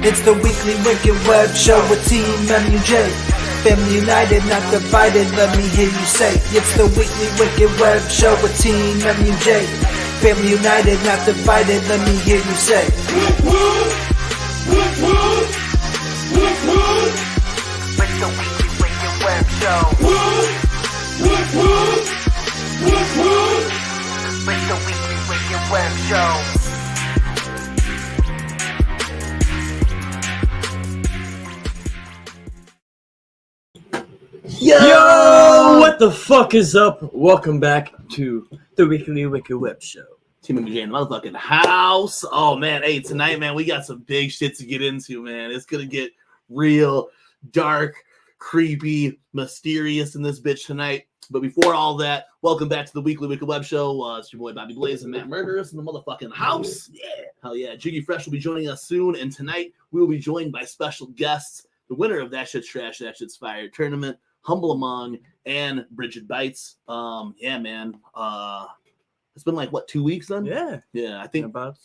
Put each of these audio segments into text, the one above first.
It's the Weekly Wicked Web Show with TeamMUJ. Family united, not divided, let me hear you say. It's the Weekly Wicked Web Show with TeamMUJ. Family united, not divided, let me hear you say. Woot woot! Woot woot! Woot woot! It's the Weekly Wicked Web Show. Woot! Woot woot! Woot woot! It's the Weekly Wicked Web Show. Yo, what the fuck is up? Welcome back to the Weekly Wicked Web Show. TeamMUJ in the motherfucking house. Oh man, hey, tonight, man, we got some big shit to get into, man. It's gonna get real dark, creepy, mysterious in this bitch tonight. But before all that, welcome back to the Weekly Wicked Web Show. It's your boy Bobby Blaze and Matt Murderous in the motherfucking house. Yeah, hell yeah. Jiggy Fresh will be joining us soon, and tonight we will be joined by special guests, the winner of That Shit's Trash, That Shit's Fire tournament, Humble Among, and Brigid Bites. Yeah, man. It's been like, what, 2 weeks then? Yeah, I think about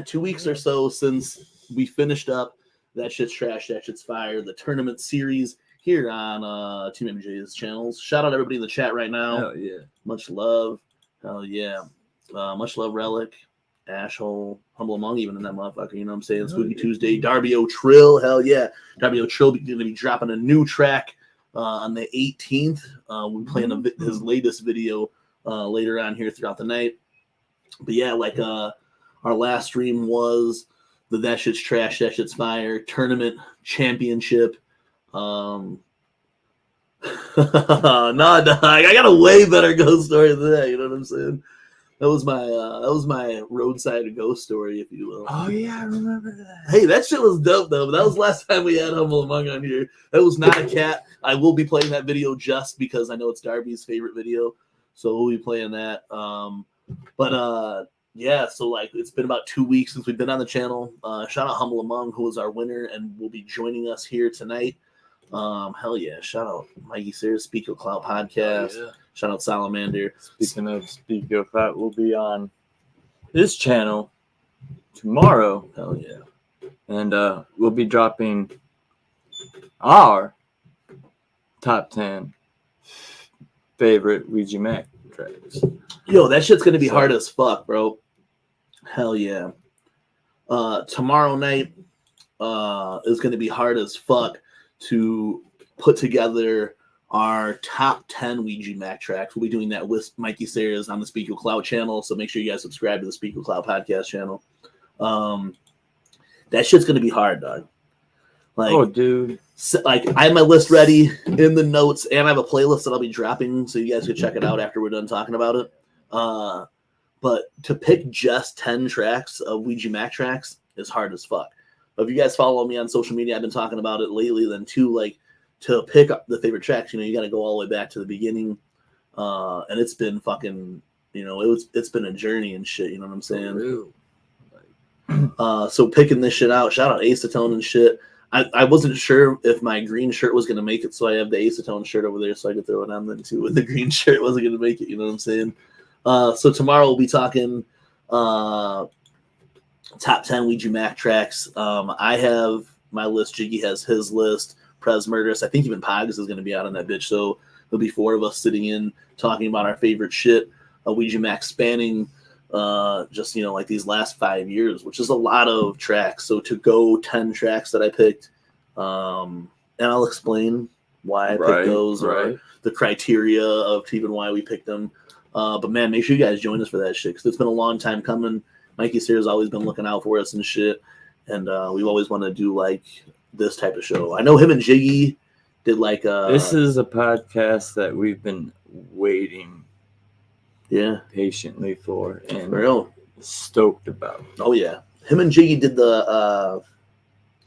2 weeks or so since we finished up That Shit's Trash, That Shit's Fire, the tournament series here on TeamMUJ's channels. Shout out everybody in the chat right now. Hell yeah. Much love. Hell yeah. Much love, Relic, Ashhole, Humble Among, even in that motherfucker, you know what I'm saying? Spooky Tuesday, Darby O'Trill, hell yeah. Darby O'Trill going to be dropping a new track on the 18th. We'll be playing his latest video later on here throughout the night. But yeah, like our last stream was the That Shit's Trash, That Shit's Fire tournament championship. No, dog, I got a way better ghost story than that. You know what I'm saying? That was my roadside ghost story, if you will. Oh yeah, I remember that. Hey, that shit was dope though. But that was last time we had Humble Among on here. That was not a cat. I will be playing that video just because I know it's Darby's favorite video, so we'll be playing that. Yeah. So like, it's been about 2 weeks since we've been on the channel. Shout out Humble Among, who was our winner and will be joining us here tonight. Hell yeah! Shout out Mikey Sayers, Speak Your Clout podcast. Oh, yeah. Shout out Salamander. Speaking of Speak Your Clout, we'll be on this channel tomorrow. Hell yeah! And we'll be dropping our top 10 favorite Ouija Mac tracks. Yo, that shit's gonna be hard as fuck, bro. Hell yeah! Tomorrow night is gonna be hard as fuck to put together our top 10 Ouija Mac tracks. We'll be doing that with Mikey Sayers on the Speak Your Clout channel, so make sure you guys subscribe to the Speak Your Clout podcast channel. That shit's gonna be hard, dog. Like, oh, dude. Like, I have my list ready in the notes, and I have a playlist that I'll be dropping, so you guys can check it out after we're done talking about it. But to pick just 10 tracks of Ouija Mac tracks is hard as fuck. If you guys follow me on social media, I've been talking about it lately. Then too, like, to pick up the favorite tracks, you know, you got to go all the way back to the beginning. And it's been fucking, you know, it's been a journey and shit. You know what I'm saying? So picking this shit out, shout out Acetone and shit. I wasn't sure if my green shirt was gonna make it, so I have the Acetone shirt over there, so I could throw it on then too. With the green shirt wasn't gonna make it. You know what I'm saying? So tomorrow we'll be talking top 10 Ouija Mac tracks. I have my list. Jiggy has his list. Prez Murderous. I think even Pogs is going to be out on that bitch. So there'll be 4 of us sitting in talking about our favorite shit. Ouija Mac spanning just, you know, like these last 5 years, which is a lot of tracks. So to go 10 tracks that I picked, and I'll explain why I picked those or the criteria of even why we picked them. But man, make sure you guys join us for that shit, because it's been a long time coming. Mikey Sayers has always been looking out for us and shit, and we've always wanted to do like this type of show. I know him and Jiggy did like this is a podcast that we've been waiting patiently for and real stoked about. Oh yeah, him and Jiggy did the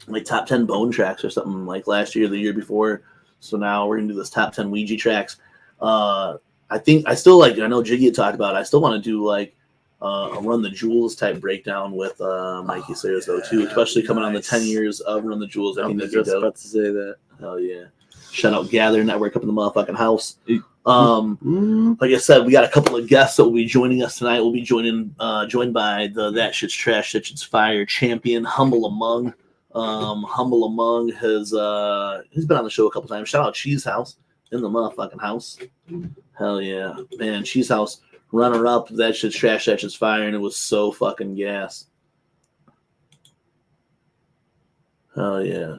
like top 10 bone tracks or something like last year, the year before. So now we're gonna do this top 10 Ouija tracks. I think I still like, I know Jiggy had talked about it, I still want to do like a Run the Jewels type breakdown with Mikey Sayers though too, especially coming on the 10 years of Run the Jewels. I think that's just about to say that. Hell yeah! Shout out Gather Network up in the motherfucking house. Like I said, we got a couple of guests that will be joining us tonight. We'll be joined by the That Shit's Trash, That Shit's Fire champion Humble Among. Humble Among has he's been on the show a couple times. Shout out Cheese House in the motherfucking house. Hell yeah, man! Cheese House runner up. That shit's trash. That shit's fire, and it was so fucking gas. Hell yeah.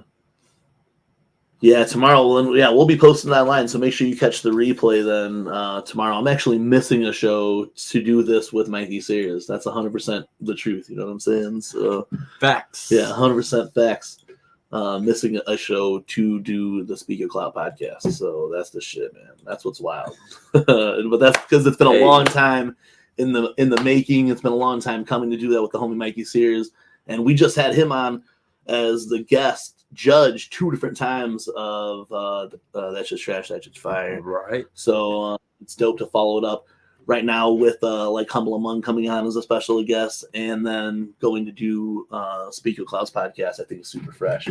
Yeah, tomorrow, we'll be posting that line, so make sure you catch the replay then tomorrow. I'm actually missing a show to do this with Mikey Sears. That's 100% the truth, you know what I'm saying? So Facts. yeah, 100% facts. Missing a show to do the Speaker Cloud podcast. So that's the shit, man. That's what's wild. But that's because it's been a long time in the making. It's been a long time coming to do that with the homie Mikey Sears. And we just had him on as the guest judge 2 different times of That's Just Trash, That's Just Fire. Right. So it's dope to follow it up right now with like Humble Among coming on as a special guest, and then going to do Speaker Cloud's podcast. I think is super fresh.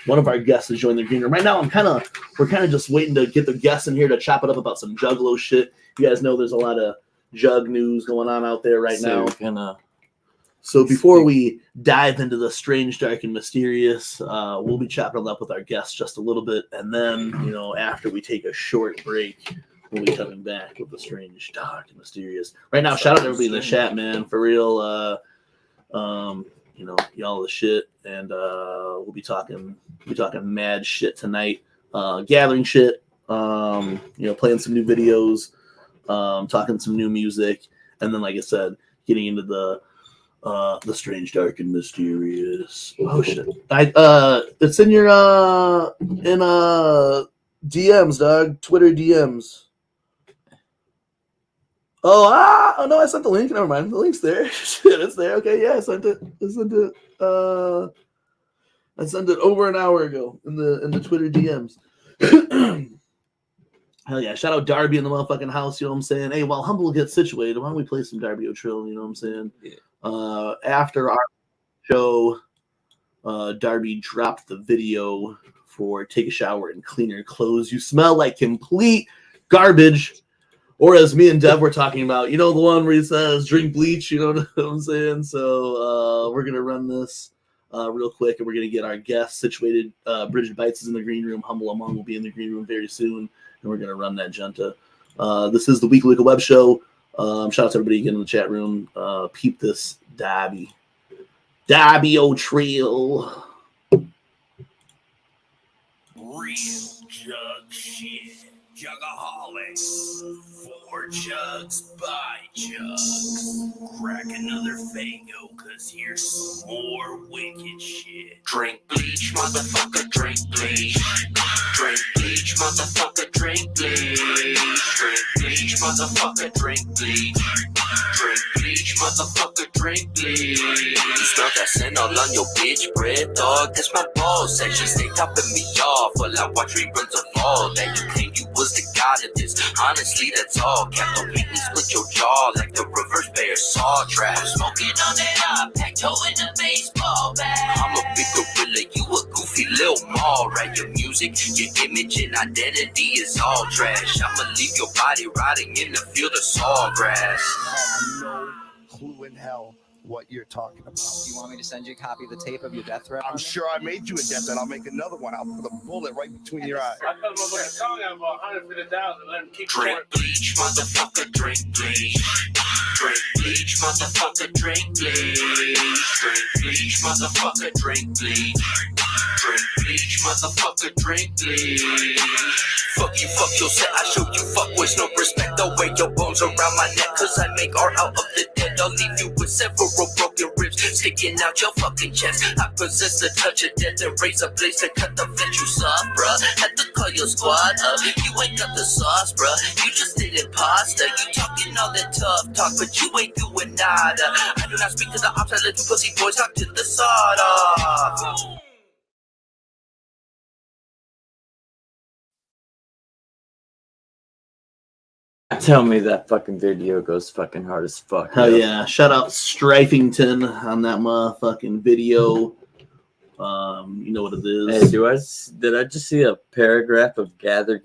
One of our guests is joining the green room right now. We're kind of just waiting to get the guests in here to chop it up about some Juggalo shit. You guys know there's a lot of Jug news going on out there right now. So before we dive into the strange, dark, and mysterious, we'll be chopping it up with our guests just a little bit. And then, after we take a short break, we'll be coming back with the strange, dark, and mysterious. Right now, shout out to everybody in the chat, man. For real, y'all the shit. And we'll be talking mad shit tonight. Gathering shit, playing some new videos, talking some new music. And then, like I said, getting into the strange, dark, and mysterious. Oh shit! It's in your DMs, dog. Twitter DMs. Oh no! I sent the link. Never mind. The link's there. Shit, it's there. Okay, yeah, I sent it. I sent it over an hour ago in the Twitter DMs. Hell yeah. Shout out Darby in the motherfucking house, you know what I'm saying? Hey, while Humble gets situated, why don't we play some Darby O'Trill, you know what I'm saying? Yeah. After our show, Darby dropped the video for Take a Shower and Clean Your Clothes. You smell like complete garbage. Or as me and Dev were talking about, the one where he says, drink bleach, you know what I'm saying? So we're going to run this real quick, and we're going to get our guests situated. Brigid Bites is in the green room. Humble Among will be in the green room very soon. And we're going to run that junta. This is the Weekly Wicked Webshow. Shout out to everybody again in the chat room. Peep this Darby O'Trill. Real jug shit. Juggaholics. 4 jugs by jugs. Crack another Fago, cause here's some more wicked shit. Drink bleach, motherfucker, drink bleach. Drink bleach, motherfucker, drink bleach. Drink bleach, motherfucker, drink bleach. Drink bleach, motherfucker, drink bleach. You smell that scent all on your bitch breath, dog. That's my balls. That she stay topping me off while I watch reruns of all. That you claim you was the god of this. Honestly, that's all. Cap, don't make me split your jaw like the reverse bear saw trap. I'm smoking on it up, pack toe in a baseball bat. I'm a big gorilla, you a goofy little mall. Right, your music, your image, and identity is all trash. I'ma leave your body rotting in the field of sawgrass. I have no clue in hell what you're talking about. You want me to send you a copy of the tape of your death threat? I'm sure I made you a death threat. I'll make another one. I'll put a bullet right between your eyes. I cut my song out about 150,000. Let him keep Drink bleach, motherfucker, drink bleach. Drink bleach, motherfucker, drink bleach. Drink bleach, motherfucker, drink bleach. Drink bleach, motherfucker, drink bleach. Fuck you, fuck your set. I show you fuck with no respect. Don't wear your bones around my neck, cause I make art out of the dead. I'll leave you with several broken ribs sticking out your fucking chest. I possess the touch of death and razor blades to cut the flesh. You soft, bruh. Had to call your squad up. You ain't got the sauce, bruh. You just did imposter. You talking all that tough talk, but you ain't doing nada. I do not speak to the ops. I let you pussy boys talk to the sawed off. Tell me that fucking video goes fucking hard as fuck. Hell yeah. Shout out Strifington on that motherfucking video. You know what it is. Hey, did I just see a paragraph of gather?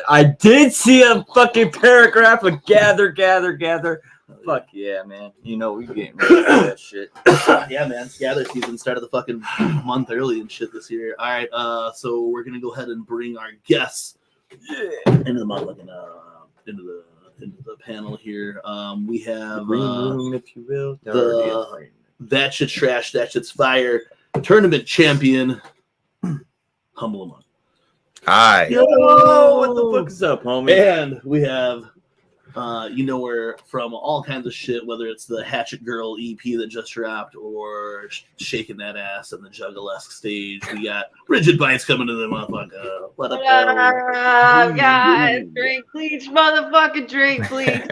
I did see a fucking paragraph of gather. Fuck yeah, man. You know, we getting ready for that shit. Yeah, man. Gather season started the fucking month early and shit this year. All right, so we're gonna go ahead and bring our guests into the motherfucking into the panel here. We have Green room, if you will. the That Shit's Trash, That Shit's Fire tournament champion, Humble Among. Hi. Yo, what the fuck is up, homie? And we have, you know, we're from all kinds of shit, whether it's the Hatchet Girl EP that just dropped or Shaking That Ass on the Juggalesque stage. We got Brigid Bites coming to the motherfucker. What up, guys? Drink, please, motherfucking drink, please.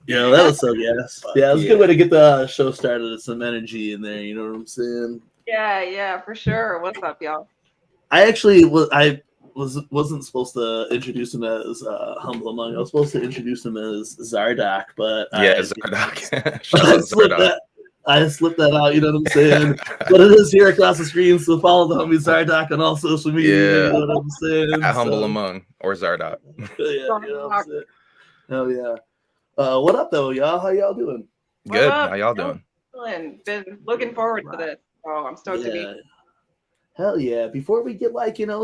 Yeah, that was so gas. Yeah, it was a good way to get the show started with some energy in there. You know what I'm saying? Yeah, for sure. What's up, y'all? I actually wasn't supposed to introduce him as Humble Among. I was supposed to introduce him as Zardock, but Zardock. I slipped that out. You know what I'm saying? But it is here across the screen, so follow the homie Zardock on all social media. You know what I'm saying? At Humble Among or Zardock. Yeah, you know what I'm saying? Hell yeah. What up, though, y'all? How y'all doing? Good. How y'all doing? Been looking forward to this. Oh, I'm stoked to be. Hell yeah. Before we get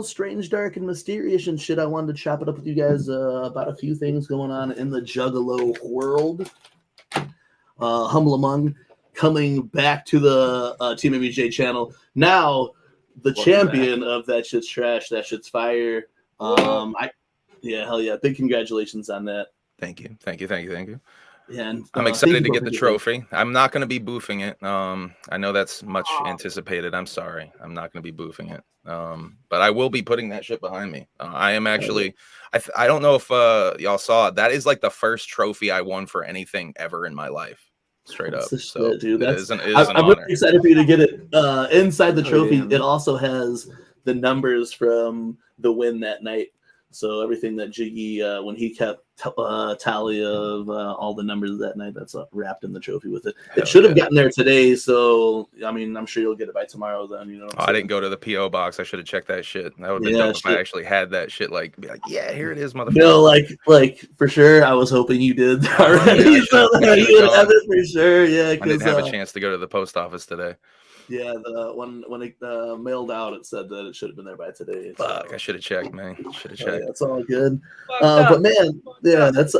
strange, dark, and mysterious and shit, I wanted to chop it up with you guys about a few things going on in the Juggalo world. Humble Among coming back to the TeamMUJ channel. Now, the champion of That Shit's Trash, That Shit's Fire. Hell yeah. Big congratulations on that. Thank you. Yeah, and, I'm excited to get the trophy. I'm not going to be boofing it. I know that's much anticipated. I'm sorry. I'm not going to be boofing it. But I will be putting that shit behind me. I am actually, I don't know if y'all saw it. That is like the first trophy I won for anything ever in my life. Straight up. So shit, dude. it is an I'm honor. really excited for you to get it. Inside the trophy, it also has the numbers from the win that night. So everything that Jiggy, when he kept tally of all the numbers that night, that's wrapped in the trophy with it. It should have gotten there today. So, I mean, I'm sure you'll get it by tomorrow then, you know. I didn't go to the P.O. box. I should have checked that shit. That would have been dope if I actually had that shit, be like, yeah, here it is, motherfucker. No, like for sure. I was hoping you did already. So you would have it for sure. Yeah, I didn't have a chance to go to the post office today. Yeah, when it mailed out, it said that it should have been there by today. Fuck, I should have checked, man. Should have checked. That's all good. But man, yeah, that's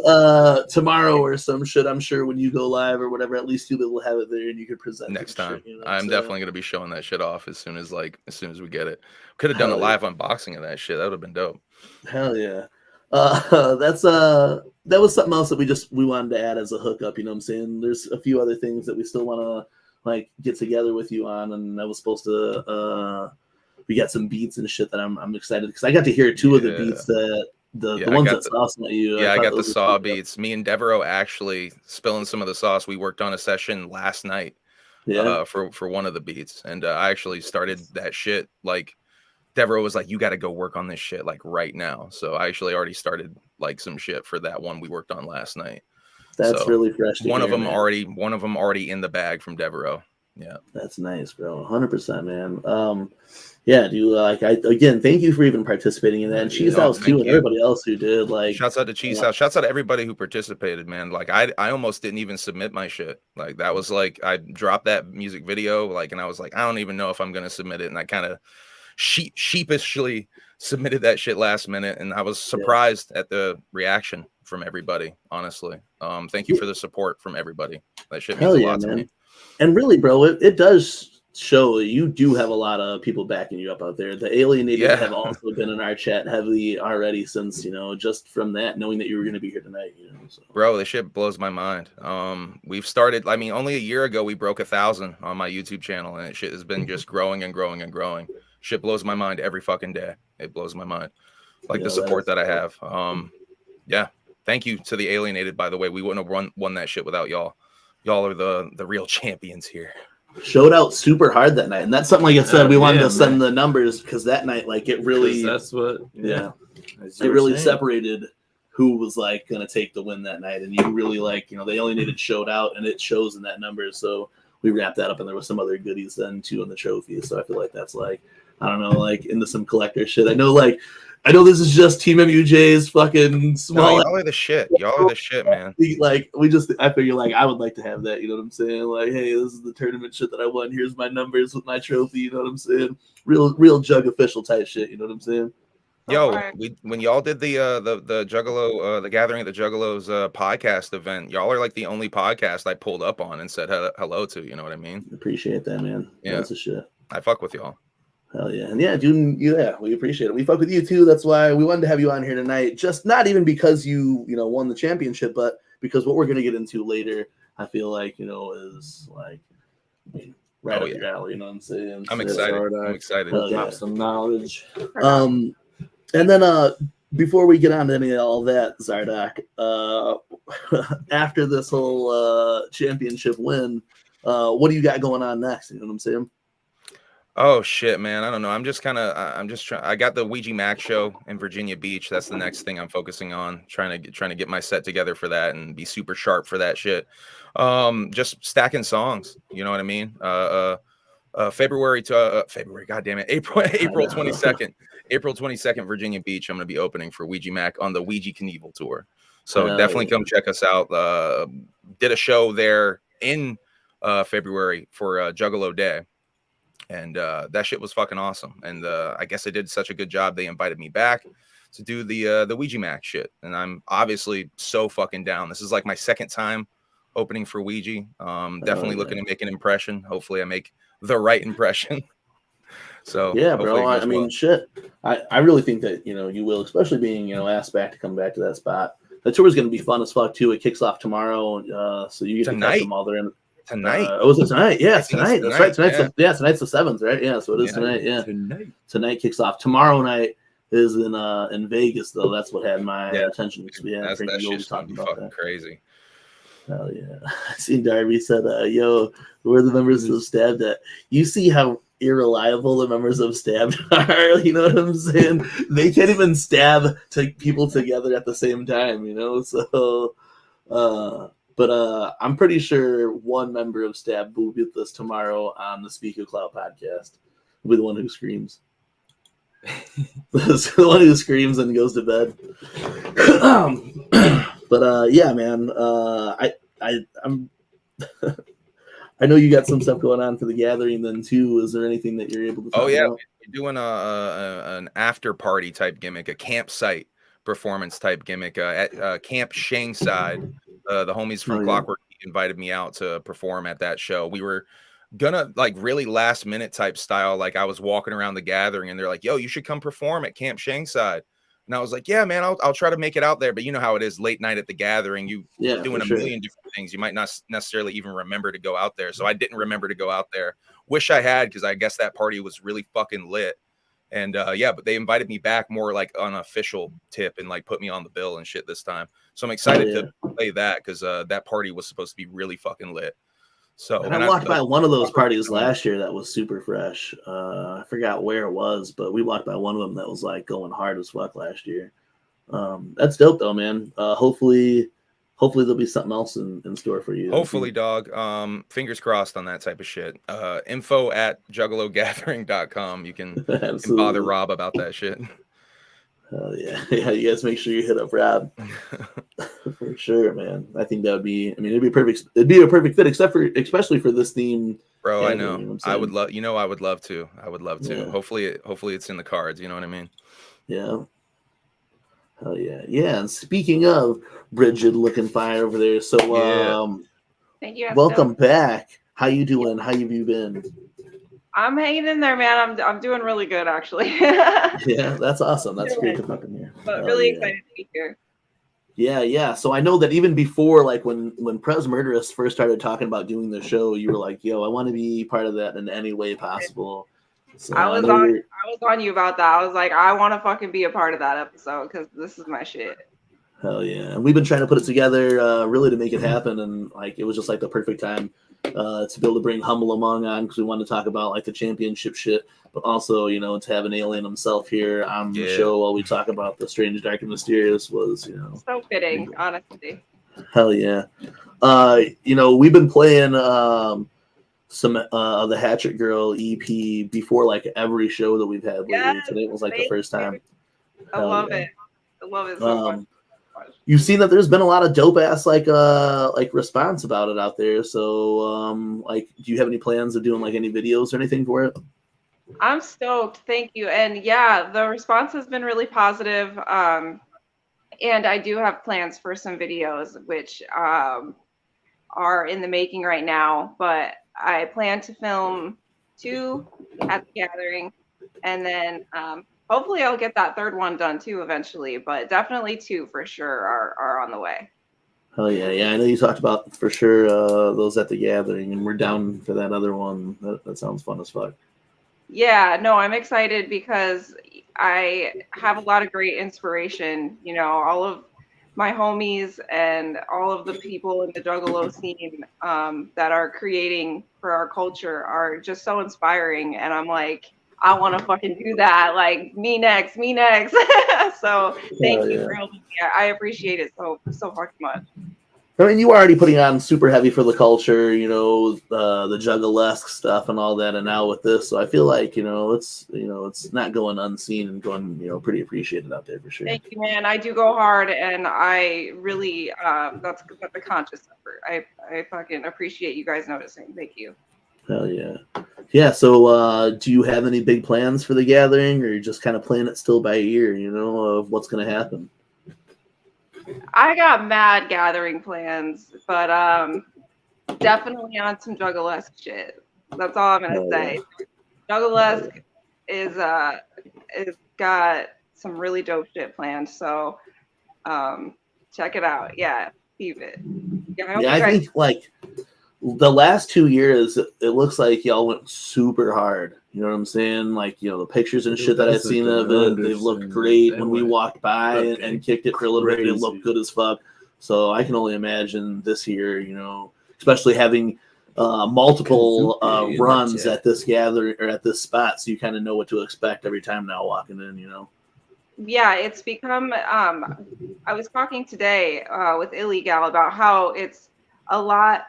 tomorrow or some shit. I'm sure when you go live or whatever, at least you will have it there and you could present next time. Shit, you know I'm definitely gonna be showing that shit off as soon as we get it. Could have done a live unboxing of that shit. That would have been dope. Hell yeah. That was something else that we wanted to add as a hookup. You know what I'm saying? There's a few other things that we still want to get together with you on, and I was supposed to we got some beats and shit that I'm excited because I got to hear two of the beats that the ones that Sauce met you. I got the Saw beats. Me and Devereaux actually spilling some of the sauce. We worked on a session last night for one of the beats, and I actually started that shit. Devereaux was like, you got to go work on this shit right now. So I actually already started some shit for that one we worked on last night. That's really fresh. One of them already in the bag from Devereaux. Yeah, that's nice, bro. 100%, man. Yeah, dude. Again, thank you for even participating in that. And Cheese House too, and everybody else who did. Shouts out to Cheese House. Shouts out to everybody who participated, man. I almost didn't even submit my shit. That was I dropped that music video, and I was I don't even know if I'm gonna submit it, and I kind of sheepishly submitted that shit last minute, and I was surprised at the reaction from everybody. Honestly, thank you for the support from everybody. That shit means a lot to me. And really, bro, it does show you do have a lot of people backing you up out there. The Alienated have also been in our chat heavily already since, just from that, knowing that you were going to be here tonight. So. Bro, this shit blows my mind. We've started, only a year ago we broke 1,000 on my YouTube channel, and it shit has been just growing and growing and growing. Shit blows my mind every fucking day. It blows my mind. The support that I have. Thank you to the Alienated, by the way. We wouldn't have won that shit without y'all. Y'all are the real champions here. Showed out super hard that night, and that's something I said we wanted to send the numbers because that night, it really that's what it really separated who was gonna take the win that night, and you really the Alienated showed out, and it shows in that number. So we wrapped that up, and there was some other goodies then too in the trophy. So I feel that's I don't know, into some collector shit. I know I know this is just TeamMUJ's fucking small. No, y'all are the shit. Y'all are the shit, man. Like I figure like I would like to have that. You know what I'm saying? Like, hey, this is the tournament shit that I won. Here's my numbers with my trophy. You know what I'm saying? Real Jug official type shit. You know what I'm saying? Yo, when y'all did the Juggalo, the Gathering of the Juggalos podcast event, y'all are like the only podcast I pulled up on and said hello to. You know what I mean? Appreciate that, man. Yeah, that's a shit. I fuck with y'all. Hell yeah. And yeah, dude, yeah, we appreciate it. We fuck with you too. That's why we wanted to have you on here tonight. Just not even because you won the championship, but because what we're gonna get into later, I feel like, is like right up your alley, you know what I'm saying? I'm excited. I'm excited. Drop some knowledge. And then before we get on to any of all that, Zardock, after this whole championship win, what do you got going on next? You know what I'm saying? Oh shit, man. I don't know. I'm just trying. I got the Ouija Max show in Virginia Beach. That's the next thing I'm focusing on. Trying to get my set together for that and be super sharp for that shit. Just stacking songs. You know what I mean? February, God damn it, April 22nd. April 22nd, Virginia Beach. I'm gonna be opening for Ouija Mac on the Ouija Knievel tour. So definitely come check us out. Did a show there in February for Juggalo Day. And that shit was fucking awesome. And I guess I did such a good job. They invited me back to do the Ouija Max shit. And I'm obviously so fucking down. This is like my second time opening for Ouija. Definitely looking to make an impression. Hopefully I make the right impression. So yeah, bro. I mean, shit. I really think that, you will, especially being, asked back to come back to that spot. The tour is going to be fun as fuck too. It kicks off tomorrow. So you get to catch them all there. Tonight? Was it tonight? Yeah, it's tonight. That's right. Tonight's yeah. Tonight's the 7th, right? Yeah, so it is tonight. Yeah, tonight kicks off. Tomorrow night is in Vegas, though. That's what had my attention. Yeah, that shit's talking about that. Crazy. Hell yeah! I seen Darby said, "Yo, where the members of Stabbed at?" You see how irreliable the members of Stabbed are. You know what I'm saying? They can't even stab people together at the same time. So. But I'm pretty sure one member of Stab will be with us tomorrow on the Speak of Cloud podcast. Will be the one who screams. The one who screams and goes to bed. But yeah, man. I'm. I know you got some stuff going on for the gathering then too. Is there anything that you're able to talk about? We're doing an after party type gimmick, a campsite performance type gimmick at Camp Shangside. The homies from Clockwork invited me out to perform at that show. We were gonna like really last minute type style. Like I was walking around the gathering and they're like, yo, you should come perform at Camp Shangside. And I was like, yeah, man, I'll try to make it out there. But you know how it is late night at the gathering, doing a million different things. You might not necessarily even remember to go out there. So I didn't remember to go out there. Wish I had, because I guess that party was really fucking lit. And but they invited me back more like on an official tip and like put me on the bill and shit this time. So I'm excited to play that because that party was supposed to be really fucking lit. So and I walked by one of those parties last year that was super fresh. I forgot where it was, but we walked by one of them that was like going hard as fuck last year. That's dope though, man. Hopefully there'll be something else in store for you. Hopefully, dog. Fingers crossed on that type of shit. info@juggalogathering.com. You can bother Rob about that shit. Hell yeah. Yeah, you guys make sure you hit up Rob. For sure, man. I think that would be, it'd be perfect. It'd be a perfect fit, especially for this theme. Bro, I know. I would love to. Yeah. Hopefully it's in the cards, you know what I mean? Yeah. Hell yeah. Yeah. And speaking of Brigid looking fine over there. So thank you. Welcome back. How you doing? How have you been? I'm hanging in there, man. I'm doing really good actually. Yeah, that's awesome. That's great to fucking hear. But really excited to be here. Yeah. So I know that even before, like when Prez Murderous first started talking about doing the show, you were like, yo, I want to be part of that in any way possible. So I was on you about that. I was like, I want to fucking be a part of that episode because this is my shit. Hell yeah. And we've been trying to put it together really to make it happen. And like it was just like the perfect time to be able to bring Humble Among on because we wanted to talk about like the championship shit, but also, to have an alien himself here on the show while we talk about the strange, dark, and mysterious was, so fitting, honestly. Hell yeah. We've been playing some of the Hatchet Girl EP before like every show that we've had lately. Today was like the first time. I love it. I love it so much. You've seen that there's been a lot of dope ass like response about it out there. So like, do you have any plans of doing like any videos or anything for it? I'm stoked. Thank you. And yeah, the response has been really positive. And I do have plans for some videos, which are in the making right now. But I plan to film 2 at the gathering, and then hopefully I'll get that 3rd one done too eventually. But definitely 2 for sure are on the way. Oh yeah. I know you talked about for sure those at the gathering, and we're down for that other one. That sounds fun as fuck. Yeah, no, I'm excited because I have a lot of great inspiration. You know, all of my homies and all of the people in the Juggalo scene that are creating for our culture are just so inspiring. And I'm like, I want to fucking do that. Like, me next, me next. So thank you for helping me. I appreciate it so fucking much. I mean, you were already putting on super heavy for the culture, you know, the Juggalesque stuff and all that, and now with this, so I feel like it's not going unseen and going pretty appreciated out there for sure. Thank you, man. I do go hard, and I really that's a conscious effort. I fucking appreciate you guys noticing. Thank you. Hell yeah, yeah. So, do you have any big plans for the gathering, or you're just kind of playing it still by ear, of what's going to happen? I got mad gathering plans, but definitely on some Juggalesque shit. That's all I'm gonna say. Yeah. Juggalesque is got some really dope shit planned, so check it out. Yeah, keep it. Yeah, I think like the last 2 years, it looks like y'all went super hard. You know what I'm saying? Like, the pictures and shit that I've seen of it, they've looked great. When we walked by and kicked it for a little bit, it looked good as fuck. So I can only imagine this year, especially having multiple runs at this gathering or at this spot, so you kind of know what to expect every time now walking in, Yeah, it's become, I was talking today with Illegal about how it's a lot,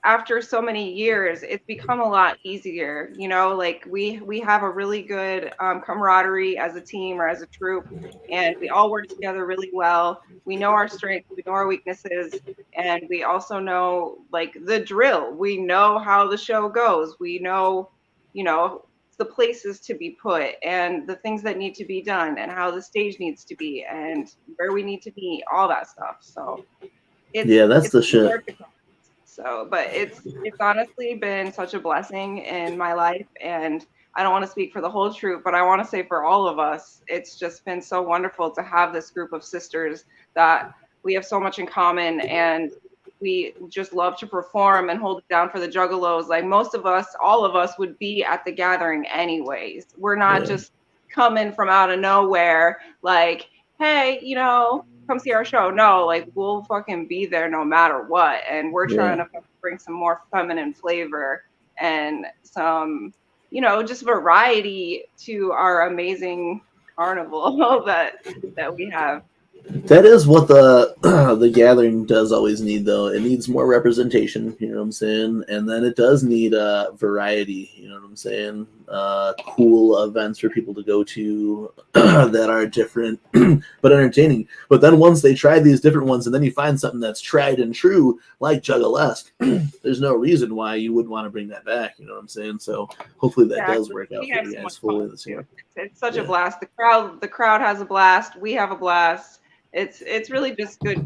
after so many years, it's become a lot easier, like we have a really good camaraderie as a team or as a troop, and we all work together really well. We know our strengths, we know our weaknesses, and we also know like the drill. We know how the show goes. We know, the places to be put and the things that need to be done and how the stage needs to be and where we need to be, all that stuff. So that's the shit. So, but it's honestly been such a blessing in my life, and I don't want to speak for the whole troop, but I want to say for all of us, it's just been so wonderful to have this group of sisters that we have so much in common, and we just love to perform and hold it down for the Juggalos. Like most of us, all of us would be at the gathering anyways. We're not just coming from out of nowhere, like, hey, come see our show. No, like we'll fucking be there no matter what. And we're trying to bring some more feminine flavor and some, just variety to our amazing carnival that we have. That is what the gathering does always need, though. It needs more representation, you know what I'm saying? And then it does need variety, you know what I'm saying? Cool events for people to go to that are different but entertaining. But then once they try these different ones and then you find something that's tried and true, like Juggalesque, there's no reason why you wouldn't want to bring that back, you know what I'm saying? So hopefully that does work out for you guys fully this year. It's such a blast. The crowd has a blast. We have a blast. It's really just good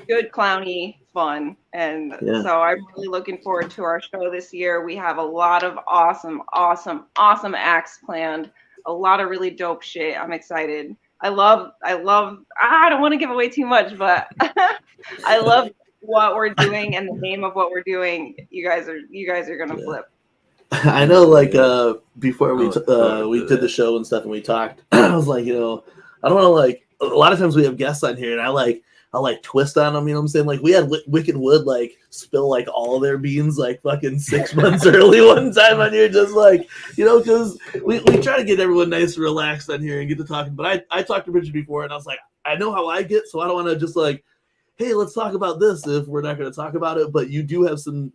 clowny fun, and so I'm really looking forward to our show this year. We have a lot of awesome acts planned, a lot of really dope shit. I'm excited. I love I don't want to give away too much, but I love what we're doing and the name of what we're doing. You guys are gonna flip. I know, like before we did the show and stuff and we talked, I was like, I don't want to like. A lot of times we have guests on here and I like twist on them, you know what I'm saying? Like we had Wicked Wood like spill like all their beans like fucking 6 months early one time on here, just like, because we try to get everyone nice and relaxed on here and get to talking. But I talked to Brigid before and I was like, I know how I get, so I don't want to just like, hey, let's talk about this if we're not going to talk about it. But you do have some,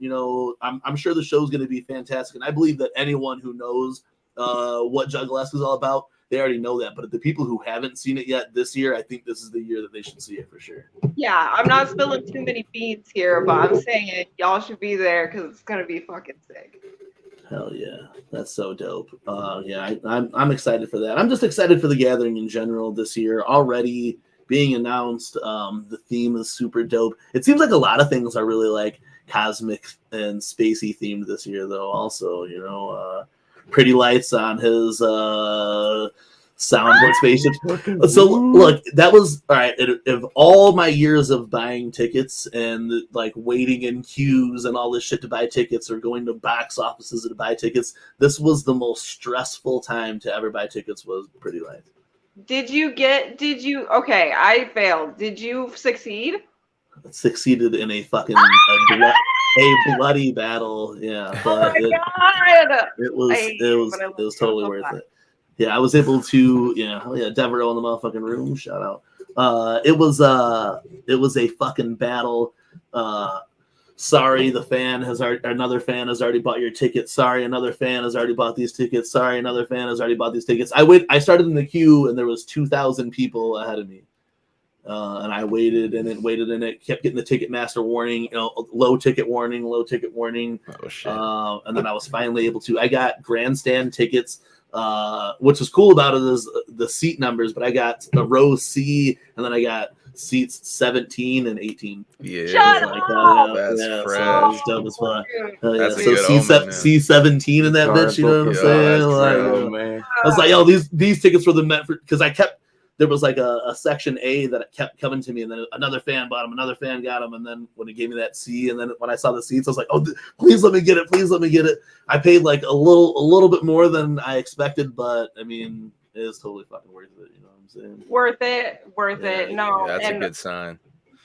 I'm sure the show's going to be fantastic. And I believe that anyone who knows what Juggalesque is all about they already know that. But the people who haven't seen it yet this year, I think this is the year that they should see it for sure. Yeah, I'm not spilling too many beans here, but I'm saying y'all should be there because it's gonna be fucking sick. Hell yeah, that's so dope. Yeah, I'm excited for that. I'm just excited for the gathering in general this year. Already being announced, the theme is super dope. It seems like a lot of things are really like cosmic and spacey themed this year, though. Also, you know, Pretty Lights on his soundboard spaceships. So look, that was all right. Of all my years of buying tickets and like waiting in queues and all this shit to buy tickets or going to box offices to buy tickets, this was the most stressful time to ever buy tickets. Was Pretty Lights. Okay, I failed. Did you succeed? Succeeded in a fucking bloody battle. Yeah, but it was totally worth it. Yeah, I was able to, Devereaux in the motherfucking room. Shout out. It was a fucking battle. Sorry, another fan has already bought your ticket. Sorry, another fan has already bought these tickets. Sorry, another fan has already bought these tickets. I started in the queue and there was 2,000 people ahead of me. And I waited and it kept getting the Ticketmaster warning, low ticket warning. Oh shit. And then I was finally able to, I got grandstand tickets. Which was cool about it is the seat numbers, but I got a row C and then I got seats 17 and 18. Yeah, that's fresh. So it's dope as fuck. That's so C17 in that bitch, you know what I'm saying? Man. I was like, yo, these tickets were meant for, because there was like a section A that kept coming to me, and then another fan bought them, another fan got them, and then when it gave me that C, and then when I saw the seats, I was like, oh, please let me get it. I paid like a little bit more than I expected, but I mean, it is totally fucking worth it. You know what I'm saying? Worth it. No, that's a good sign.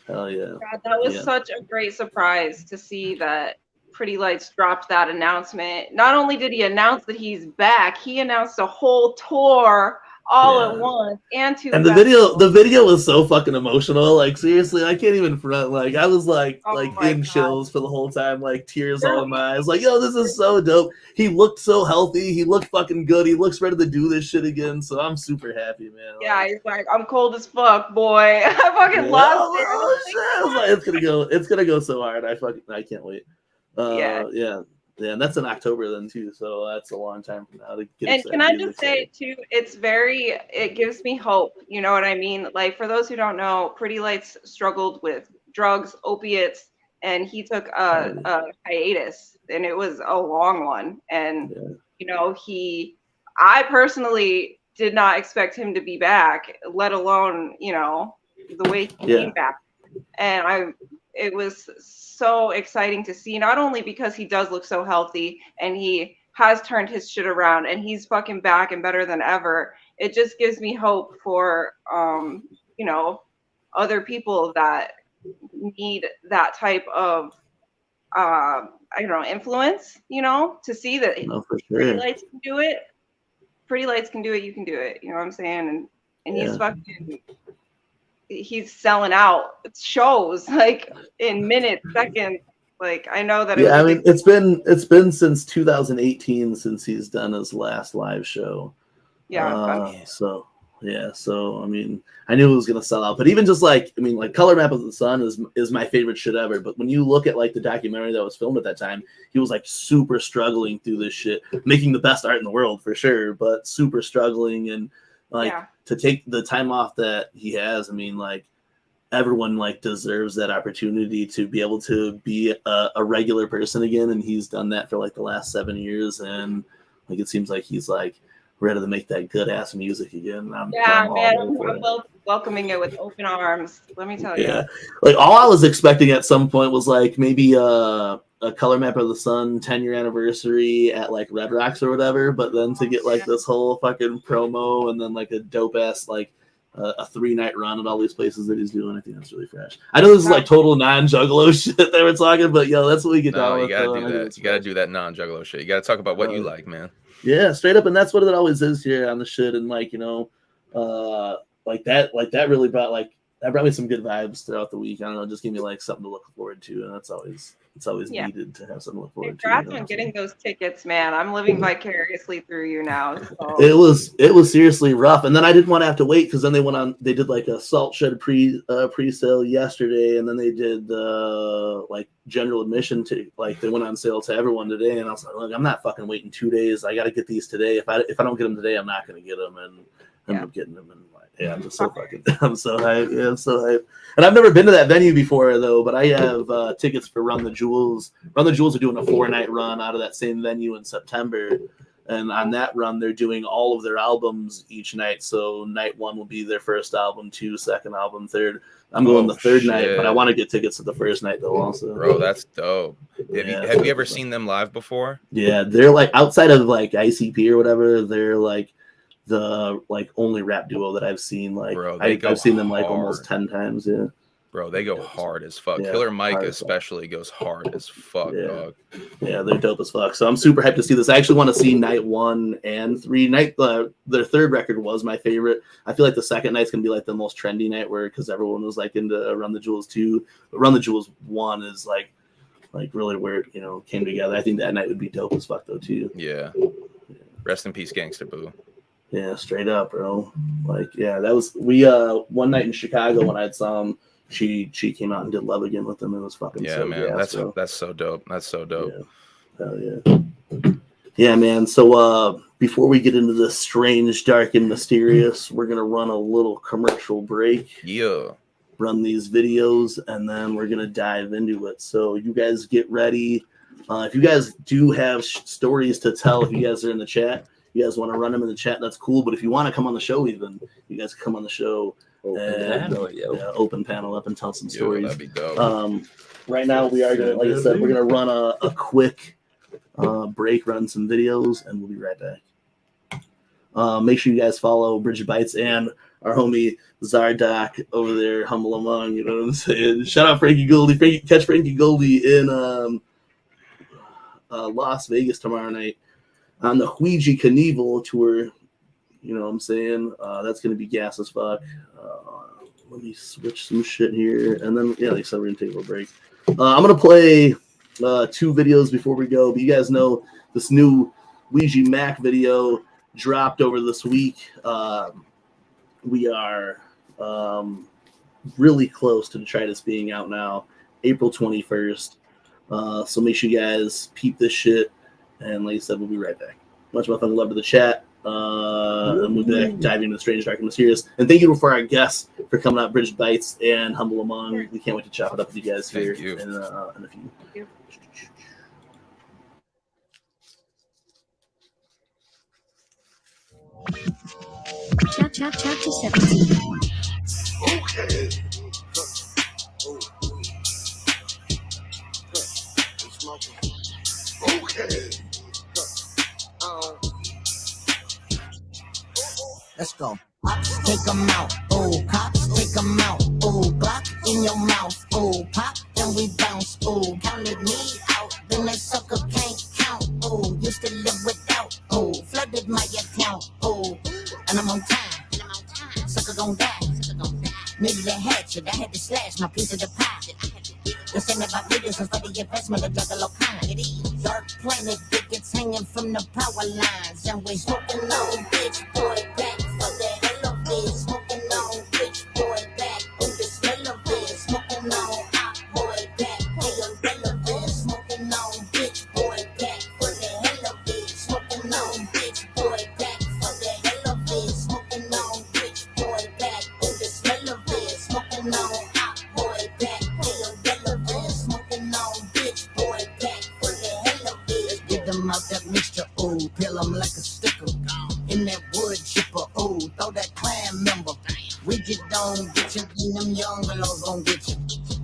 Hell yeah. God, that was such a great surprise to see that Pretty Lights dropped that announcement. Not only did he announce that he's back, he announced a whole tour all at once, and the video was so fucking emotional. Like seriously, I can't even front. Like I was like in chills for the whole time, like tears all in my eyes. Like, yo, this is so dope. He looked so healthy. He looked fucking good. He looks ready to do this shit again. So I'm super happy, man. Yeah, he's like, I'm cold as fuck, boy. I fucking lost it. I was like, it's gonna go so hard. I can't wait. Yeah, and that's in October then too, so that's a long time from now to get. And can I just say too, it gives me hope. You know what I mean? Like for those who don't know, Pretty Lights struggled with drugs, opiates, and he took a hiatus, and it was a long one. And I personally did not expect him to be back, let alone the way he came back. And it was so exciting to see, not only because he does look so healthy and he has turned his shit around and he's fucking back and better than ever. It just gives me hope for, other people that need that type of, influence, to see that Pretty Lights can do it. Pretty Lights can do it. You can do it. You know what I'm saying? And he's fucking... He's selling out shows like in minutes, seconds. Like I know that. Yeah, I mean, it's been since 2018 since he's done his last live show. Yeah. So I mean, I knew it was gonna sell out. But even just like Color Map of the Sun is my favorite shit ever. But when you look at like the documentary that was filmed at that time, he was like super struggling through this shit, making the best art in the world for sure, but super struggling and. To take the time off that he has, I mean, like everyone like deserves that opportunity to be able to be a regular person again, and he's done that for like the last 7 years, and like it seems like he's like ready to make that good ass music again. I'm welcoming it with open arms. Let me tell you. Yeah, like all I was expecting at some point was like maybe a Color Map of the Sun 10-year anniversary at like Red Rocks or whatever, but then to get like this whole fucking promo and then like a dope ass like a 3-night run at all these places that he's doing, I think that's really fresh. I know this is like total non-Juggalo shit they were talking, but yo, that's what we get down with. You gotta do that. You gotta do that non-Juggalo shit. You gotta talk about what you like, man. Yeah, straight up, and that's what it always is here on the shit, and like like that really brought like that brought me some good vibes throughout the week. I don't know, just give me like something to look forward to, and it's always needed to have something to look forward to. Congrats on getting those tickets, man. I'm living vicariously through you now. So. It was seriously rough, and then I didn't want to have to wait because then they did like a Salt Shed pre-sale yesterday, and then they did like general admission to like they went on sale to everyone today, and I was like, look, I'm not fucking waiting 2 days. I got to get these today. If I don't get them today, I'm not going to get them, and I ended up getting them, and like, yeah, I'm just so fucking, I'm so hyped. Yeah, I'm so hyped. And I've never been to that venue before though, but I have tickets for Run the Jewels. Run the Jewels are doing a 4-night run out of that same venue in September. And on that run, they're doing all of their albums each night. So night 1 will be their first album, 2 second album, 3rd. I'm going the 3rd night, but I want to get tickets to the 1st night though also. Bro, that's dope. Have you ever seen them live before? Yeah, they're like outside of like ICP or whatever, they're like the like only rap duo that I've seen. Like, bro, I've seen them like almost 10 times. Yeah, bro, they go hard as fuck. Killer Mike especially goes hard as fuck, dog. Yeah, they're dope as fuck. So I'm super hyped to see this. I actually want to see night 1 and 3. Their 3rd record was my favorite. I feel like the 2nd night's gonna be like the most trendy night because everyone was like into Run the Jewels 2. But Run the Jewels 1 is like really where it, came together. I think that night would be dope as fuck though too. Yeah. Rest in peace, Gangsta Boo. Yeah, straight up, bro. Like, yeah, that was one night in Chicago when I saw him. She came out and did Love Again with him. It was fucking man. That's so dope. That's so dope. Yeah. Hell yeah. Yeah, man. So before we get into the strange, dark, and mysterious, we're gonna run a little commercial break. Yeah. Run these videos, and then we're gonna dive into it. So you guys get ready. If you guys do have stories to tell, if you guys are in the chat. You guys want to run them in the chat, that's cool. But if you want to come on the show, even you guys can come on the show and open panel up and tell some stories. That'd be dope. Right now, we are gonna, like I said, we're gonna run a quick break, run some videos, and we'll be right back. Make sure you guys follow Brigid Bites and our homie Zardock over there, Humble Among. You know what I'm saying? Shout out Frankie Goldie. Catch Frankie Goldie in Las Vegas tomorrow night. On the Ouija Knievel tour, you know what I'm saying? That's going to be gas as fuck. Let me switch some shit here. And then, like I said, we're going to take a little break. I'm going to play 2 videos before we go. But you guys know this new Ouija Mac video dropped over this week. We are really close to Detritus being out now, April 21st. So make sure you guys peep this shit. And like I said, we'll be right back. Much more fun love to the chat. And we'll be back diving into the strange, dark, and mysterious. And thank you for our guests for coming out, Brigid Bites and Humble Among. We can't wait to chop it up with you guys here in a few. Chapter 17. Okay. Okay. Let's go. Cops, take them out. Oh, cops, take them out. Oh, Glock in your mouth. Oh, pop, then we bounce. Oh, counted me out. Then that sucker can't count. Oh, used to live without. Oh, flooded my account. Oh, and I'm on time. Sucker gon' die. Needed a hatchet. I had to slash my piece of the pie. This ain't about videos, it's for the investment of Juggalo kind. Dark planet, tickets hanging from the power lines. And we smoking on bitch boy back for the hell of it. Smoking on bitch boy back for the smell of it. Smoking on hot boy back for the relevant. Smoking on bitch boy back for the hell of it. Smoking on bitch boy back for the hell of it. Smoking on bitch boy back for the smell of it. Smoking on hot boy back for the relevant. Smoking on bitch boy back for the hell of it. Let's get them out that mixture, ooh, peel them like a sticker. In that wood chipper, ooh, throw that clan member. Rigid don't get you, and them young fellows gon' get you.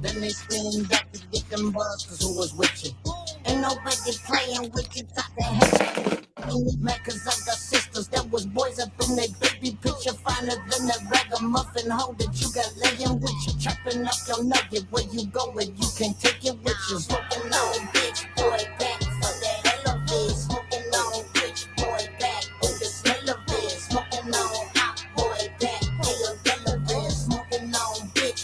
Then they spin back to get them bugs, cause who was with you? Ain't nobody playing with you, thought they had you. Mad cause I got sisters that was boys up in their baby picture, finer than that ragamuffin hoe that you got laying with you. Chopping up your nugget, where you go and you can take it with you. Smoking on bitch boy back for the hell of it. Smoking on bitch boy back for the smell of it. Smoking on hot boy back for the relevant. Smoking on bitch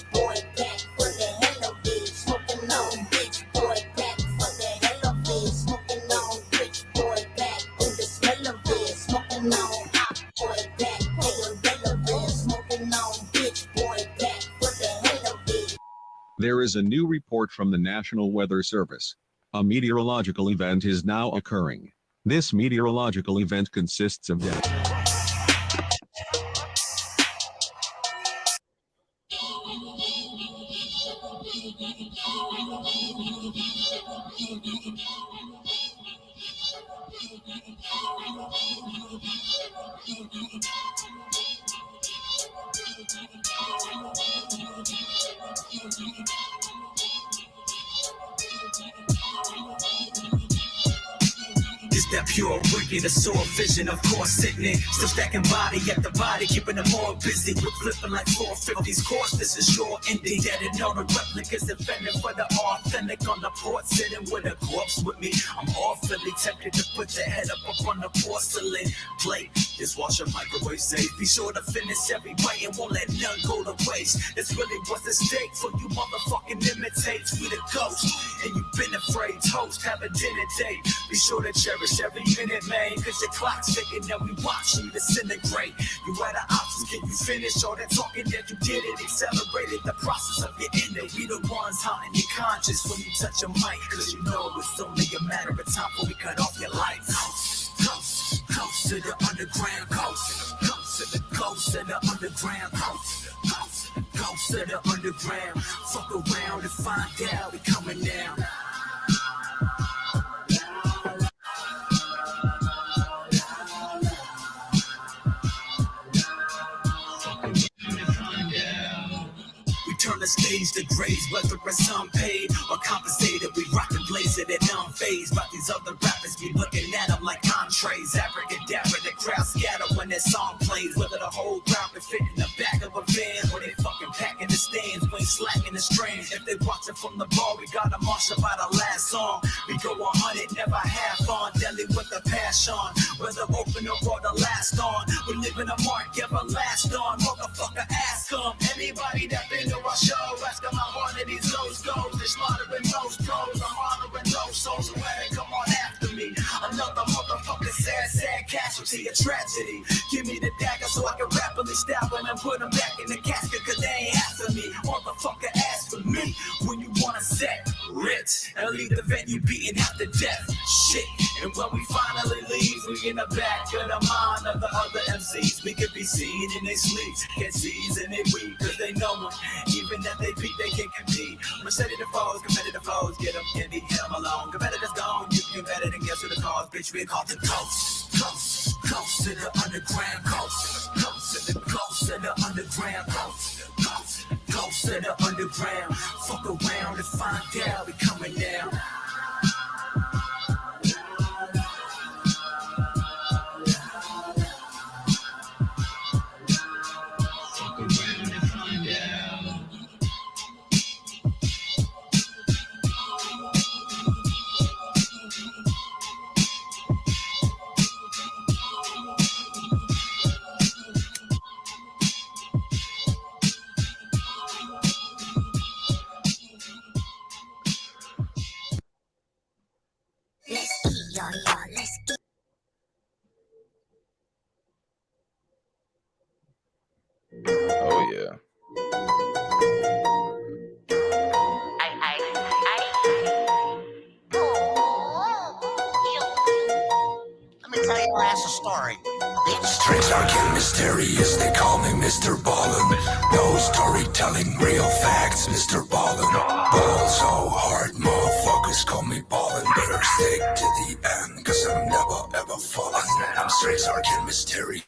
There is a new report from the National Weather Service. A meteorological event is now occurring. This meteorological event consists of It's that pure wicked, a sore vision, of course, sitting. Still stacking body at the body, keeping them more busy. We're flipping like 450s course, this is your ending. Dead and all the replicas defending for the authentic on the port, sitting with a corpse with me. I'm awfully tempted to put your head up on the porcelain plate. Just wash your microwave safe. Be sure to finish every bite and won't let none go to waste. It's really what's at stake for you motherfucking imitates. We the ghost, and you've been afraid. Toast, have a dinner date. Be sure to cherish every minute, man, cause your clock's ticking and we watch you disintegrate. You had an options, can you finish all that talking that you did it? Accelerated the process of your ending. We the ones haunting your conscience when you touch a mic, cause you know it's only a matter of time before we cut off your lights. Coast to the underground, coast to the coast of the underground, coast to the underground. Fuck around and find out we coming down. Turn the stage to grace, whether it's unpaid or compensated. We rock and blaze it and unfazed. But these other rappers be looking at them like entrees. Abracadabra, the crowd scatter when that song plays. Whether the whole crowd can fit in the back of a van or they fucking packing the stands, we ain't slacking the strings. If they watching from the bar, we got a march about our last song. We go 100, never half on, deadly with the passion. Whether open or the last on, we're living a mark, ever last on. Motherfucker, ask them. Anybody that been to our show, ask them how one of these goes. They're slaughtering those pros, I'm honoring those souls who had to come on after me. Another motherfucker sad casualty, a tragedy. Give me the dagger so I can rapidly stab them and put them back in the casket, cause they ain't after me. Motherfucker, ask for me when you wanna set rich and leave the venue beating out to death. Shit, and when we finally leave, we in the back of the mind of the other MCs. We could be seen in their sleep, get seized in their weed, cause they know them. Even if they beat, they can't compete. Competitive foes, get them, can't be him alone. Competitors gone, you can better than guess who the cause, bitch, we call the coast to the underground, coast to the underground, coast to the underground. Fuck around and find out we coming down. Oh yeah. Let me tell your ass a story. Strange, dark, and mysterious, they call me Mr. Ballin'. No storytelling, real facts, Mr. Ballin'. Ball so hard, motherfuckers call me ballin'. Better stick to the end, cause I'm never ever falling. I'm strange, dark, and mysterious,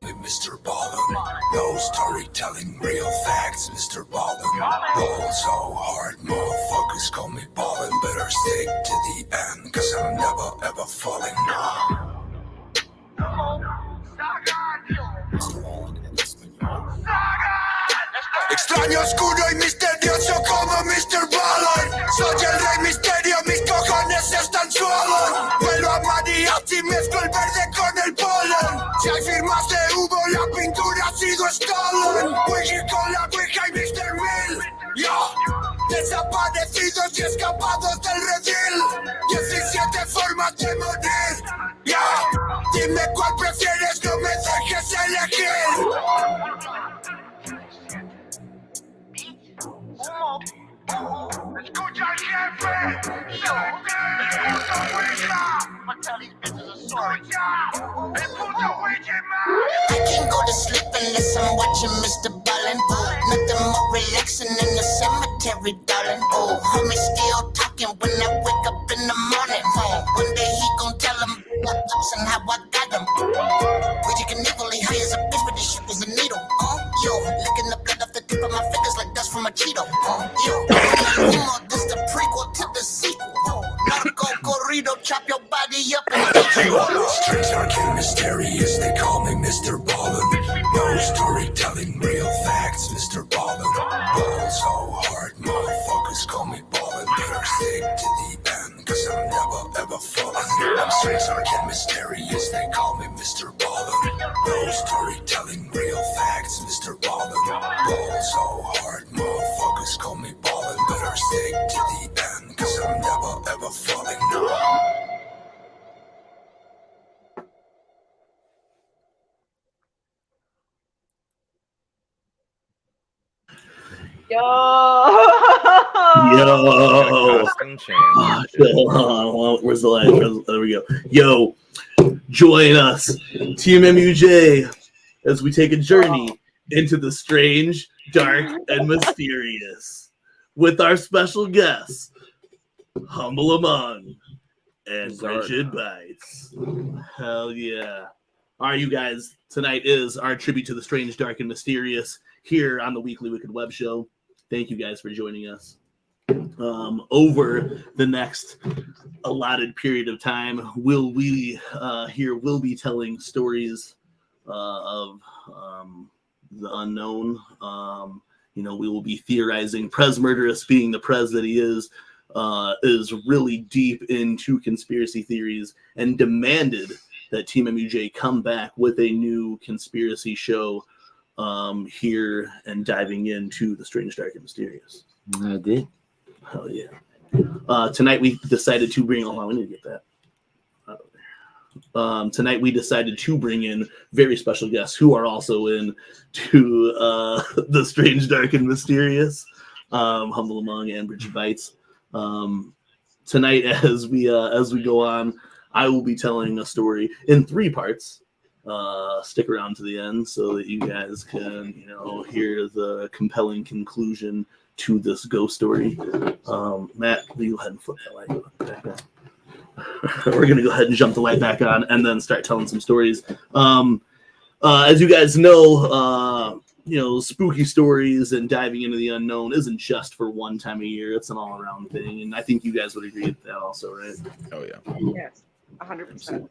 Mr. Ballin'. No storytelling, real facts, Mr. Ballin'. Ball so hard, motherfuckers call me ballin'. Better stick to the end, cause I'm never ever falling. Extraño, oscuro y misterioso como Mr. Ballin'. Soy el rey misterio, mis cojones están suaves. Vuelo a mariachi, mezclo el verde con el polen. Si hay firmas de humo, la pintura ha sido Stalin. Wiggy con la Ouija y Mr. Mill. Desaparecidos y escapados del redil. 17 formas de morir. Dime cuál prefieres, no me dejes elegir. I can't go to sleep unless I'm watching Mr. Ballin'. Nothing more relaxing in the cemetery, darling. Oh, homie still talking when I wake up in the morning. One day he gon' tell him what ups and how I got them. Brigid can evilly high as a bitch, but this shit was a needle. Yo, licking the blood off the tip of my fingers like dust from a Cheeto. Yo, this the prequel to the sequel. Narco corrido, chop your body up and eat you. Strings are getting mysterious, they call me Mr. Ballin'. No storytelling, real facts, Mr. Ballin'. Ball so hard, motherfuckers call me ballin'. Better stick to the end, cause I'm never ever falling. Strings are getting mysterious, they call me Mr. Ballin'. No storytelling, real facts, Mr. Ballin'. Ball so hard, motherfuckers call me ballin'. Better stick to the end, cause I'm never ever falling. Yo. Costume change. Hold on. Where's the line? There we go. Yo, join us, TeamMUJ, as we take a journey into the strange, dark, and mysterious with our special guests, Humble Among and Brigid Bites. Hell yeah. All right, you guys, tonight is our tribute to the strange, dark, and mysterious here on the Weekly Wicked Webshow. Thank you guys for joining us. Over the next allotted period of time, we'll be telling stories of the unknown. We will be theorizing. Prez Murderous, being the Prez that he is really deep into conspiracy theories and demanded that TeamMUJ come back with a new conspiracy show here and diving into the strange, dark, and mysterious. I did. Hell yeah. Tonight we decided to bring we need to get that out of there. Tonight we decided to bring in very special guests who are also in to the strange, dark, and mysterious, Humble Among and Brigid Bites. Tonight as we go on, I will be telling a story in 3 parts. Stick around to the end so that you guys can, hear the compelling conclusion to this ghost story. Matt, will you go ahead and flip that light back on? We're going to go ahead and jump the light back on and then start telling some stories. As you guys know, spooky stories and diving into the unknown isn't just for one time a year. It's an all-around thing. And I think you guys would agree with that also, right? Oh, yeah. Yes, 100%.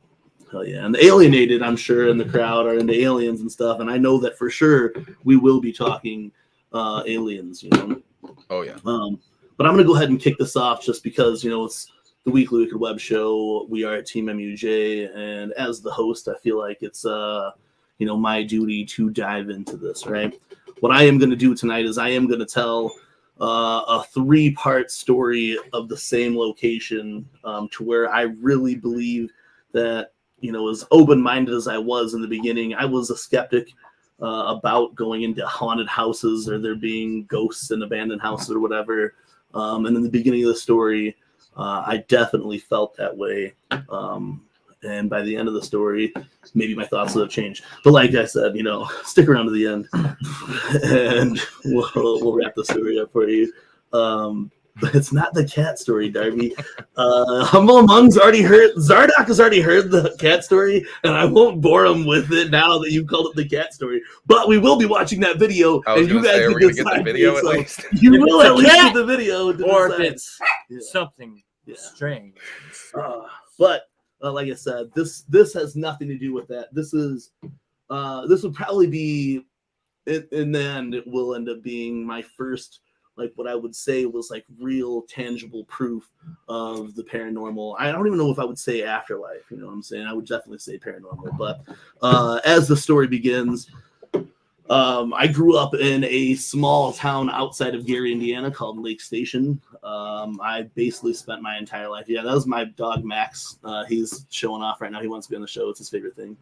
Hell yeah. And the alienated, I'm sure, in the crowd are into aliens and stuff. And I know that for sure we will be talking aliens, Oh, yeah. But I'm going to go ahead and kick this off just because, it's the Weekly Wicked Web Show. We are at TeamMUJ. And as the host, I feel like it's, my duty to dive into this, right? What I am going to do tonight is I am going to tell a 3-part story of the same location to where I really believe that, as open-minded as I was in the beginning, I was a skeptic about going into haunted houses or there being ghosts in abandoned houses or whatever. And in the beginning of the story, I definitely felt that way. And by the end of the story, maybe my thoughts will have changed. But like I said, stick around to the end, and we'll wrap the story up for you. But it's not the cat story, Darby. Humble Among's already heard. Zardock has already heard the cat story, and I won't bore him with it now that you called it the cat story. But we will be watching that video, and you guys can get the video at least. You will at least get the video, or if it's something strange. But like I said, this has nothing to do with that. This would probably be, in the end, it will end up being my first, what I would say was real tangible proof of the paranormal. I don't even know if I would say afterlife, you know what I'm saying? I would definitely say paranormal. But as the story begins, I grew up in a small town outside of Gary, Indiana called Lake Station. I basically spent my entire life. Yeah, that was my dog, Max. He's showing off right now. He wants to be on the show. It's his favorite thing.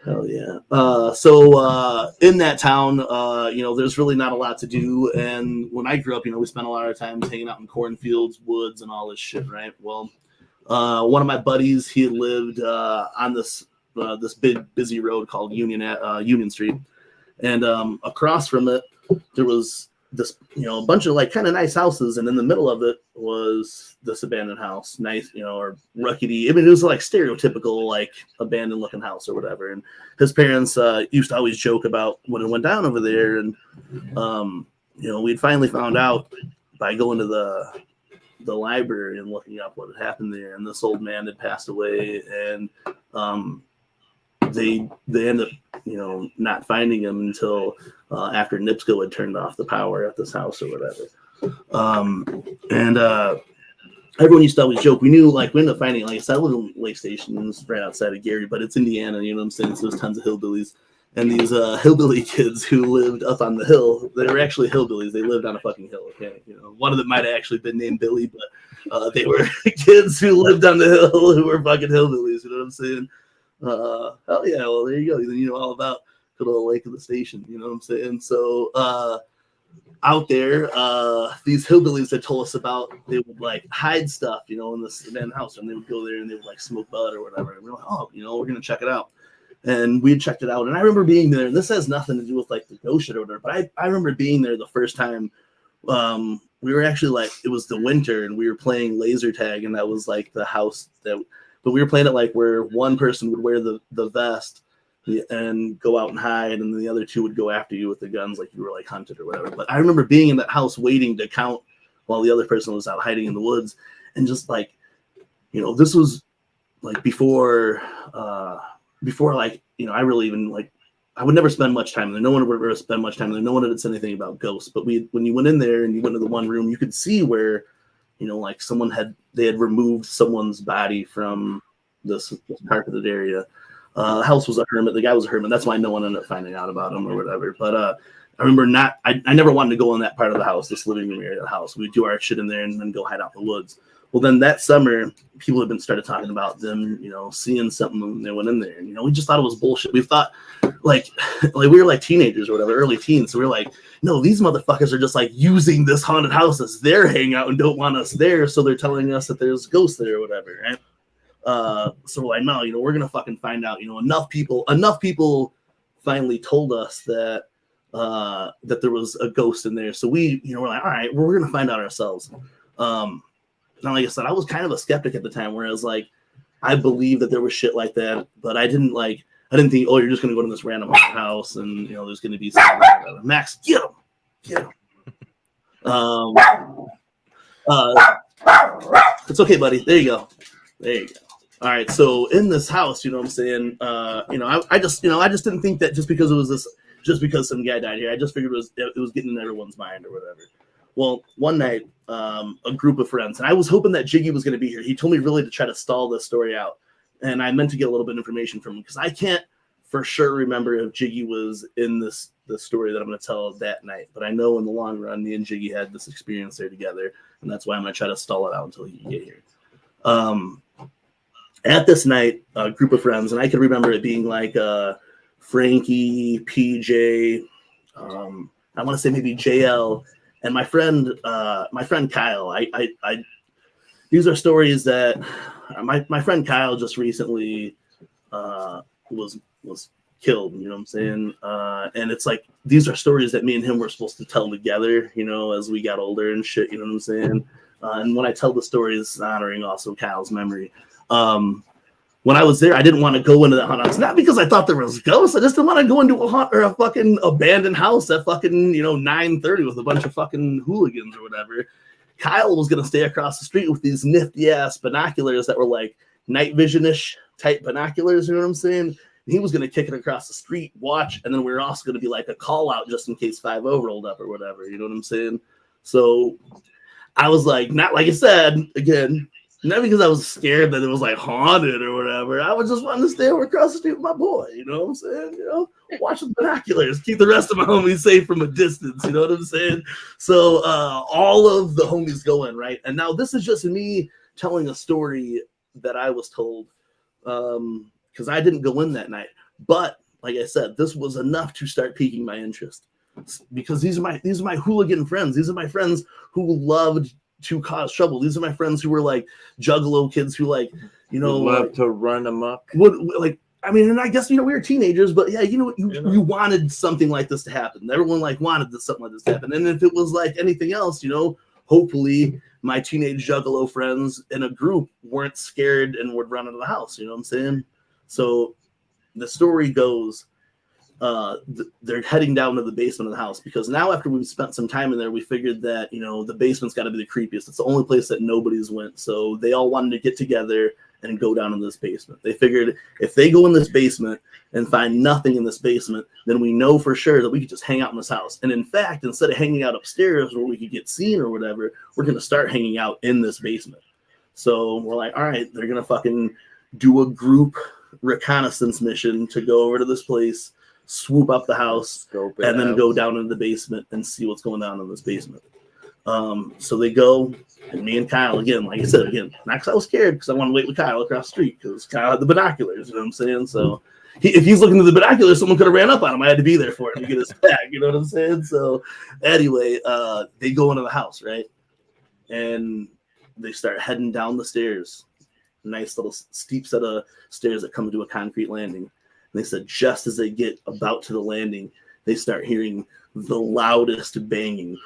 Hell yeah. So in that town, there's really not a lot to do. And when I grew up, we spent a lot of time hanging out in cornfields, woods, and all this shit, right? Well, one of my buddies, he lived on this big busy road called Union Street, and across from it there was this a bunch of like kind of nice houses, and in the middle of it was this abandoned house, nice or ruckety. I mean, it was like stereotypical like abandoned looking house or whatever. And his parents used to always joke about when it went down over there, and we'd finally found out by going to the library and looking up what had happened there, and this old man had passed away, and they ended up not finding him until after NIPSCO had turned off the power at this house or whatever. And everyone used to always joke. We knew, like, we ended up finding, like I said, I live in Lake Station, it's right outside of Gary, but it's Indiana, you know what I'm saying? So there's tons of hillbillies. And these hillbilly kids who lived up on the hill, they were actually hillbillies. They lived on a fucking hill, okay? One of them might have actually been named Billy, but they were kids who lived on the hill who were fucking hillbillies, you know what I'm saying? Hell yeah, well, there you go. Then you know all about good old Lake of the Station, you know what I'm saying? So out there, these hillbillies had told us about, they would like hide stuff, in this abandoned house, and they would go there and they would like smoke bud or whatever. And we're like, oh, we're gonna check it out. And we checked it out, and I remember being there, and this has nothing to do with like the ghost shit or whatever, but I remember being there the first time. We were actually like, it was the winter, and we were playing laser tag, and that was like the house that, but we were playing it like where one person would wear the vest and go out and hide, and then the other two would go after you with the guns like you were like hunted or whatever. But I remember being in that house waiting to count while the other person was out hiding in the woods, and just like, this was like before like, I really even like, I would never spend much time there. No one would ever spend much time there. No one had said anything about ghosts. But when you went in there and you went to the one room, you could see where, like they had removed someone's body from this carpeted area. The house was a hermit. The guy was a hermit. That's why no one ended up finding out about him or whatever. But I remember I never wanted to go in that part of the house, this living room area of the house. We'd do our shit in there and then go hide out in the woods. Well, then that summer, people had been started talking about them, seeing something when they went in there. And, we just thought it was bullshit. We thought like we were like teenagers or whatever, early teens. So we were like, no, these motherfuckers are just like using this haunted house as their hangout and don't want us there. So they're telling us that there's ghosts there or whatever. Right? So we're like, no, we're going to fucking find out, enough people finally told us that there was a ghost in there. So we, we're like, all right, well, we're going to find out ourselves. Now, like I said, I was kind of a skeptic at the time, where I was like, I believe that there was shit like that, but I didn't think, oh, you're just going to go to this random house and, there's going to be something like that. Max, get him. It's okay, buddy. There you go. All right. So in this house, you know what I'm saying? I just didn't think that just because some guy died here, I just figured it was getting in everyone's mind or whatever. Well, one night, a group of friends, and I was hoping that Jiggy was going to be here. He told me really to try to stall this story out, and I meant to get a little bit of information from him, because I can't for sure remember if Jiggy was in the story that I'm going to tell that night. But I know in the long run, me and Jiggy had this experience there together, and that's why I'm going to try to stall it out until he can get here. At this night, a group of friends, and I can remember it being like Frankie, PJ, I want to say maybe JL, and my friend Kyle. These are stories that my friend Kyle just recently was killed, you know what I'm saying? And it's like, these are stories that me and him were supposed to tell together, as we got older and shit, you know what I'm saying? And when I tell the stories, honoring also Kyle's memory. When I was there, I didn't want to go into that haunted house. Not because I thought there was ghosts. I just didn't want to go into a fucking abandoned house at fucking, 9:30 with a bunch of fucking hooligans or whatever. Kyle was going to stay across the street with these nifty ass binoculars that were like night vision-ish type binoculars, you know what I'm saying? And he was going to kick it across the street, watch, and then we were also going to be like a call out just in case 5-0 rolled up or whatever, you know what I'm saying? So I was like, not like I said, again, not because I was scared that it was like haunted or whatever. I was just wanting to stay over across the street with my boy, you know what I'm saying? Watch the binoculars, keep the rest of my homies safe from a distance, you know what I'm saying? So all of the homies go in, right? And now this is just me telling a story that I was told, because I didn't go in that night. But like I said, this was enough to start piquing my interest, because these are my hooligan friends. These are my friends who loved to cause trouble. These are my friends who were like Juggalo kids who like, you know, love to run amok. Would like, I mean, and I guess, you know, we were teenagers, but yeah, you know, you wanted something like this to happen. Everyone like wanted something like this to happen. And if it was like anything else, you know, hopefully my teenage Juggalo friends in a group weren't scared and would run out of the house. You know what I'm saying? So the story goes, they're heading down to the basement of the house, because now after we've spent some time in there, we figured that, you know, the basement's got to be the creepiest. It's the only place that nobody's went. So they all wanted to get together and go down in this basement. They figured if they go in this basement and find nothing in this basement, then we know for sure that we could just hang out in this house. And in fact, instead of hanging out upstairs where we could get seen or whatever, we're going to start hanging out in this basement. So we're like, all right, they're going to fucking do a group reconnaissance mission to go over to this place, swoop up the house, and then go down into the basement and see what's going on in this basement. So they go, and me and Kyle, again, like I said, not because I was scared, because I wanted to wait with Kyle across the street, because Kyle had the binoculars, you know what I'm saying? So if he's looking through the binoculars, someone could have ran up on him. I had to be there for him to get his back, you know what I'm saying? So anyway, they go into the house, right? And they start heading down the stairs. Nice little steep set of stairs that come to a concrete landing. And they said just as they get about to the landing, they start hearing the loudest banging.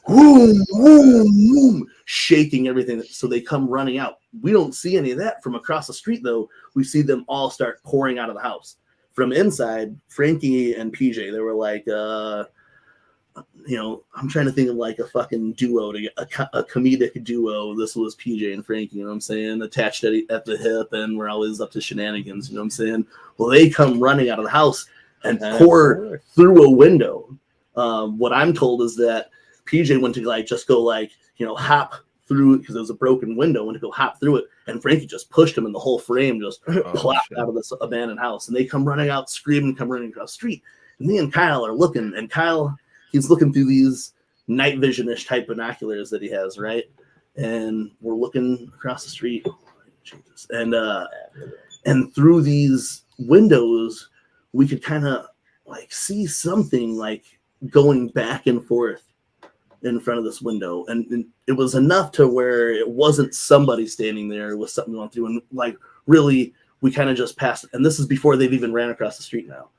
Boom, boom, boom, shaking everything. So they come running out. We don't see any of that from across the street, though. We see them all start pouring out of the house. From inside, Frankie and PJ, they were like, you know, I'm trying to think of like a fucking duo, a comedic duo. This was PJ and Frankie, you know what I'm saying? Attached at the hip, and we're always up to shenanigans, you know what I'm saying? Well, they come running out of the house and pour through a window. What I'm told is that PJ went to like just go like, you know, hop through, because there was a broken window, went to go hop through it, and Frankie just pushed him, and the whole frame just plopped out of this abandoned house. And they come running out, screaming, come running across the street. And me and Kyle are looking, and Kyle, he's looking through these night vision-ish type binoculars that he has, right? And we're looking across the street, and through these windows, we could kind of like see something like going back and forth in front of this window, and it was enough to where it wasn't somebody standing there with something going through, and like really we kind of just passed. And this is before they've even ran across the street now,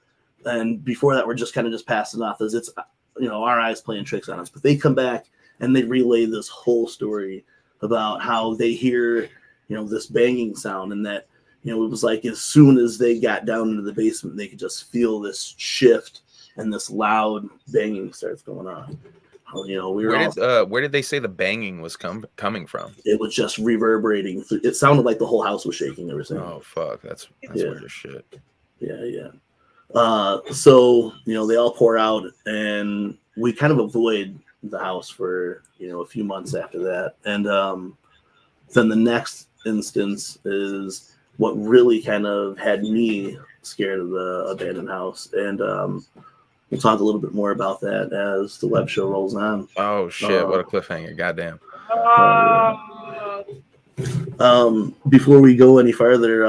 and before that we're just kind of just passing off as it's, you know, our eyes playing tricks on us. But they come back and they relay this whole story about how they hear, you know, this banging sound, and that, you know, it was like as soon as they got down into the basement, they could just feel this shift and this loud banging starts going on. You know, we were where did they say the banging was coming from? It was just reverberating. It sounded like the whole house was shaking. Everything. Oh fuck, that's weird as shit. Yeah. So, you know, they all pour out, and we kind of avoid the house for, you know, a few months after that. And then the next instance is what really kind of had me scared of the abandoned house. And we'll talk a little bit more about that as the web show rolls on. Oh shit, what a cliffhanger. Goddamn. Before we go any further,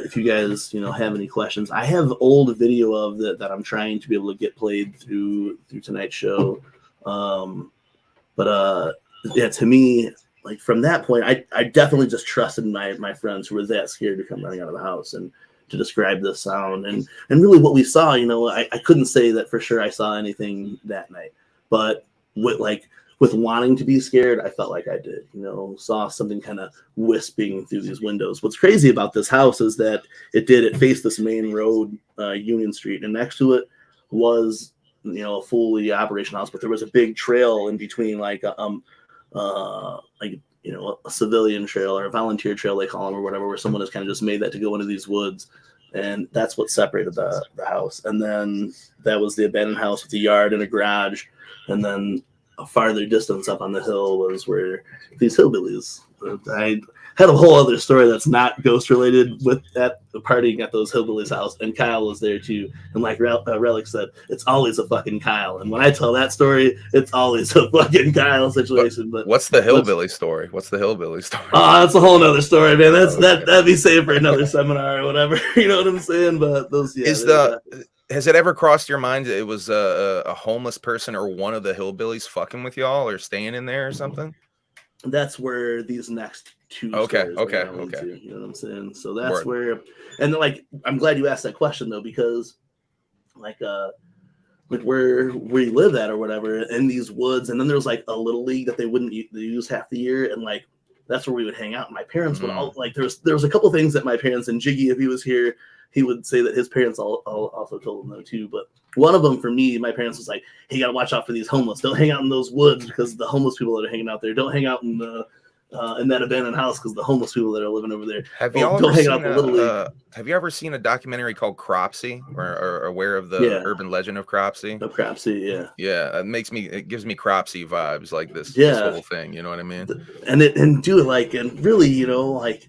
if you guys, you know, have any questions, I have old video of that I'm trying to be able to get played through tonight's show. Yeah, to me, like from that point, I definitely just trusted my friends who were that scared to come running out of the house and to describe this sound. And really what we saw, you know, I couldn't say that for sure I saw anything that night, but with wanting to be scared, I felt like I did, you know, saw something kind of wisping through these windows. What's crazy about this house is that it faced this main road, Union Street, and next to it was, you know, a fully operational house, but there was a big trail in between, like you know, a civilian trail or a volunteer trail, they call them, or whatever, where someone has kind of just made that to go into these woods. And that's what separated the house. And then that was the abandoned house with a yard and a garage. And then a farther distance up on the hill was where these hillbillies. I had a whole other story that's not ghost related with that partying at those hillbillies' house, and Kyle was there too. And like Relic said, it's always a fucking Kyle. And when I tell that story, it's always a fucking Kyle situation. But what's the hillbilly story? What's the hillbilly story? Oh, that's a whole nother story, man. That'd be saved for another seminar or whatever. You know what I'm saying? But those has it ever crossed your mind it was a homeless person or one of the hillbillies fucking with y'all or staying in there or something? That's where these next two okay you know what I'm saying? So that's where, and then, like, I'm glad you asked that question though, because like where we live at or whatever in these woods, and then there's like a little league that they wouldn't use half the year, and like that's where we would hang out. My parents would all like there was a couple things that my parents, and Jiggy, if he was here, he would say that his parents also told him though too. But one of them for me, my parents was like, hey, you gotta watch out for these homeless. Don't hang out in those woods because the homeless people that are hanging out there. Don't hang out in that abandoned house because the homeless people that are living over there. Have you ever seen a documentary called Cropsey, or aware of the urban legend of Cropsey? Of Cropsey, yeah. It gives me Cropsey vibes, like this whole thing. You know what I mean? And really, you know, like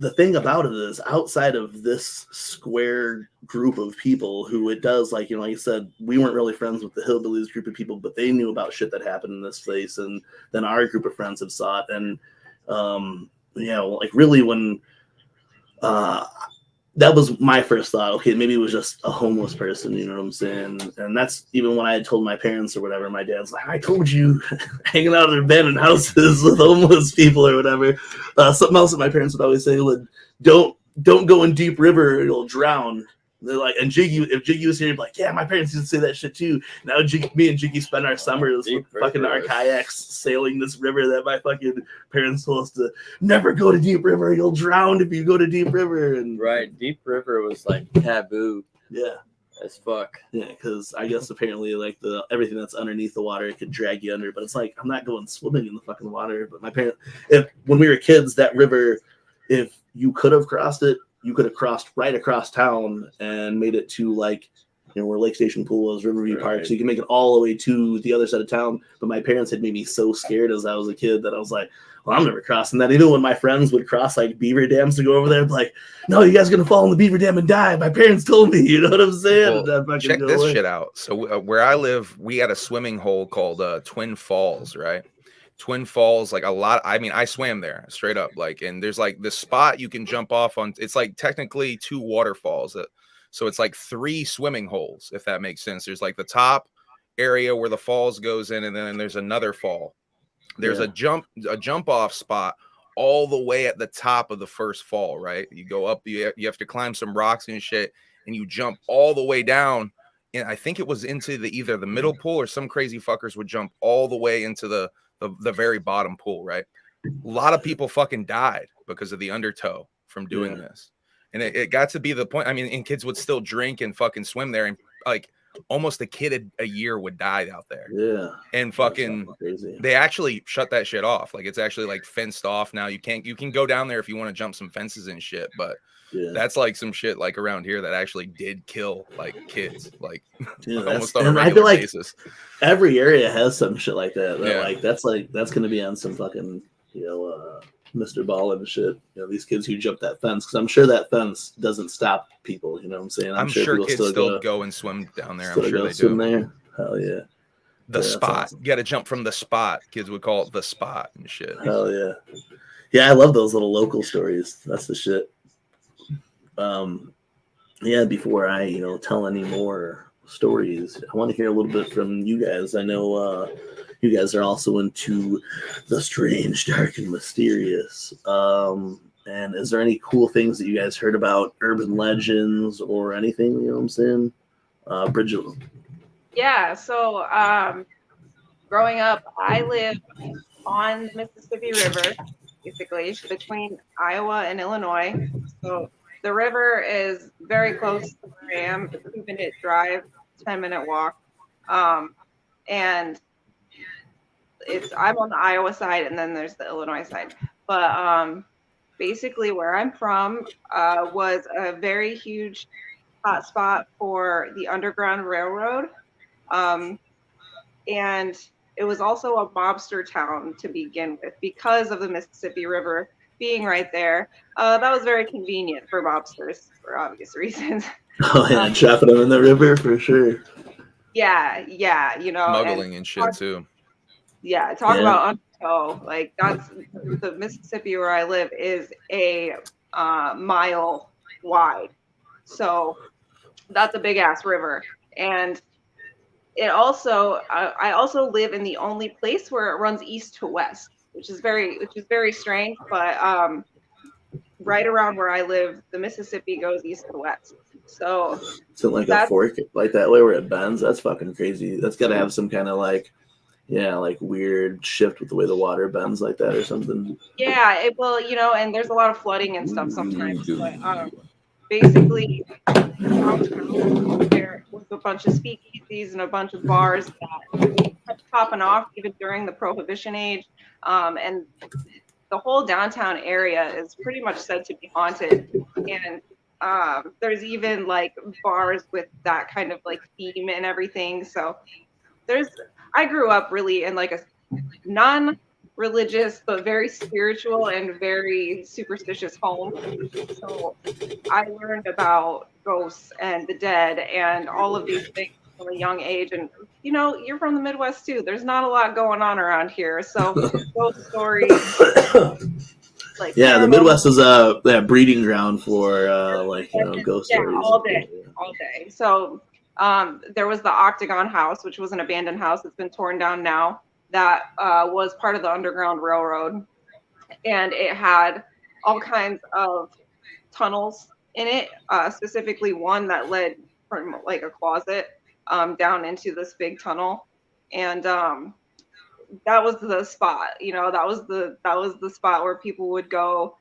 the thing about it is, outside of this square group of people who it does, like, you know, like you said, we weren't really friends with the hillbillies group of people, but they knew about shit that happened in this place, and then our group of friends have saw it. And you know, like really when that was my first thought, okay, maybe it was just a homeless person, you know what I'm saying? And that's even when I had told my parents or whatever, my dad's like, I told you, hanging out in abandoned houses with homeless people or whatever. Something else that my parents would always say would, don't go in deep river or you'll drown. They're like, and Jiggy, if Jiggy was here, he'd be like, yeah, my parents used to say that shit too. Now me and Jiggy spend our summers with fucking our kayaks sailing this river that my fucking parents told us to never go to deep river. You'll drown if you go to deep river. And right, deep river was like taboo. Yeah, as fuck. Yeah, because I guess apparently like everything that's underneath the water, it could drag you under. But it's like, I'm not going swimming in the fucking water. But my parents, when we were kids, that river, if you could have crossed it, you could have crossed right across town and made it to, like, you know, where Lake Station Pool was, Riverview Park. So you can make it all the way to the other side of town. But my parents had made me so scared as I was a kid that I was like, well, I'm never crossing that. Even when my friends would cross like beaver dams to go over there, I'd be like, no, you guys are going to fall in the beaver dam and die. My parents told me, you know what I'm saying? Well, check this shit out. So where I live, we had a swimming hole called Twin Falls, right? Twin Falls, like a lot. I mean, I swam there straight up, like, and there's like this spot you can jump off on. It's like technically 2 waterfalls. So it's like 3 swimming holes, if that makes sense. There's like the top area where the falls goes in, and then there's another fall. There's a jump off spot all the way at the top of the first fall, right? You go up, you have to climb some rocks and shit, and you jump all the way down. And I think it was into either the middle pool, or some crazy fuckers would jump all the way into the very bottom pool, right? A lot of people fucking died because of the undertow from doing this. And it got to be the point, I mean, and kids would still drink and fucking swim there, and like almost a kid a year would die out there. Yeah. And fucking they actually shut that shit off. Like, it's actually like fenced off now. You can go down there if you want to jump some fences and shit, but that's like some shit like around here that actually did kill like kids, like almost on a regular basis. Every area has some shit like that. Like that's going to be on some fucking, you know, Mr. Ballin shit. You know, these kids who jump that fence, because I'm sure that fence doesn't stop people. You know what I'm saying? I'm sure kids still go and swim down there. I'm sure they swim do. There. Hell yeah. The spot. Awesome. You got to jump from the spot. Kids would call it the spot and shit. Hell yeah. Yeah, I love those little local stories. That's the shit. Yeah, before I, you know, tell any more stories, I want to hear a little bit from you guys. I know you guys are also into the strange, dark, and mysterious. And is there any cool things that you guys heard about urban legends or anything? You know what I'm saying? Brigid. Yeah, so growing up, I lived on the Mississippi River, basically, between Iowa and Illinois. So the river is very close to where I am. It's a 2-minute drive, 10-minute walk. And I'm on the Iowa side, and then there's the Illinois side. But basically where I'm from was a very huge hot spot for the Underground Railroad. and it was also a mobster town to begin with because of the Mississippi River being right there. That was very convenient for mobsters for obvious reasons. Oh yeah, trapping them in the river for sure. Yeah, Smuggling and shit too. Yeah, talk about undertow. Like that's the Mississippi where I live is a mile wide, so that's a big ass river. And it also, I also live in the only place where it runs east to west, which is very strange. But right around where I live, the Mississippi goes east to west. So like a fork like that way where it bends. That's fucking crazy. That's got to have some kind of like weird shift with the way the water bends like that or something. Yeah, it will, and there's a lot of flooding and stuff sometimes. But basically, there was a bunch of speakeasies and a bunch of bars that kept popping off even during the Prohibition age. And the whole downtown area is pretty much said to be haunted. And there's even like bars with that kind of like theme and everything. So I grew up really in like a non-religious but very spiritual and very superstitious home. So I learned about ghosts and the dead and all of these things from a young age. And you're from the Midwest too. There's not a lot going on around here. So ghost stories. The Midwest is a breeding ground for ghost stories. all day. So there was the Octagon House, which was an abandoned house. It's been torn down now. That was part of the Underground Railroad, and it had all kinds of tunnels in it, specifically one that led from like a closet down into this big tunnel, and that was the spot. That was the spot where people would go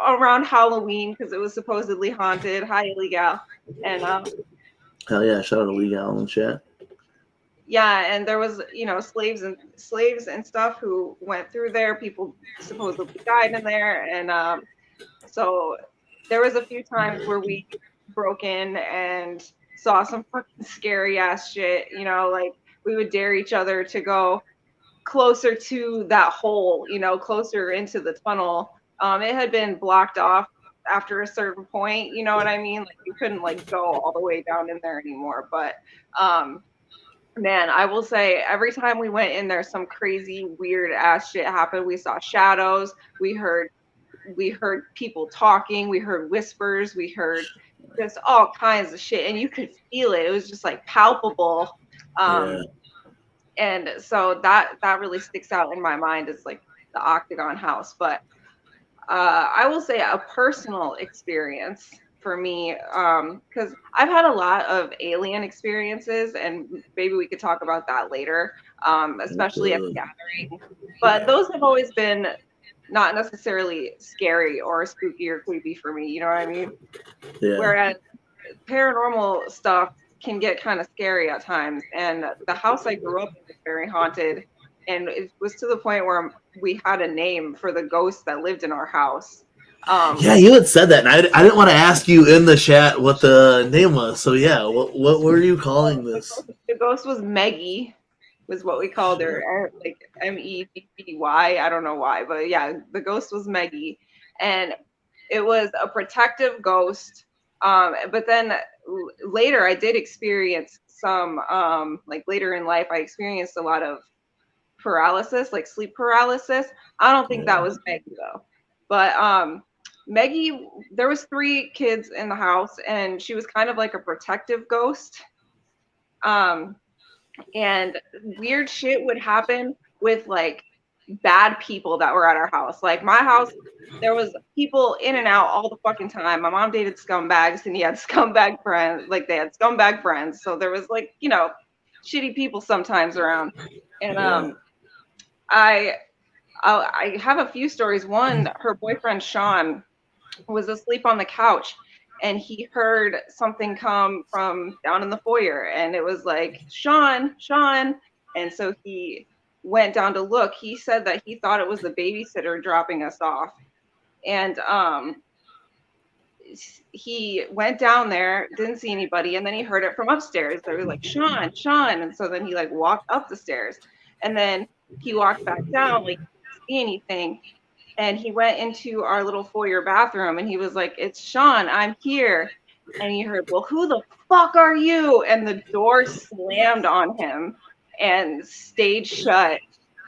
around Halloween because it was supposedly haunted. Hi, Illegal, and hell yeah, shout out to Legal and chat. Yeah, and there was, slaves and stuff who went through there. People supposedly died in there, and so there was a few times where we broke in and saw some fucking scary ass shit. Like we would dare each other to go closer to that hole, closer into the tunnel. It had been blocked off after a certain point. You know what I mean? Like you couldn't like go all the way down in there anymore. But man, I will say every time we went in there, some crazy weird ass shit happened. We saw shadows. We heard people talking. We heard whispers. We heard just all kinds of shit, and you could feel it. It was just like palpable. And so that really sticks out in my mind as like the Octagon House. But I will say a personal experience for me, because I've had a lot of alien experiences, and maybe we could talk about that later, especially at the gathering. But those have always been not necessarily scary or spooky or creepy for me. You know what I mean? Yeah. Whereas paranormal stuff can get kind of scary at times. And the house I grew up in was very haunted. And it was to the point where we had a name for the ghost that lived in our house. Yeah, you had said that, and I didn't want to ask you in the chat what the name was. So yeah, what were you calling this? The ghost was Meggie, was what we called her, like Mebbby. I don't know why, but yeah, the ghost was Meggie, and it was a protective ghost. But then later, I did experience some, like later in life, I experienced a lot of paralysis, like sleep paralysis. I don't think that was Meggie though, but Meggie, there was 3 kids in the house, and she was kind of like a protective ghost. And weird shit would happen with like bad people that were at our house. Like my house, there was people in and out all the fucking time. My mom dated scumbags, and he had scumbag friends. Like they had scumbag friends. So there was like, shitty people sometimes around. And I have a few stories. One, her boyfriend Sean was asleep on the couch, and he heard something come from down in the foyer, and it was like, Sean. And so he went down to look. He said that he thought it was the babysitter dropping us off. And he went down there, didn't see anybody, and then he heard it from upstairs. They were like, Sean, Sean. And so then he like walked up the stairs, and then he walked back down, like, didn't see anything. And he went into our little foyer bathroom, and he was like, it's Sean, I'm here. And he heard, well, who the fuck are you? And the door slammed on him and stayed shut,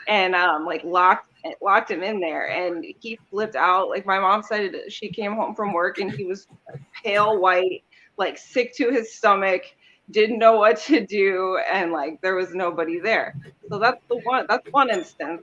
and like locked him in there, and he flipped out. Like, my mom said she came home from work and he was pale white, like sick to his stomach, didn't know what to do, and like there was nobody there. So that's one instance.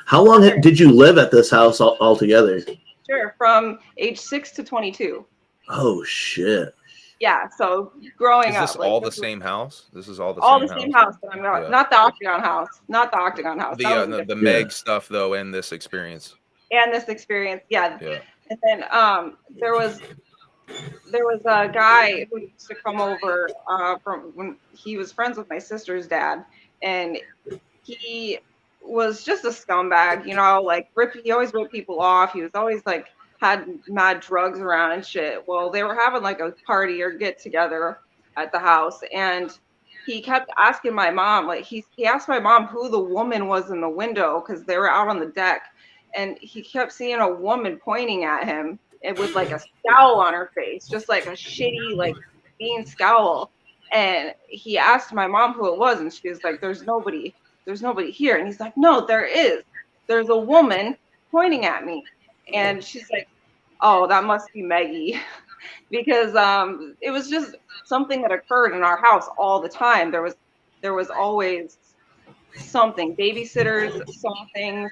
How long did you live at this house altogether? Sure, from age 6 to 22. Oh shit. Yeah, so growing up. Is this all the same house? This is all the same house, but I'm not, not the Octagon house. Not the Octagon house. The Meg stuff though, and this experience. And this experience, yeah. And then there was a guy who used to come over from when he was friends with my sister's dad, and he was just a scumbag, you know, like he always ripped people off. He was always like had mad drugs around and shit. Well, they were having like a party or get together at the house, and he kept asking my mom, like he asked my mom who the woman was in the window, because they were out on the deck, and he kept seeing a woman pointing at him. It was like a scowl on her face, just like a shitty, like mean scowl. And he asked my mom who it was, and she was like, there's nobody here. And he's like, no, there is. There's a woman pointing at me. And she's like, oh, that must be Maggie. Because it was just something that occurred in our house all the time. There was always something, babysitters, something.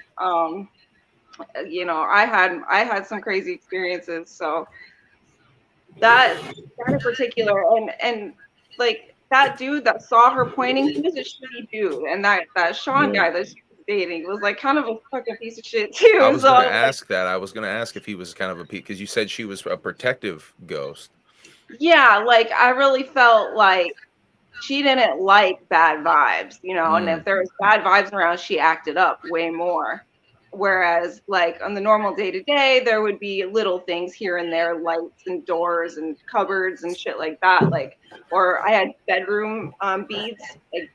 You know, I had some crazy experiences. So that in particular, and like that dude that saw her pointing, he was a shitty dude. And that Sean guy that she was dating was like kind of a fucking piece of shit too. I was gonna ask that. I was gonna ask if he was kind of a piece, because you said she was a protective ghost. Yeah, like I really felt like she didn't like bad vibes, you know, and if there was bad vibes around, she acted up way more. Whereas like on the normal day-to-day, there would be little things here and there, lights and doors and cupboards and shit like that. Like, or I had bedroom beads, like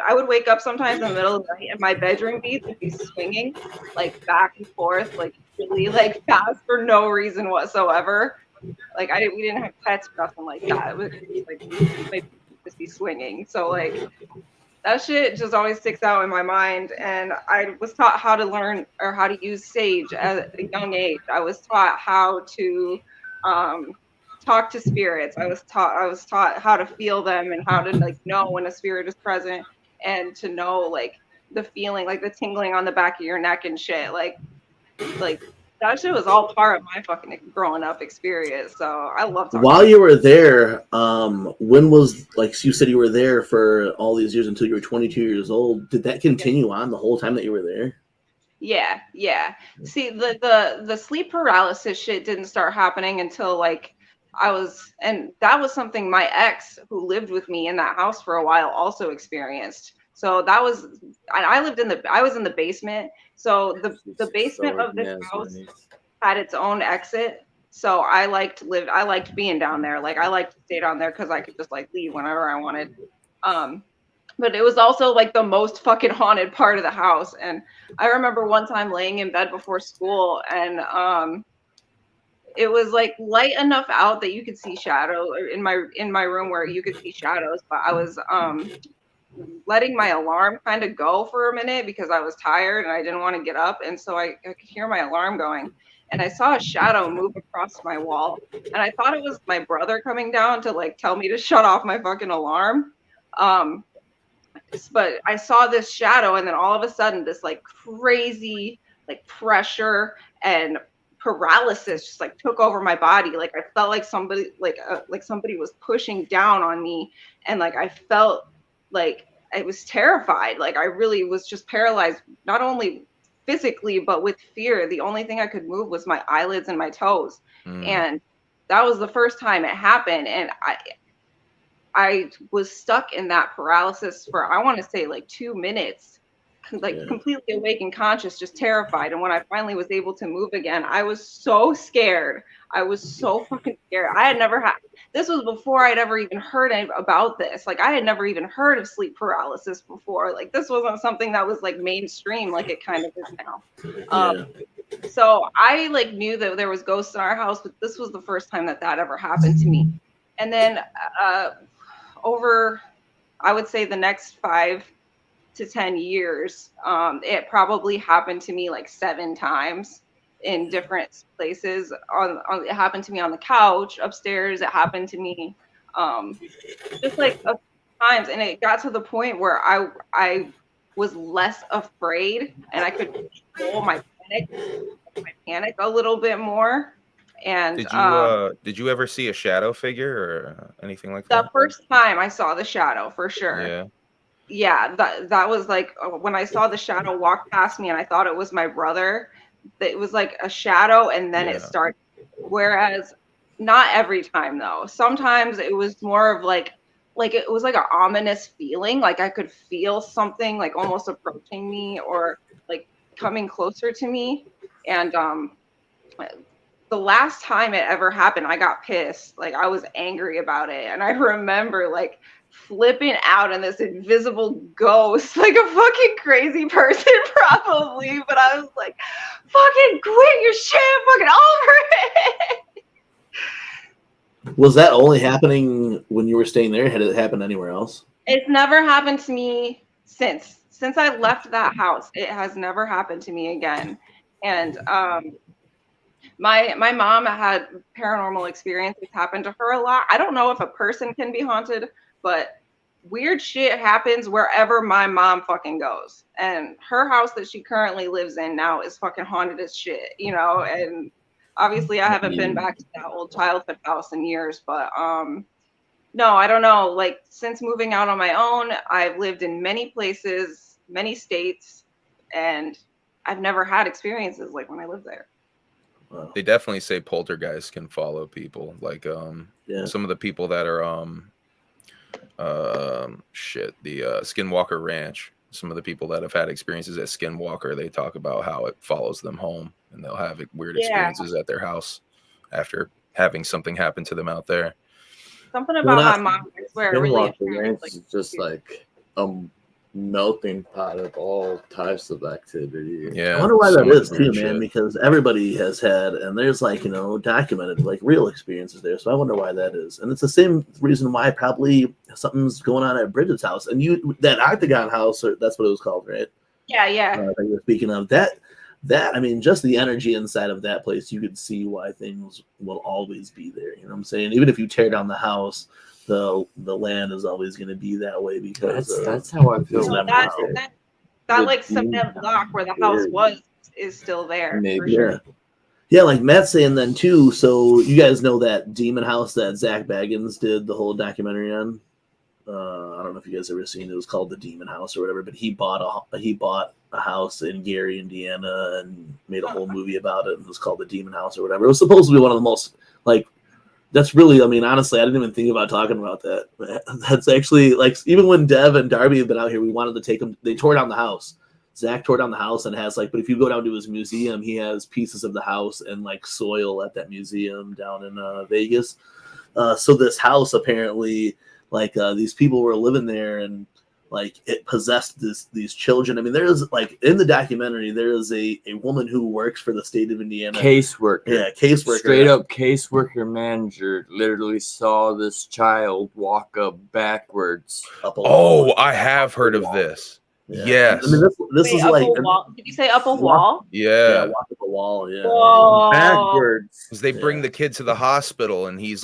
I would wake up sometimes in the middle of the night and my bedroom beads would be swinging like back and forth, like really like fast for no reason whatsoever. Like we didn't have pets or nothing like that. It was like just be swinging. So like that shit just always sticks out in my mind. And I was taught how to learn or how to use sage at a young age. I was taught how to talk to spirits. I was taught how to feel them and how to like know when a spirit is present, and to know like the feeling, like the tingling on the back of your neck and shit. Like that shit was all part of my fucking growing up experience. So I love talking. While you were there, when was, like you said, you were there for all these years until you were 22 years old. Did that continue on the whole time that you were there? Yeah. See, the sleep paralysis shit didn't start happening until like and that was something my ex, who lived with me in that house for a while, also experienced. So I was in the basement. So the basement of this house had its own exit. So I liked being down there. Like I liked to stay down there because I could just like leave whenever I wanted. But it was also like the most fucking haunted part of the house. And I remember one time laying in bed before school, and it was like light enough out that you could see shadows in my room where you could see shadows. But I was letting my alarm kind of go for a minute because I was tired and I didn't want to get up. And so I could hear my alarm going, and I saw a shadow move across my wall. And I thought it was my brother coming down to like tell me to shut off my fucking alarm. But I saw this shadow, and then all of a sudden this like crazy like pressure and paralysis just like took over my body. Like I felt like somebody somebody was pushing down on me, and like I felt like I was terrified. Like I really was just paralyzed, not only physically but with fear. The only thing I could move was my eyelids and my toes. And that was the first time it happened, and I was stuck in that paralysis for, I want to say like 2 minutes. completely awake and conscious, just terrified. And when I finally was able to move again, I was so scared. I was so fucking scared. I had never had, this was before I'd ever even heard about this. Like I had never even heard of sleep paralysis before. Like this wasn't something that was like mainstream like it kind of is now. So I like knew that there was ghosts in our house, but this was the first time that ever happened to me. And then over, I would say the next 5 to 10 years, it probably happened to me like 7 times in different places. It happened to me on the couch upstairs. It happened to me just like a few times, and it got to the point where I was less afraid, and I could control my panic a little bit more. And did you ever see a shadow figure or anything like that? The first time I saw the shadow, for sure. Yeah, that was like when I saw the shadow walk past me, and I thought it was my brother. It was like a shadow, and then it started. Whereas not every time though. Sometimes it was more of like it was like an ominous feeling, like I could feel something like almost approaching me or like coming closer to me. And the last time it ever happened, I got pissed. Like I was angry about it, and I remember like flipping out on this invisible ghost, like a fucking crazy person probably, but I was like, fucking quit your shit, I'm fucking over it. Was that only happening when you were staying there? Had it happened anywhere else? It's never happened to me since I left that house. It has never happened to me again. And my mom had paranormal experiences happen to her a lot. I don't know if a person can be haunted, but weird shit happens wherever my mom fucking goes. And her house that she currently lives in now is fucking haunted as shit, you know? And obviously I haven't been back to that old childhood house in years, but no, I don't know. Like since moving out on my own, I've lived in many places, many states, and I've never had experiences like when I lived there. They definitely say poltergeists can follow people. Like some of the people that are the Skinwalker Ranch. Some of the people that have had experiences at Skinwalker, they talk about how it follows them home, and they'll have weird experiences at their house after having something happen to them out there. Something about my mom, I swear, really Ranch is just like a melting pot of all types of activity. Yeah, I wonder why that is too, man. shit. Because everybody has had, and there's like documented like real experiences there. So I wonder why that is, and it's the same reason why probably something's going on at Brigid's house, and that Octagon house, or that's what it was called, right? Yeah. That you were speaking of that. I mean, just the energy inside of that place, you could see why things will always be there. You know what I'm saying? Even if you tear down the house, the land is always going to be that way because that's how I feel. That like cement block where the house was is still there. Maybe. For sure. Yeah, like Matt's saying then too. So you guys know that demon house that Zach Baggins did the whole documentary on. I don't know if you guys ever seen it. It was called The Demon House or whatever. But he bought a house in Gary, Indiana, and made a whole movie about it. And it was called The Demon House or whatever. It was supposed to be one of the most like. That's really, I mean, honestly, I didn't even think about talking about that. That's actually, like, even when Dev and Darby have been out here, we wanted to take them. They tore down the house. Zach tore down the house and has, like, but if you go down to his museum, he has pieces of the house and, like, soil at that museum down in Vegas. So this house, apparently, like, these people were living there and, like, it possessed these children. I mean, there's, like, in the documentary, there is a woman who works for the state of Indiana. Caseworker. Yeah, caseworker. Straight up caseworker manager literally saw this child walk up backwards. I have heard of this. Yeah. Yes. I mean, this is like. Did you say up a wall? Yeah. Walk up a wall. Yeah. Whoa. Backwards. Because they bring the kid to the hospital, and he's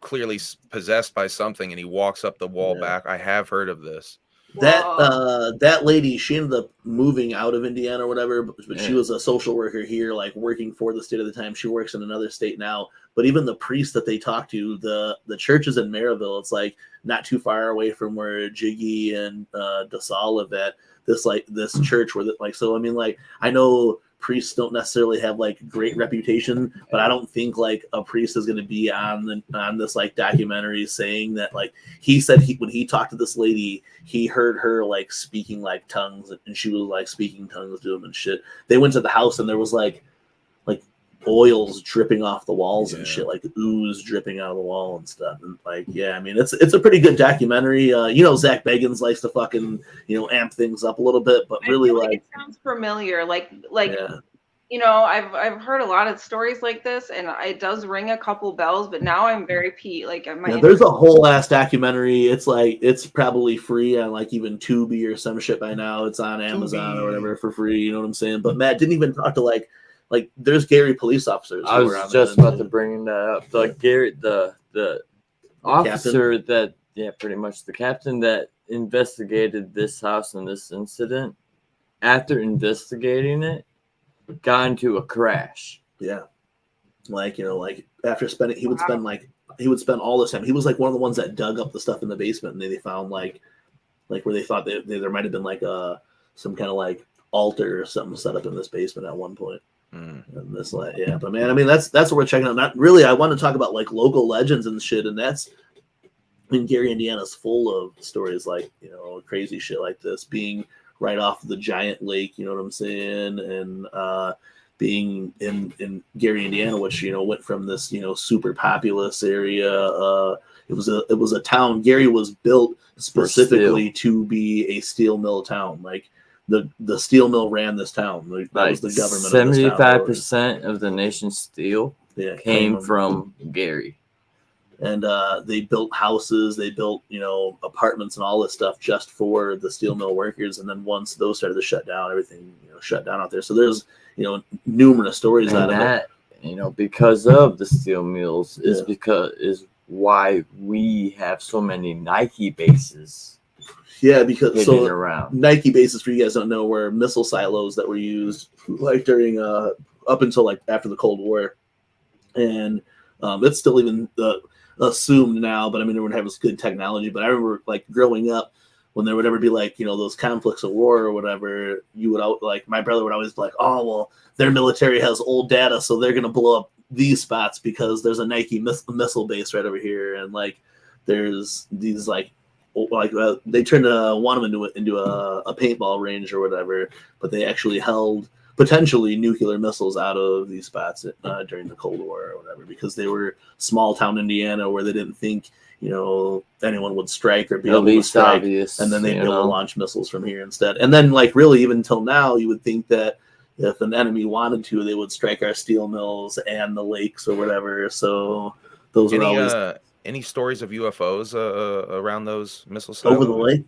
clearly possessed by something, and he walks up the wall back. I have heard of this. That lady, she ended up moving out of Indiana or whatever, but she was a social worker here, like working for the state at the time. She works in another state now. But even the priest that they talk to, the churches in Maryville, it's like not too far away from where Jiggy and DeSalle live at. This church where so I mean, like, I know priests don't necessarily have like great reputation, but I don't think like a priest is going to be on this like documentary saying that like he said when he talked to this lady, he heard her like speaking like tongues, and she was like speaking tongues to him and shit. They went to the house and there was like oils dripping off the walls and shit, like ooze dripping out of the wall and stuff. And like, yeah, I mean, it's a pretty good documentary. You know, Zach Bagans likes to fucking, you know, amp things up a little bit, but really like it sounds familiar. Like, you know, I've heard a lot of stories like this, and it does ring a couple bells. But now I'm very there's a whole ass documentary. It's like it's probably free on like even Tubi or some shit by now. It's on Amazon or whatever for free. You know what I'm saying? But Matt didn't even talk to like there's Gary police officers. I was just about to bring that up. Like Gary, the officer captain? pretty much the captain that investigated this house and this incident. After investigating it, got into a crash. Yeah, like, you know, like after spending, he would spend all this time. He was like one of the ones that dug up the stuff in the basement, and they found like where they thought there might have been like some kind of like altar or something set up in this basement at one point. And this, like, yeah, but man, I mean, that's what we're checking out. Not really. I want to talk about like local legends and shit, and that's, I mean, Gary, Indiana's full of stories like, you know, crazy shit like this, being right off the giant lake, you know what I'm saying, and being in Gary, Indiana, which, you know, went from this, you know, super populous area. It was a town. Gary was built specifically to be a steel mill town, like. The steel mill ran this town. That was the government. 75% of the nation's steel came from Gary. And they built houses, they built, you know, apartments and all this stuff just for the steel mill workers. And then once those started to shut down, everything, you know, shut down out there. So there's, you know, numerous stories out of it. You know, because of the steel mills is why we have so many Nike bases. Yeah, because around. Nike bases, for you guys don't know, were missile silos that were used like during up until like after the Cold War, and it's still even assumed now. But I mean, everyone has good technology. But I remember like growing up, when there would ever be like, you know, those conflicts of war or whatever, you would like my brother would always be like, oh well, their military has old data, so they're gonna blow up these spots because there's a Nike missile base right over here, and like there's these they turned one of them into a paintball range or whatever, but they actually held potentially nuclear missiles out of these spots during the Cold War or whatever, because they were small town Indiana where they didn't think, you know, anyone would strike or be able to strike, obvious, and then they'd be able to launch missiles from here instead. And then like really even until now, you would think that if an enemy wanted to, they would strike our steel mills and the lakes or whatever. So those are always. Any stories of UFOs around those missile silos? Over the lake?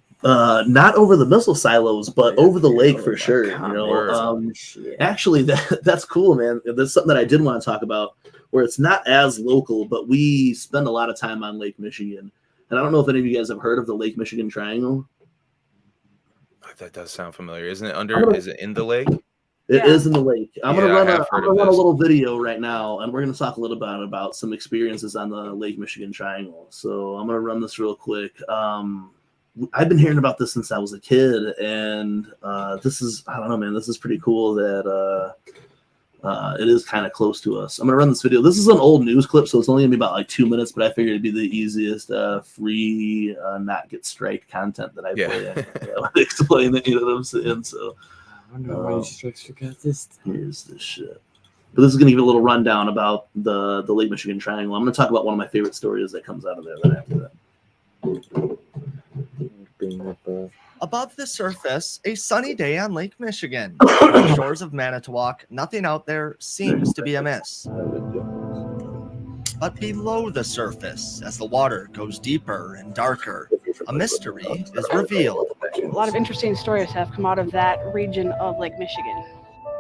Not over the missile silos, but over the lake for sure. You know, actually, that's cool, man. That's something that I did want to talk about, where it's not as local, but we spend a lot of time on Lake Michigan. And I don't know if any of you guys have heard of the Lake Michigan Triangle. That does sound familiar. Isn't it under? Is it in the lake? It is in the lake. I'm gonna run a little video right now, and we're gonna talk a little bit about some experiences on the Lake Michigan Triangle. So I'm gonna run this real quick. I've been hearing about this since I was a kid, and this is, I don't know, man, this is pretty cool that it is kind of close to us. I'm gonna run this video. This is an old news clip, so it's only gonna be about like 2 minutes, but I figured it'd be the easiest free not get strike content that I play. Explain it, you know what I'm saying? So. Here's this shit. But this is going to give you a little rundown about the Lake Michigan Triangle. I'm going to talk about one of my favorite stories that comes out of there then after that. Above the surface, a sunny day on Lake Michigan. On the shores of Manitowoc, nothing out there seems to be amiss. But below the surface, as the water goes deeper and darker, a mystery is revealed. A lot of interesting stories have come out of that region of Lake Michigan.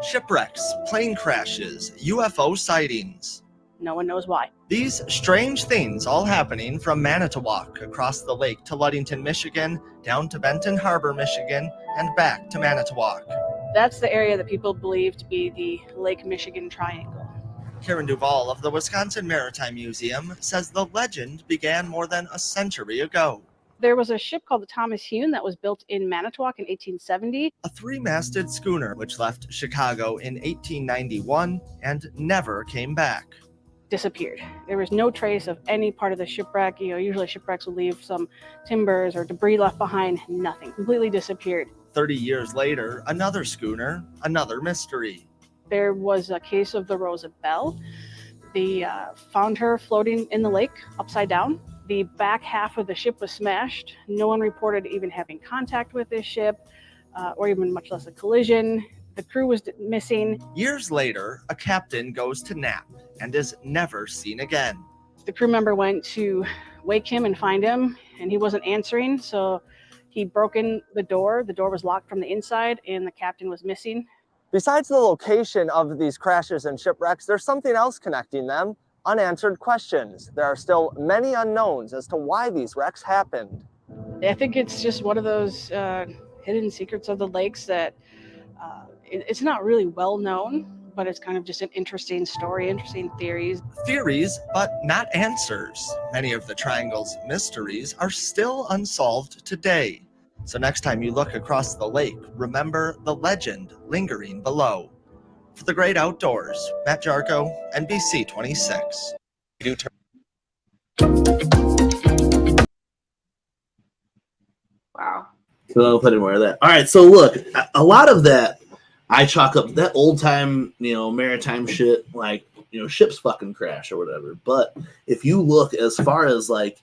Shipwrecks, plane crashes, UFO sightings. No one knows why. These strange things all happening from Manitowoc across the lake to Ludington, Michigan, down to Benton Harbor, Michigan, and back to Manitowoc. That's the area that people believe to be the Lake Michigan Triangle. Karen Duvall of the Wisconsin Maritime Museum says the legend began more than a century ago. There was a ship called the Thomas Hune that was built in Manitowoc in 1870. A three-masted schooner which left Chicago in 1891 and never came back. Disappeared. There was no trace of any part of the shipwreck. Usually shipwrecks will leave some timbers or debris left behind. Nothing. Completely disappeared. 30 years later, another schooner, another mystery. There was a case of the Rosabelle. They found her floating in the lake, upside down. The back half of the ship was smashed. No one reported even having contact with this ship, or even much less a collision. The crew was missing. Years later, a captain goes to nap and is never seen again. The crew member went to wake him and find him, and he wasn't answering, so he broke in the door. The door was locked from the inside, and the captain was missing. Besides the location of these crashes and shipwrecks, there's something else connecting them: unanswered questions. There are still many unknowns as to why these wrecks happened. I think it's just one of those hidden secrets of the lakes that it's not really well known, but it's kind of just an interesting story, interesting theories. Theories, but not answers. Many of the triangle's mysteries are still unsolved today. So next time you look across the lake, remember the legend lingering below. For the great outdoors, Matt Jarko, NBC 26. Wow. So I'll put in more of that. All right, so look, a lot of that I chalk up that old time, maritime shit, like, ships fucking crash or whatever. But if you look as far as like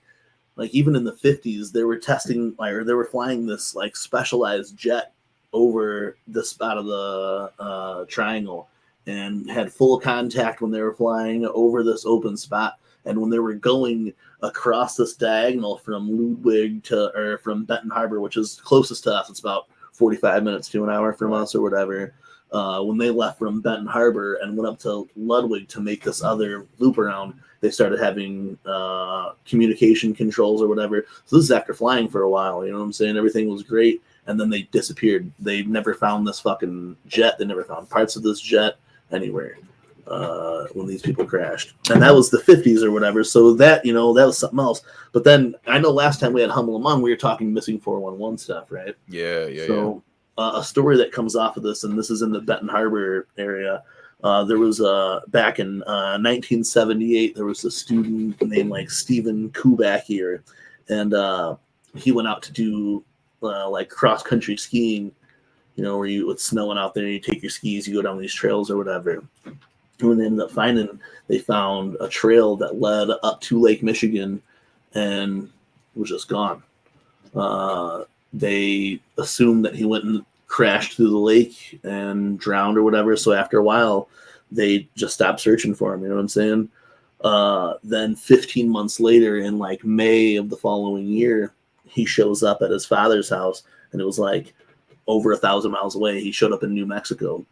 even in the 50s, they were testing, or they were flying this like specialized jet over the spot of the triangle, and had full contact when they were flying over this open spot. And when they were going across this diagonal from Ludwig from Benton Harbor, which is closest to us, it's about 45 minutes to an hour from us or whatever. When they left from Benton Harbor and went up to Ludwig to make this other loop around, they started having communication controls or whatever. So this is after flying for a while, you know what I'm saying? Everything was great. And then they disappeared. They never found this fucking jet. They never found parts of this jet anywhere when these people crashed. And that was the 50s or whatever. So that, that was something else. But then I know last time we had Humble Among, we were talking missing 411 stuff, right? Yeah. So a story that comes off of this, and this is in the Benton Harbor area. There was back in 1978, there was a student named like Stephen Kubak here, and he went out to do like cross country skiing, where it's snowing out there, you take your skis, you go down these trails or whatever. And when they ended up they found a trail that led up to Lake Michigan and was just gone. They assumed that he went and crashed through the lake and drowned or whatever. So after a while, they just stopped searching for him. You know what I'm saying? Then 15 months later, in like May of the following year, he shows up at his father's house, and it was like over 1,000 miles away. He showed up in New Mexico,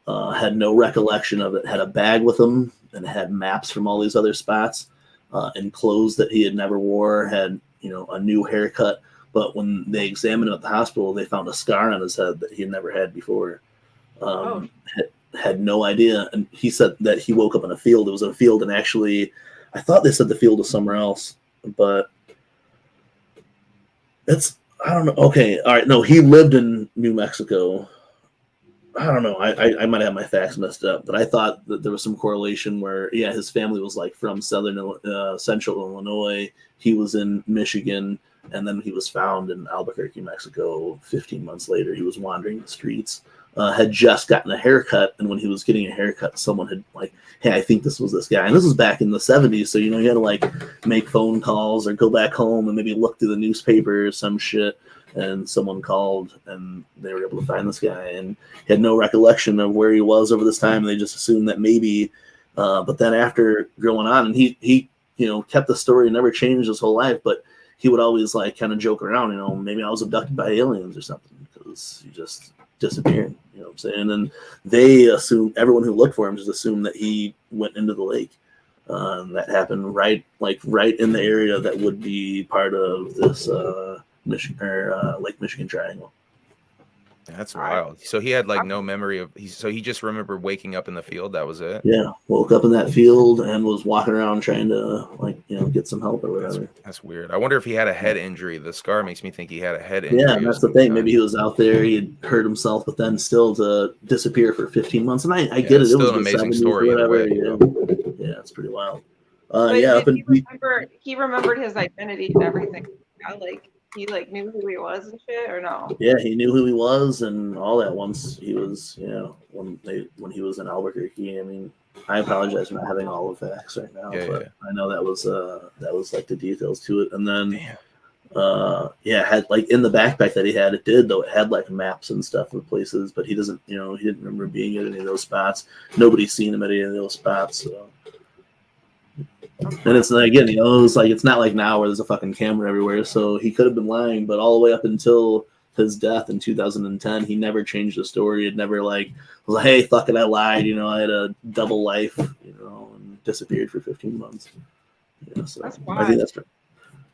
had no recollection of it, had a bag with him, and had maps from all these other spots, and clothes that he had never wore, had, a new haircut. But when they examined him at the hospital, they found a scar on his head that he had never had before. Had no idea. And he said that he woke up in a field. It was a field, and actually, I thought they said the field was somewhere else, but I don't know. Okay. All right. No, he lived in New Mexico. I don't know. I might have my facts messed up, but I thought that there was some correlation where, his family was like from central Illinois. He was in Michigan, and then he was found in Albuquerque, Mexico. 15 months later, he was wandering the streets, had just gotten a haircut. And when he was getting a haircut, someone had like, hey, I think this was this guy. And this was back in the 70s. So, you had to like make phone calls or go back home and maybe look through the newspaper or some shit. And someone called, and they were able to find this guy, and he had no recollection of where he was over this time. And they just assumed that maybe, but then after going on, and he kept the story, never changed his whole life, but he would always like kind of joke around, maybe I was abducted by aliens or something, because he just disappeared, you know what I'm saying? And they assumed, everyone who looked for him just assumed that he went into the lake. And that happened right in the area that would be part of this Lake Michigan Triangle. That's wild. So he had like no memory of. So he just remembered waking up in the field. That was it. Yeah, woke up in that field and was walking around trying to get some help or whatever. That's weird. I wonder if he had a head injury. The scar makes me think he had a head injury. Yeah, that's the thing. Maybe he was out there, he had hurt himself, but then still to disappear for 15 months. And I get it. It was an amazing story. Whatever. Yeah, it's pretty wild. He remembered his identity and everything. He knew who he was and shit, or no? Yeah, he knew who he was and all that once he was, when he was in Albuquerque. I mean, I apologize for not having all the facts right now, but I know that was like the details to it. And then, had like in the backpack that he had, it had like maps and stuff of places, but he doesn't, he didn't remember being at any of those spots. Nobody's seen him at any of those spots. So. And it's again, it was like it's not like now where there's a fucking camera everywhere. So he could have been lying, but all the way up until his death in 2010, he never changed the story. It never was like, hey, fuck it, I lied. I had a double life, and disappeared for 15 months. So that's wild. I think that's right.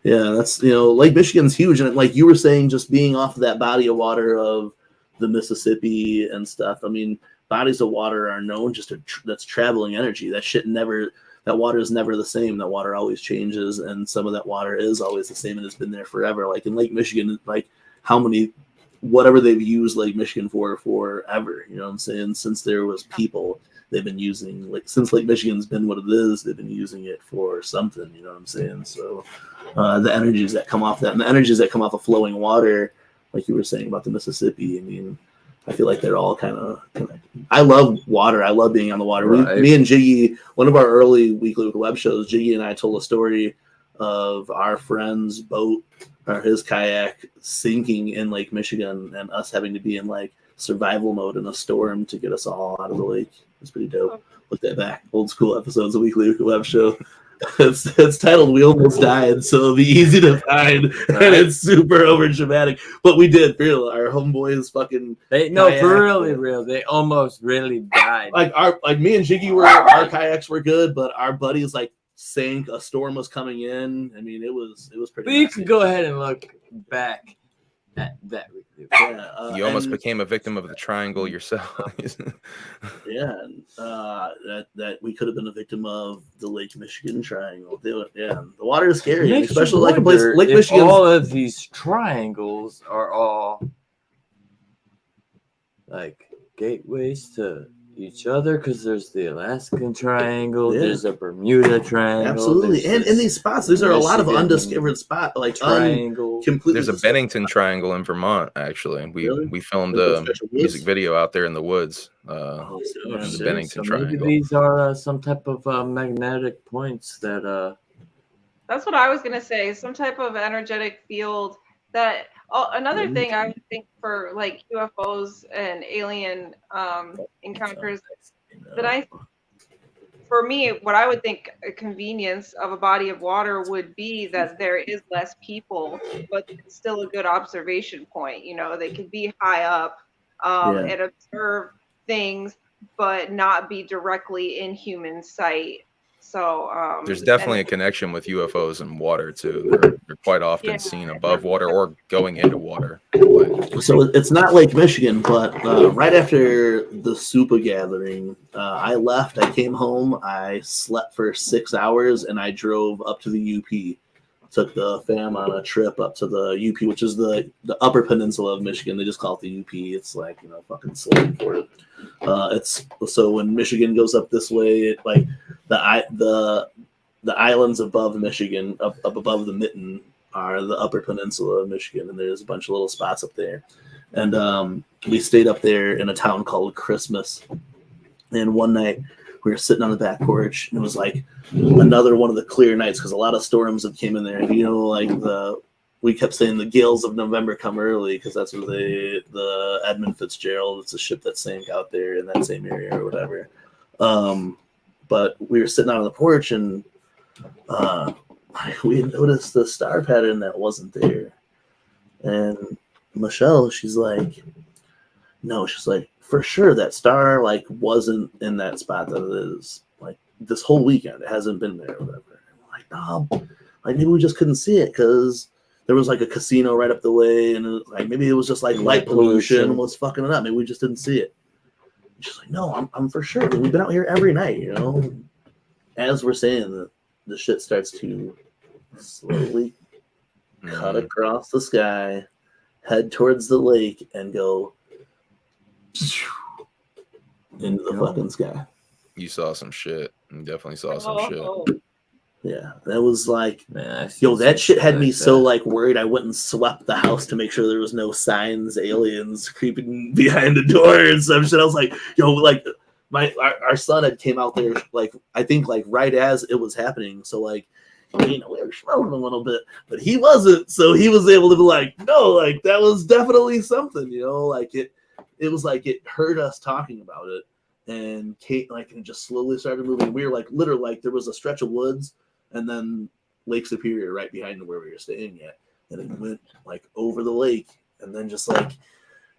Yeah, that's Lake Michigan's huge, and like you were saying, just being off of that body of water of the Mississippi and stuff. I mean, bodies of water are known that's traveling energy. That water is never the same. That water always changes, and some of that water is always the same and has been there forever. Like in Lake Michigan, like whatever they've used Lake Michigan for forever. You know what I'm saying? Since there was people, they've been using since Lake Michigan's been what it is, they've been using it for something. You know what I'm saying? So the energies that come off that, and the energies that come off of flowing water, like you were saying about the Mississippi. I mean, I feel like they're all kind of connected. I love water. I love being on the water. Right. Me and Jiggy, one of our early Weekly Wicked Web shows, Jiggy and I told a story of our friend's boat or his kayak sinking in Lake Michigan and us having to be in like survival mode in a storm to get us all out of the lake. It's pretty dope. Look that back. Old school episodes of Weekly Wicked Web show. It's titled "We Almost Died," so it'll be easy to find, and it's super over dramatic. But we did. For real, our homeboys fucking. For real. They almost really died. Like me and Jiggy our kayaks were good, but our buddies sank. A storm was coming in. I mean, it was pretty. But you can go ahead and look back at that. You almost became a victim of the triangle yourself. That we could have been a victim of the Lake Michigan triangle. The water is scary, especially like a place Lake Michigan. All of these triangles are all like gateways to each other, because there's the Alaskan Triangle, there's a Bermuda Triangle. Absolutely, and in these spots, these are a lot of undiscovered spots, like triangle. Completely. There's a Bennington Triangle in Vermont. Actually, we filmed a music video out there in the woods. The Bennington Triangle. Maybe these are some type of magnetic points that. That's what I was gonna say. Some type of energetic field that. Another thing I would think for like UFOs and alien encounters for me, what I would think a convenience of a body of water would be that there is less people, but it's still a good observation point. They could be high up and observe things, but not be directly in human sight. So there's definitely a connection with UFOs and water too. They're quite often seen above water or going into water. So it's not Lake Michigan, but right after the Supa gathering, I left. I came home. I slept for 6 hours, and I drove up to the UP. Took the fam on a trip up to the UP, which is the upper peninsula of Michigan. They just call it the UP. It's like fucking slang for it. It's so when Michigan goes up this way, it like the islands above Michigan, up above the mitten, are the upper peninsula of Michigan, and there's a bunch of little spots up there. And we stayed up there in a town called Christmas. And one night we were sitting on the back porch, and it was like another one of the clear nights because a lot of storms had came in there. And we kept saying the gales of November come early because that's what the Edmund Fitzgerald, it's a ship that sank out there in that same area or whatever. But we were sitting out on the porch, and we had noticed the star pattern that wasn't there. And Michelle, she's like, for sure that star wasn't in that spot that it is. Like this whole weekend, it hasn't been there or whatever. And we're like, no, maybe we just couldn't see it because there was like a casino right up the way, and it was like maybe it was just like light pollution was fucking it up. Maybe we just didn't see it. She's like, no, I'm for sure. We've been out here every night, you know. As we're saying, the shit starts to slowly cut across the sky, head towards the lake, and go into the fucking sky. You saw some shit. You definitely saw some shit. Yeah, that was like, man, yo, that shit had me so like worried I went and swept the house to make sure there was no signs, aliens creeping behind the door and some shit. I was like, yo, like our son had came out there like I think like right as it was happening. So like, you know, we were smelling a little bit, but he wasn't. So he was able to be like, no, like that was definitely something, you know, like it was like it heard us talking about it, and Kate like and just slowly started moving. We were like literally like there was a stretch of woods. And then Lake Superior right behind where we were staying at. And it went like over the lake. And then just like,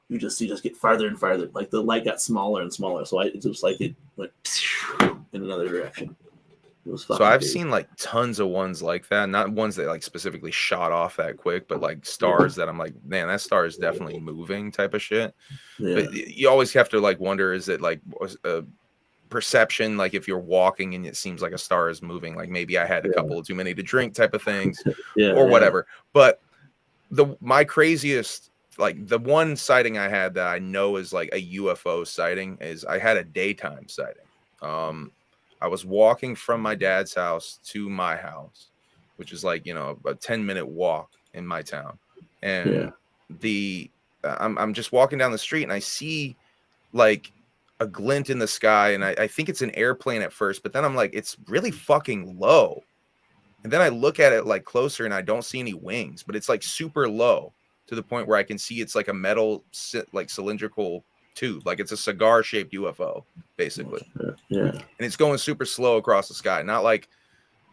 you just see just get farther and farther. Like the light got smaller and smaller. So it just like it went in another direction. It was fucking so I've crazy. seen like tons of ones like that. Not ones that like specifically shot off that quick, but like stars that I'm like, man, that star is definitely moving type of shit. Yeah. But you always have to like wonder, is it like perception, like if you're walking and it seems like a star is moving, like maybe I had a couple too many to drink type of things or whatever. But my craziest, like the one sighting I had that I know is like a UFO sighting is I had a daytime sighting. I was walking from my dad's house to my house, which is like, you know, a 10-minute walk in my town. And I'm just walking down the street and I see like a glint in the sky, and I think it's an airplane at first, but then I'm like, it's really fucking low. And then I look at it like closer and I don't see any wings, but it's like super low to the point where I can see it's like a metal like cylindrical tube, like it's a cigar shaped UFO basically. And it's going super slow across the sky, not like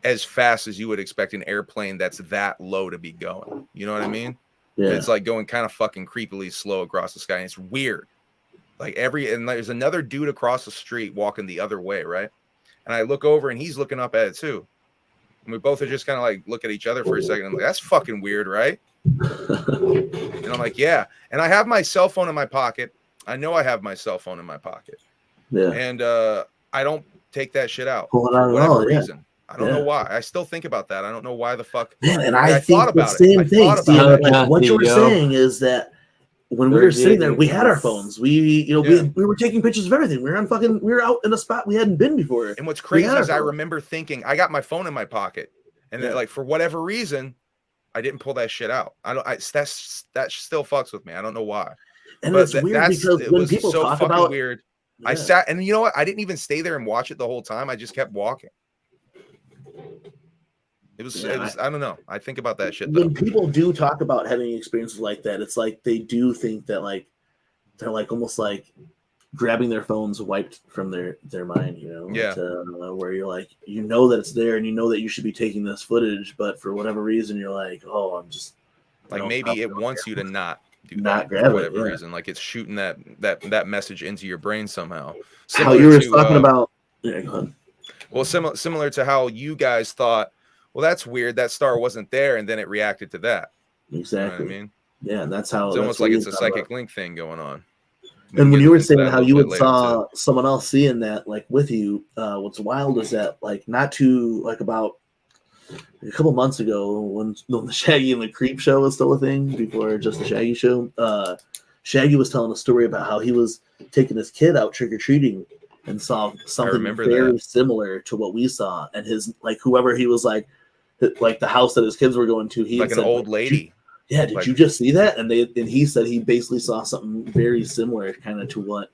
as fast as you would expect an airplane that's that low to be going, you know what I mean? It's like going kind of fucking creepily slow across the sky, and it's weird. Like and there's another dude across the street walking the other way, right? And I look over and he's looking up at it too. And we both are just kind of like look at each other for a second. I'm like, that's fucking weird, right? And I'm like, yeah. And I have my cell phone in my pocket. I know I have my cell phone in my pocket. Yeah. And I don't take that shit out Pull it for out whatever at all, reason. I don't know why. I still think about that. I don't know why the fuck. Man, and I think thought the about same it. thing. See, like, what you were saying is that when we were sitting there, we had our phones. We were taking pictures of everything. We were out in a spot we hadn't been before. And what's crazy is I remember thinking I got my phone in my pocket, and then, like, for whatever reason, I didn't pull that shit out. That still fucks with me. I don't know why. And it's weird because when people so talk fucking about weird. I sat, and you know what? I didn't even stay there and watch it the whole time. I just kept walking. It was I don't know. I think about that shit though. When people do talk about having experiences like that, it's like they do think that like they're like almost like grabbing their phones wiped from their mind, you know? Yeah. Where you're like, you know that it's there and you know that you should be taking this footage, but for whatever reason you're like, oh, I'm just like maybe it wants you to not do not that grab for it, whatever reason. Like it's shooting that message into your brain somehow. How you were talking about go ahead. Well, similar to how you guys thought, well, that's weird. That star wasn't there, and then it reacted to that. Exactly. You know what I mean? Yeah, and that's how it's almost like it's a psychic link thing going on. And when you were saying how you would saw someone else seeing that, like with you, what's wild is that, like, not too like about a couple months ago when the Shaggy and the Creep show was still a thing before just the Shaggy show. Shaggy was telling a story about how he was taking his kid out trick or treating and saw something very similar to what we saw, and his like whoever he was like the house that his kids were going to, he like an old lady. Did you just see that? And he said he basically saw something very similar, kind of to what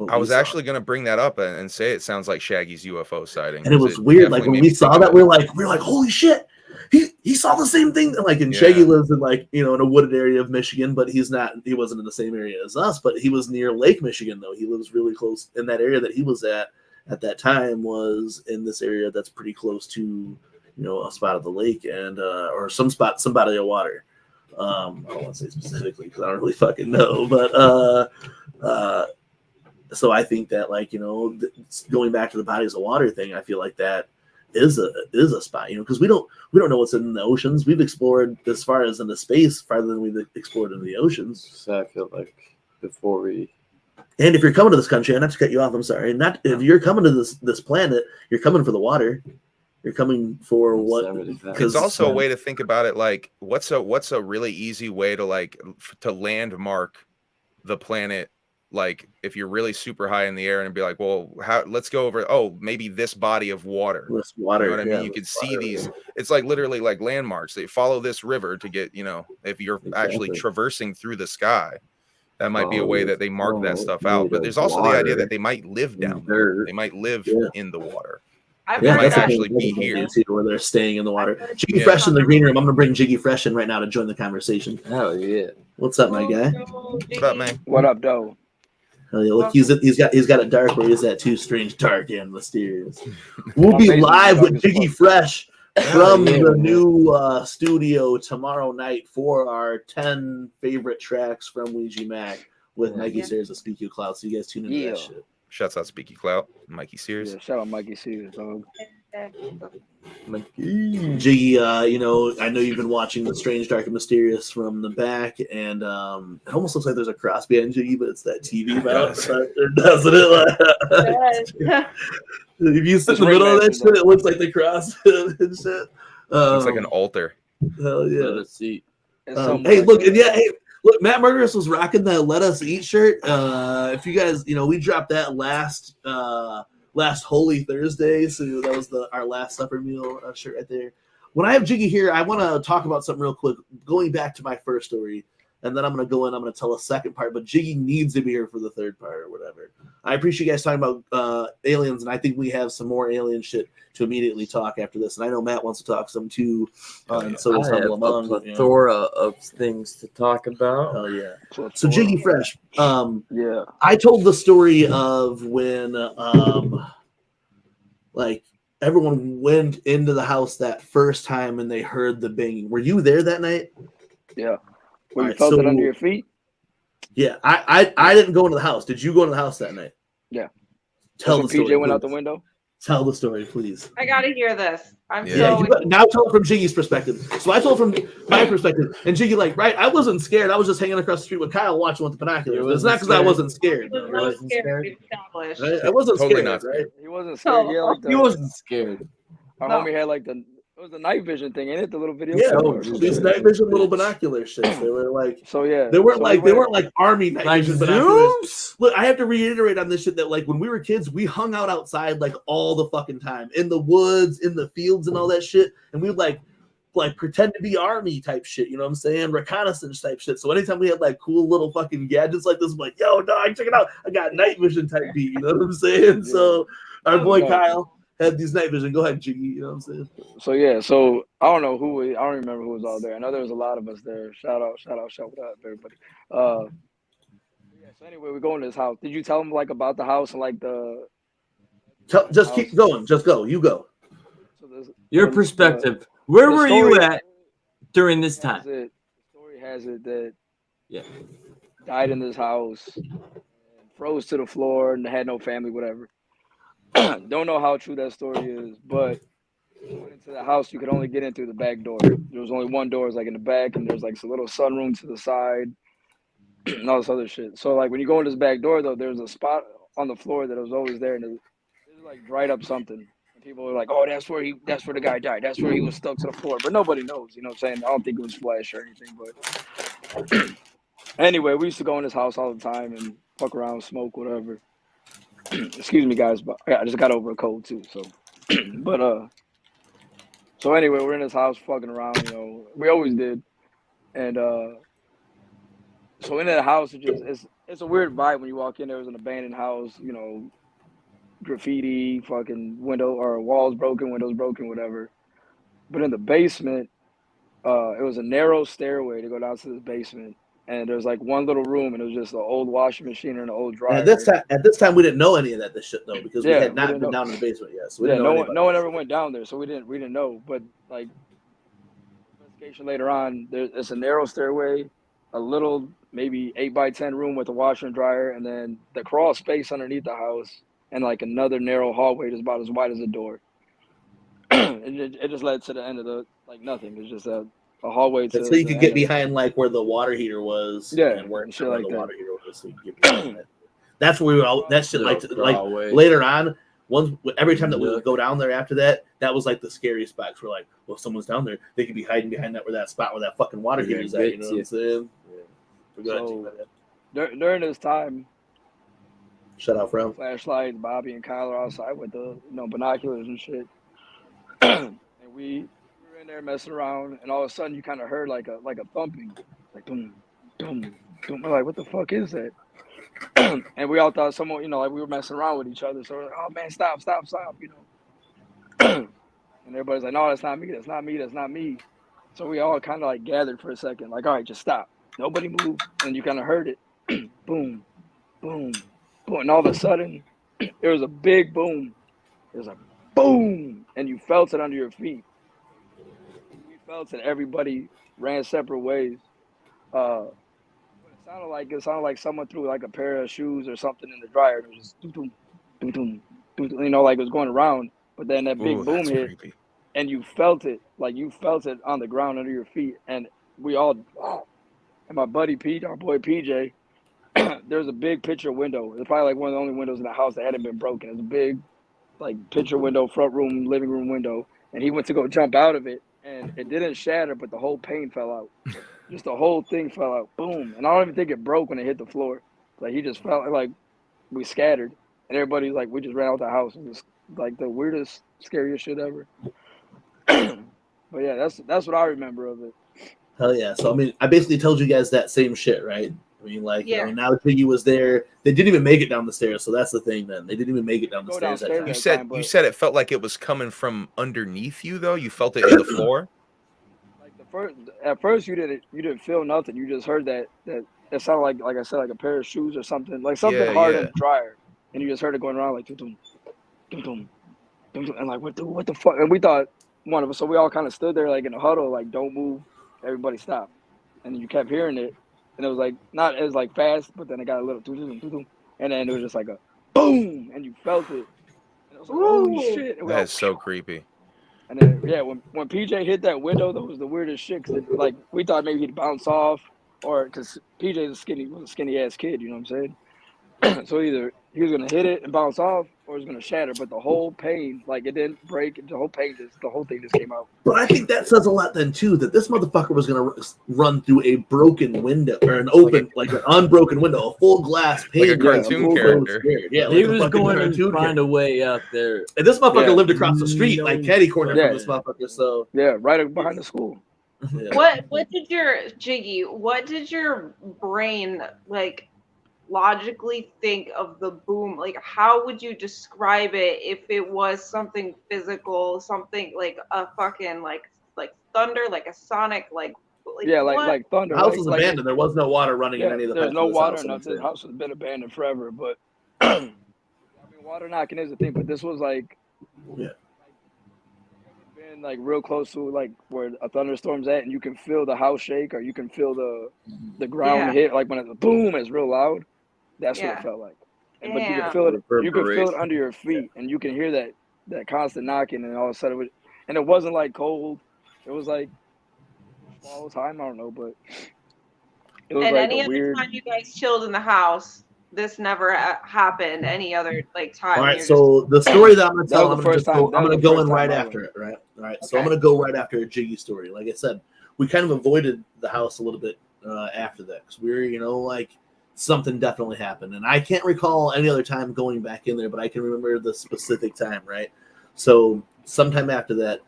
I was actually going to bring that up and say it sounds like Shaggy's UFO sighting. And it was weird. Like when we saw that, we're like, holy shit, he saw the same thing. Like, and Shaggy lives in like, you know, in a wooded area of Michigan, but he wasn't in the same area as us, but he was near Lake Michigan though. He lives really close in that area that he was at that time was in this area that's pretty close to, you know, a spot of the lake and or some body of water. I don't want to say specifically because I don't really fucking know, but so I think that, like, you know, going back to the bodies of water thing, I feel like that is a spot, because we don't know what's in the oceans. We've explored as far as into space, farther than we've explored into the oceans. So I feel like before we. And if you're coming to this country, not to cut you off, I'm sorry. Not if you're coming to this planet, you're coming for the water. You're coming for what? It's also a way to think about it. Like, what's a really easy way to landmark the planet? Like, if you're really super high in the air and be like, well, let's go over. Oh, maybe this body of water. This water. You know what I mean? You can see these. It's like literally like landmarks. They follow this river to get. If you're actually traversing through the sky. That might be a way that they mark that stuff out. But there's also the idea that they might live down there. They might live in the water. They might actually be here. Where they're staying in the water. Jiggy Fresh in the green room. I'm going to bring Jiggy Fresh in right now to join the conversation. Oh, yeah. What's up, my guy? What's up, man? What up, though? Oh, yeah, look, he's got it dark where he's that too strange, dark, and mysterious. We'll be live with Jiggy Fresh from the new studio tomorrow night for our 10 favorite tracks from Ouija Mac with Mikey Sears of Speak You Cloud. So you guys tune into that shit. Shouts out Speaky Clout, Mikey Sears. Yeah, shout out Mikey Sears, dog. Jiggy, I know you've been watching the Strange, Dark, and Mysterious from the back, and it almost looks like there's a cross behind Jiggy, but it's that TV mount, doesn't it? If you sit in the middle of that shit, it looks like the cross and shit. It's like an altar. Hell yeah. Hey, look, look, Matt Murderous was rocking the Let Us Eat shirt. If you guys, we dropped that last Holy Thursday, so that was our last supper meal shirt right there. When I have Jiggy here, I want to talk about something real quick, going back to my first story, and then I'm going to tell a second part, but Jiggy needs to be here for the third part or whatever. I appreciate you guys talking about aliens, and I think we have some more alien shit to immediately talk after this, and I know Matt wants to talk some too, and so does Humble Among. A plethora of things to talk about. Oh yeah. So Jiggy Fresh, I told the story of when everyone went into the house that first time and they heard the banging. Were you there that night? Yeah. When you felt it under your feet? Yeah, I didn't go into the house. Did you go into the house that night? Yeah. Tell the story. PJ went out the window? Tell the story, please. I gotta hear this. Now tell it from Jiggy's perspective. So I told from my perspective, and Jiggy I wasn't scared. I was just hanging across the street with Kyle watching with the binoculars. It's not because I wasn't scared. I wasn't scared. I wasn't totally scared. Not scared. Right? He wasn't scared. He wasn't scared. Our homie had it was the night vision thing, ain't it? The little video. Yeah, these night vision little binocular shits. They were like, they weren't like army night vision binoculars. Look, I have to reiterate on this shit that when we were kids, we hung out outside all the fucking time in the woods, in the fields, and all that shit, and we would pretend to be army type shit. You know what I'm saying? Reconnaissance type shit. So anytime we had cool little fucking gadgets like this, I'm like, yo, dog, check it out. I got night vision type beat. You know what I'm saying? Yeah. So our boy Kyle had these night vision. Go ahead, Jiggy. You know what I'm saying? So I don't know I don't remember who was all there. I know there was a lot of us there. Shout out, everybody. So anyway, we go into this house. Did you tell him about the house and just keep going. Just go. You go. So your perspective. Where were you at during this time? The story has it that died in this house, froze to the floor, and had no family, whatever. Don't know how true that story is, but going into the house, you could only get in through the back door. There was only one door, in the back, and there's a little sunroom to the side, and all this other shit. So when you go in this back door, though, there's a spot on the floor that was always there, and it was dried up something. And people were like, "Oh, that's where the guy died. That's where he was stuck to the floor." But nobody knows, you know what I'm saying? I don't think it was flesh or anything, but anyway, we used to go in this house all the time and fuck around, smoke, whatever. Excuse me, guys, but I just got over a cold too. So, so anyway, we're in this house fucking around. We always did, and so in that house, it's a weird vibe when you walk in. There was an abandoned house, graffiti, fucking window or walls broken, windows broken, whatever. But in the basement, it was a narrow stairway to go down to this basement. And there's one little room, and it was just an old washing machine and an old dryer. At this time, we didn't know any of this shit though, because we had not been down in the basement yet. So we didn't know no one ever went down there, so we didn't know. But investigation later on, it's a narrow stairway, a little maybe 8x10 room with a washer and dryer, and then the crawl space underneath the house, and another narrow hallway that's about as wide as a door. it just led to the end of the like nothing. It's just a hallway to. So you the could get end of- behind like where the water heater was, Yeah, and where shit where like the that. water heater was. So you could get behind that. That's where we were all. That shit like Away. later on. Every time that we would go down there after that, that was like the scary spots. We're like, well, if someone's down there, they could be hiding behind that spot where that fucking water Yeah, heater's at. You know what I'm saying? So, during this time, shut out from flashlights. Bobby and Kyle are outside with the binoculars and shit, and we were in there messing around, and all of a sudden you kind of heard like a thumping, like boom, boom, boom. We're like, what the fuck is that? And we all thought someone, like we were messing around with each other. So we're like, oh man, stop, And everybody's like, no, that's not me, that's not me, that's not me. So we all kind of like gathered for a second, like, all right, just stop. Nobody move. And you kind of heard it. Boom, boom, boom. And all of a sudden, there was a big boom. It was a boom. And you felt it under your feet. We felt it. Everybody ran separate ways. It sounded like someone threw like a pair of shoes or something in the dryer. It was just doom, doom, doom, doom, doom, like it was going around. But then that big boom hit, and you felt it, like you felt it on the ground under your feet. And we all, and my buddy Pete, our boy PJ, there's a big picture window. It's probably like one of the only windows in the house that hadn't been broken. It's a big, like picture window, front room, living room window. And he went to go jump out of it, and it didn't shatter, but the whole pane fell out. Just the whole thing fell out, boom. And I don't even think it broke when it hit the floor. Like he just felt like we scattered, and everybody's like, we just ran out the house. It was like the weirdest, scariest shit ever. But yeah, that's what I remember of it. Hell yeah! So I mean, I basically told you guys that same shit, right? I mean, like, now Jiggy was there. They didn't even make it down the stairs, so that's the thing. Then they didn't even make it down the stairs. That time. You said it felt like it was coming from underneath you, though. You felt it in the floor. At first you didn't feel nothing. You just heard that it sounded like I said, like a pair of shoes or something, like something hard in the dryer, and you just heard it going around like dum dum dum dum dum dum, and like what the fuck? And we thought one of us, so we all kind of stood there like in a huddle, like don't move, everybody stop, and then you kept hearing it, and it was like not as like fast, but then it got a little dum dum dum dum, and then it was just like a boom, and you felt it, and it was like holy shit! That is so creepy. And then, when PJ hit that window, that was the weirdest shit. Cause like we thought maybe he'd bounce off, or because PJ's was a skinny ass kid, you know what I'm saying? So either he was gonna hit it and bounce off, or it was gonna shatter. But the whole pane, like it didn't break. The whole thing just came out. But I think that says a lot then too, that this motherfucker was gonna run through a broken window or an open, like an unbroken window, a full glass pane, like a cartoon character. Yeah, he like was going to find a way out there. And this motherfucker lived across the street, like catty corner from this motherfucker. So right behind the school. What did your brain like logically think of the boom? Like how would you describe it if it was something physical, something like a fucking like thunder, like a sonic like thunder. The house was abandoned. There was no water running in any of the There's no water, nothing. The house has been abandoned forever, but I mean water knocking is a thing, but this was like been like real close to like where a thunderstorm's at, and you can feel the house shake, or you can feel the ground hit, like when it's boom, it's real loud. That's what it felt like. But you can feel it. You can feel it under your feet, and you can hear that constant knocking, and all of a sudden, it wasn't like cold. It was like fall time. I don't know, but it was and like any a other weird. time you guys chilled in the house, this never happened. Any other like time? All right, so the story that I'm going to tell, I'm going to go in right time after it, right? All right, so I'm going to go right after a Jiggy story. Like I said, we kind of avoided the house a little bit after that because we were, like something definitely happened. And I can't recall any other time going back in there, but I can remember the specific time, right? So sometime after that,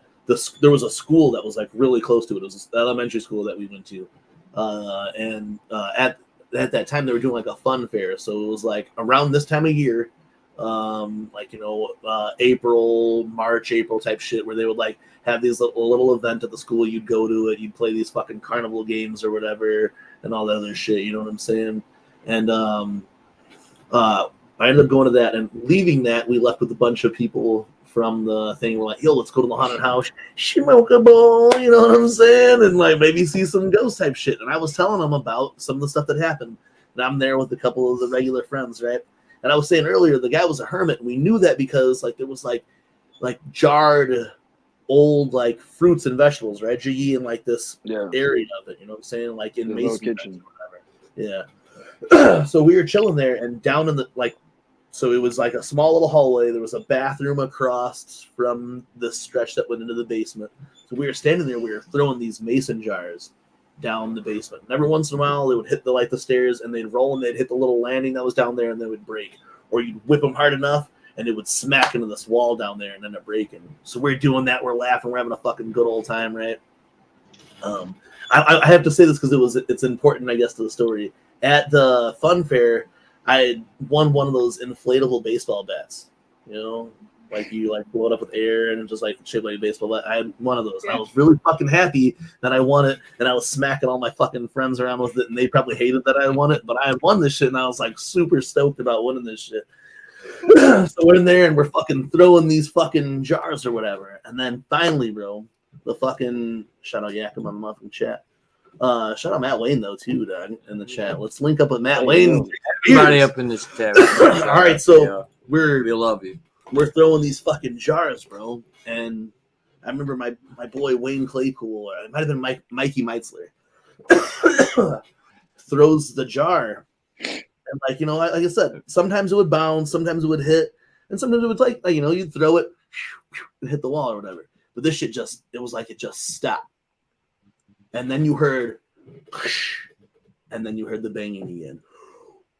there was a school that was like really close to it. It was an elementary school that we went to. At that time they were doing like a fun fair. So it was like around this time of year, April, March, April type shit, where they would like have these little event at the school. You'd go to it, you'd play these fucking carnival games or whatever and all that other shit. You know what I'm saying? And I ended up going to that, and leaving that, we left with a bunch of people from the thing. We're like, yo, let's go to the haunted house. Shimokable, you know what I'm saying? And like maybe see some ghost type shit. And I was telling them about some of the stuff that happened. And I'm there with a couple of the regular friends, right? And I was saying earlier, the guy was a hermit. And we knew that because like there was like jarred old like fruits and vegetables, right? Jiggy in like this Yeah. area of it, you know what I'm saying? Like in The little Mason kitchen. Yeah. So we were chilling there, and down in the like, so it was like a small little hallway. There was a bathroom across from the stretch that went into the basement. So we were standing there. We were throwing these mason jars down the basement. And every once in a while, they would hit the stairs, and they'd roll, and they'd hit the little landing that was down there, and they would break. Or you'd whip them hard enough, and it would smack into this wall down there and end up breaking. So we're doing that. We're laughing. We're having a fucking good old time, right? I have to say this because it's important, I guess, to the story. At the fun fair, I had won one of those inflatable baseball bats. You know, like you like blow it up with air and just like shaped like a baseball bat. I had one of those. And I was really fucking happy that I won it, and I was smacking all my fucking friends around with it, and they probably hated that I won it, but I won this shit, and I was like super stoked about winning this shit. So we're in there, and we're fucking throwing these fucking jars or whatever, and then finally, bro, the fucking shout out Yakum on the muffin chat. Shout out Matt Wayne though too, Doug, in the chat. Let's link up with Matt Wayne. Everybody up in this chat. All right, so we love you. We're throwing these fucking jars, bro, and I remember my boy Wayne Claypool, or it might have been Mikey Meitzler, throws the jar, and like, you know, like I said, sometimes it would bounce, sometimes it would hit, and sometimes it would like you know, you'd throw it and hit the wall or whatever. But this shit it was like it just stopped. And then you heard, and then you heard the banging again.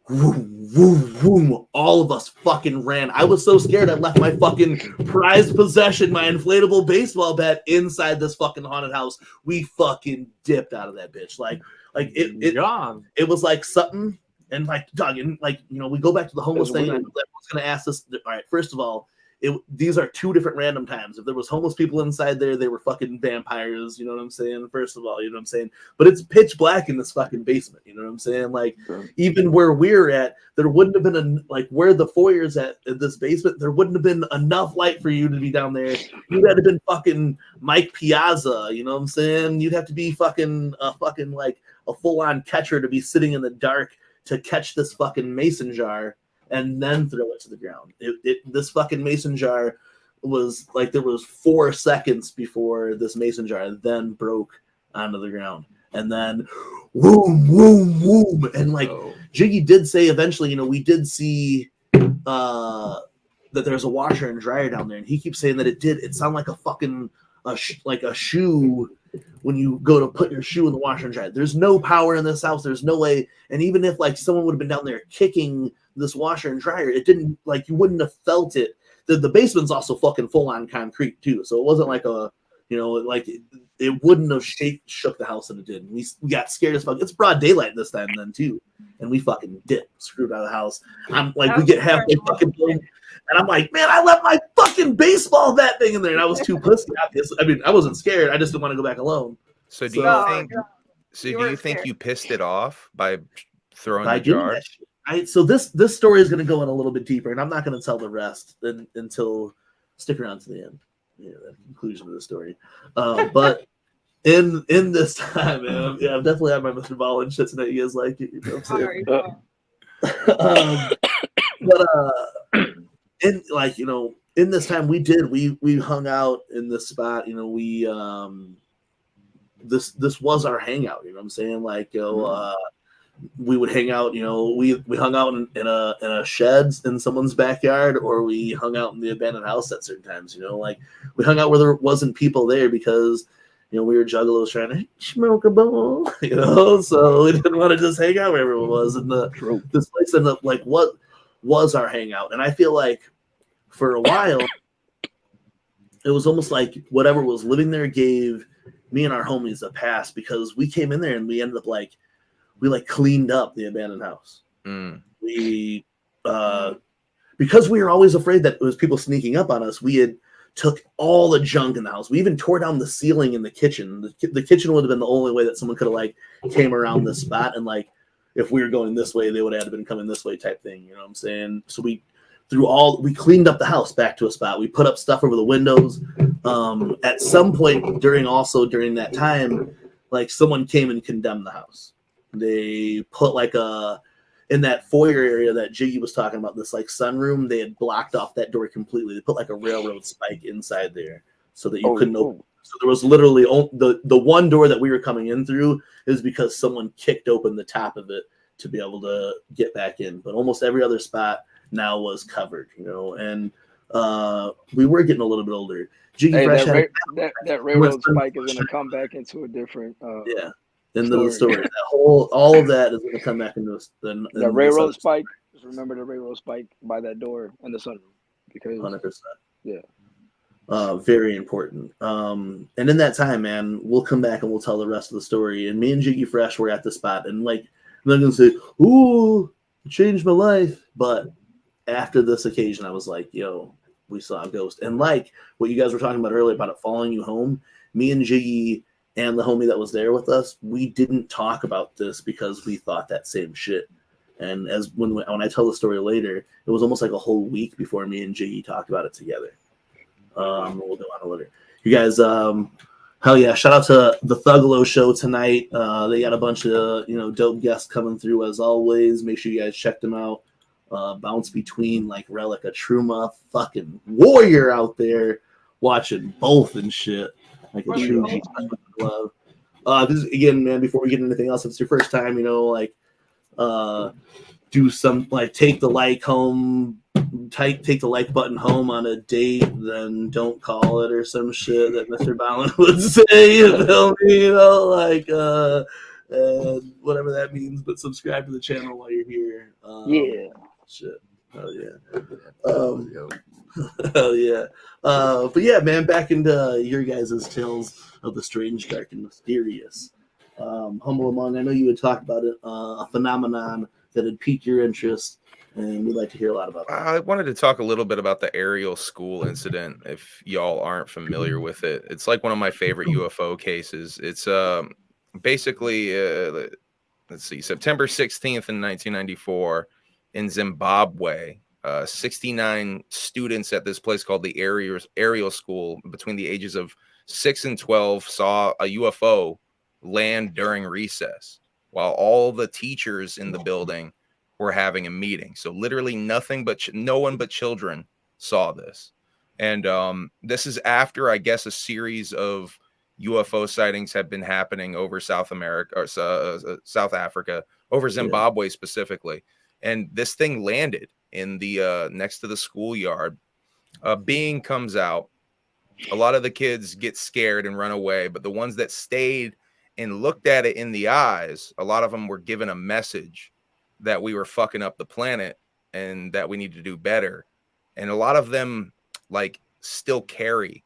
Vroom, vroom, vroom. All of us fucking ran. I was so scared I left my fucking prized possession, my inflatable baseball bat, inside this fucking haunted house. We fucking dipped out of that bitch. Like it was like something. And like, Doug, and like, you know, we go back to the homeless thing. I was going to ask this. All right, first of all, these are two different random times. If there was homeless people inside there, they were fucking vampires. You know what I'm saying? First of all, you know what I'm saying? But it's pitch black in this fucking basement. You know what I'm saying? Like, even where we're at, there wouldn't have been where the foyer's at in this basement, there wouldn't have been enough light for you to be down there. You'd have been fucking Mike Piazza. You know what I'm saying? You'd have to be fucking like a full on catcher to be sitting in the dark to catch this fucking mason jar and then throw it to the ground. This fucking mason jar was like, there was 4 seconds before this mason jar then broke onto the ground. And then whoom, whoom, whoom. And like Jiggy did say eventually, you know, we did see that there's a washer and dryer down there. And he keeps saying that it sounded like a fucking, like a shoe when you go to put your shoe in the washer and dryer. There's no power in this house. There's no way. And even if like someone would have been down there kicking this washer and dryer, it didn't, like, you wouldn't have felt it. The basement's also fucking full on concrete too, so it wasn't like a, you know, like it wouldn't have shook the house that it did. We got scared as fuck. It's broad daylight this time then too, and we fucking screwed out of the house. I'm like, we get halfway fucking through, and I'm like, man, I left my fucking baseball bat thing in there, and I was too pussy. I mean, I wasn't scared. I just didn't want to go back alone. So do you think you pissed it off by throwing the jar? So this story is going to go in a little bit deeper, and I'm not going to tell the rest until stick around to the end, the conclusion of the story. But in this time, man, yeah, I've definitely had my Mr. Ball and shit tonight. You guys like it, you know what I'm saying? In like, you know, in this time we hung out in this spot. You know, we this was our hangout. You know what I'm saying? Like, we would hang out, you know, we hung out in a sheds in someone's backyard, or we hung out in the abandoned house at certain times, you know, like we hung out where there wasn't people there because, you know, we were juggalos trying to smoke a bowl, you know, so we didn't want to just hang out where everyone was. And this place ended up like what was our hangout. And I feel like for a while, it was almost like whatever was living there gave me and our homies a pass, because we came in there and we ended up like, we like cleaned up the abandoned house. We, because we were always afraid that it was people sneaking up on us, we had took all the junk in the house. We even tore down the ceiling in the kitchen. The kitchen would have been the only way that someone could have like came around this spot. And like, if we were going this way, they would have been coming this way type thing. You know what I'm saying? So we cleaned up the house back to a spot. We put up stuff over the windows. At some point during that time, like someone came and condemned the house. They put like in that foyer area that Jiggy was talking about, this like sunroom, they had blocked off that door completely. They put like a railroad spike inside there. so that you couldn't open. So there was literally the one door that we were coming in through is because someone kicked open the top of it to be able to get back in. But almost every other spot now was covered, and we were getting a little bit older. Hey, that railroad spike is going to come back into a different into the story. All of that is going to come back into the railroad spike. Just remember the railroad spike by that door in the sunroom, because 100%. Yeah. Very important. And in that time, man, we'll come back and we'll tell the rest of the story. And me and Jiggy Fresh were at the spot, and like, I'm not gonna say, "Ooh, it changed my life," but after this occasion, I was like, "Yo, we saw a ghost." And like what you guys were talking about earlier about it following you home, me and Jiggy and the homie that was there with us, we didn't talk about this because we thought that same shit. And as when I tell the story later, it was almost like a whole week before me and Jiggy talked about it together. We'll go on later. You guys, hell yeah! Shout out to the Juggalo show tonight. They got a bunch of dope guests coming through as always. Make sure you guys check them out. Bounce between like Relica, Truma, fucking warrior out there watching both and shit like a true G glove. This is, again, man. Before we get into anything else, if it's your first time, do some like take the like home. Take the like button home on a date, then don't call it or some shit that Mr. Ballin would say. You feel me? Whatever that means. But subscribe to the channel while you're here. Shit. Hell yeah. Hell yeah. But yeah, man. Back into your guys' tales of the strange, dark, and mysterious. Humble Among. I know you had talked about it. A phenomenon that had piqued your interest. And we'd like to hear a lot about that. I wanted to talk a little bit about the aerial school incident. If y'all aren't familiar with it, it's like one of my favorite UFO cases. It's basically, let's see, September 16th in 1994 in Zimbabwe. 69 students at this place called the aerial school between the ages of 6 and 12 saw a UFO land during recess, while all the teachers in the building were having a meeting. So literally no one but children saw this. And this is after, I guess, a series of UFO sightings have been happening over South America or South Africa, over Zimbabwe specifically. And this thing landed in the next to the schoolyard. A being comes out. A lot of the kids get scared and run away, but the ones that stayed and looked at it in the eyes, a lot of them were given a message that we were fucking up the planet and that we need to do better. And a lot of them like still carry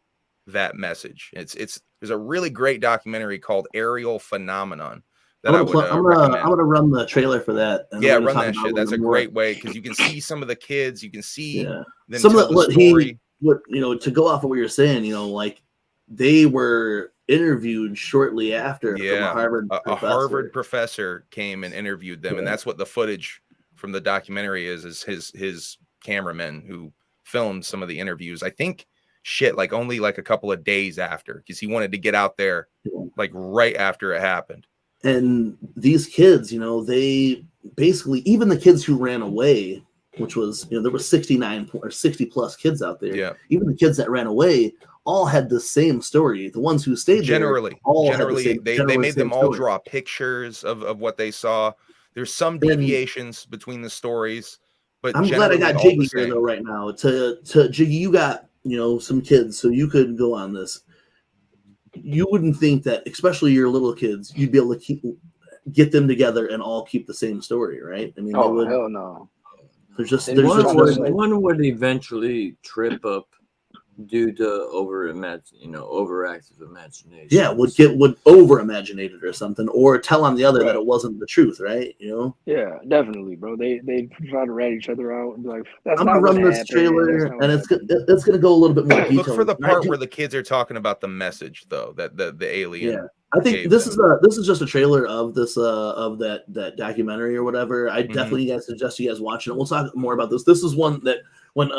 that message. There's a really great documentary called Aerial Phenomenon that I'm gonna run the trailer for that. Yeah, run that shit. That's a great way because you can see some of the kids, you can see them some of what story. To go off of what you're saying, like they were interviewed shortly after from a Harvard professor. A Harvard professor came and interviewed them, and that's what the footage from the documentary is his cameraman who filmed some of the interviews. I think like only like a couple of days after, because he wanted to get out there like right after it happened. And these kids, they basically, even the kids who ran away, which was, there were 69 or 60 plus kids out there. Yeah. Even the kids that ran away all had the same story. The ones who stayed generally they made them all draw pictures of what they saw. There's some deviations between the stories, but I'm glad I got Jiggy here though right now. To Jiggy, you got some kids, so you could go on this. You wouldn't think that, especially your little kids, you'd be able to get them together and all keep the same story, right? I mean, hell no. One would eventually trip up due to overactive imagination. Yeah, would over imagine it or something, or tell on the other that it wasn't the truth, right? Yeah, definitely, bro. They try to rat each other out and be like, "That's I'm not gonna run this trailer, and it's gonna go a little bit more detail. Look for the part where the kids are talking about the message, though, that the alien. Yeah, I think this is just a trailer of this of that documentary or whatever. I definitely suggest you guys watching it. We'll talk more about this. This is one that when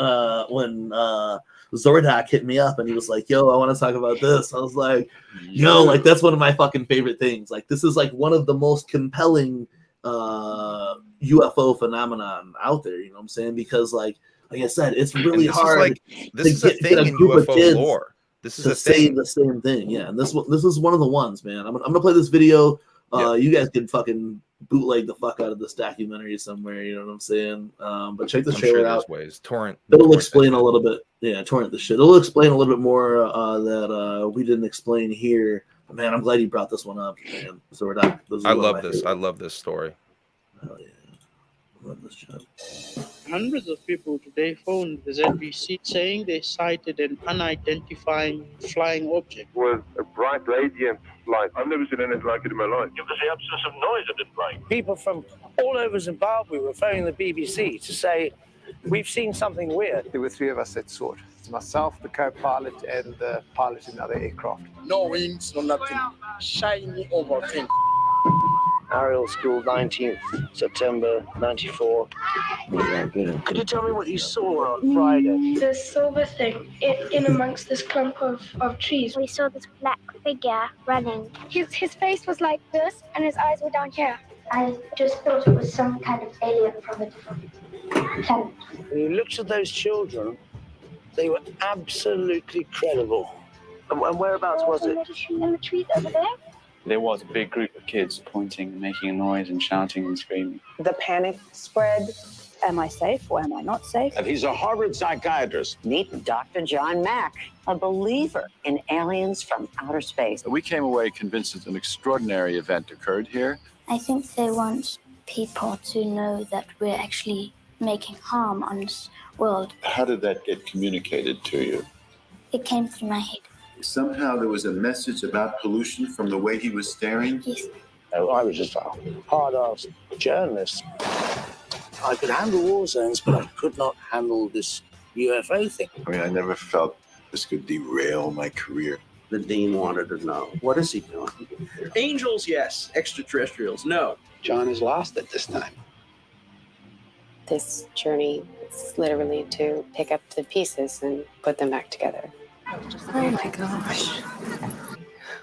Zordak hit me up and he was like, "Yo, I want to talk about this." I was like, "Yo, like that's one of my fucking favorite things. Like this is like one of the most compelling UFO phenomenon out there." You know what I'm saying? Because like I said, it's really hard. This is a thing in UFO lore. This is to a say thing. the same thing. Yeah, and this is one of the ones, man. I'm gonna play this video. You guys can fucking bootleg the fuck out of this documentary somewhere. You know what I'm saying? But check the I'm trailer sure out. there's ways. Torrent. It'll explain a little bit. Yeah, torrent the shit. It'll explain a little bit more that we didn't explain here. But man, I'm glad you brought this one up, man. So we're not. I love this. I love this story. Hell yeah. I love this job. Hundreds of people today phoned the ZBC saying they sighted an unidentified flying object. Was a bright radiant light. I've never seen anything like it in my life. It was the absence of noise I didn't like. People from all over Zimbabwe were phoning the BBC to say, we've seen something weird. There were three of us that saw it. It's myself, the co-pilot, and the pilot in the other aircraft. No wings, no nothing. Shiny over thing. Ariel School, 19th September 94. Could you tell me what you saw on Friday? The silver thing in amongst this clump of trees. We saw this black figure running. His face was like this, and his eyes were down here. I just thought it was some kind of alien from a different planet. When you looked at those children, they were absolutely credible. And whereabouts was it? In the trees over there. There was a big group of kids pointing and making a noise and shouting and screaming. The panic spread. Am I safe or am I not safe? And he's a Harvard psychiatrist. Meet Dr. John Mack, a believer in aliens from outer space. We came away convinced that an extraordinary event occurred here. I think they want people to know that we're actually making harm on this world. How did that get communicated to you? It came through my head. Somehow there was a message about pollution from the way he was staring? Yes. Oh, I was just a hard-ass journalist. I could handle war zones, but I could not handle this UFO thing. I mean, I never felt this could derail my career. The dean wanted to know, what is he doing? Angels, yes. Extraterrestrials, no. John is lost at this time. This journey is literally to pick up the pieces and put them back together. Oh my gosh.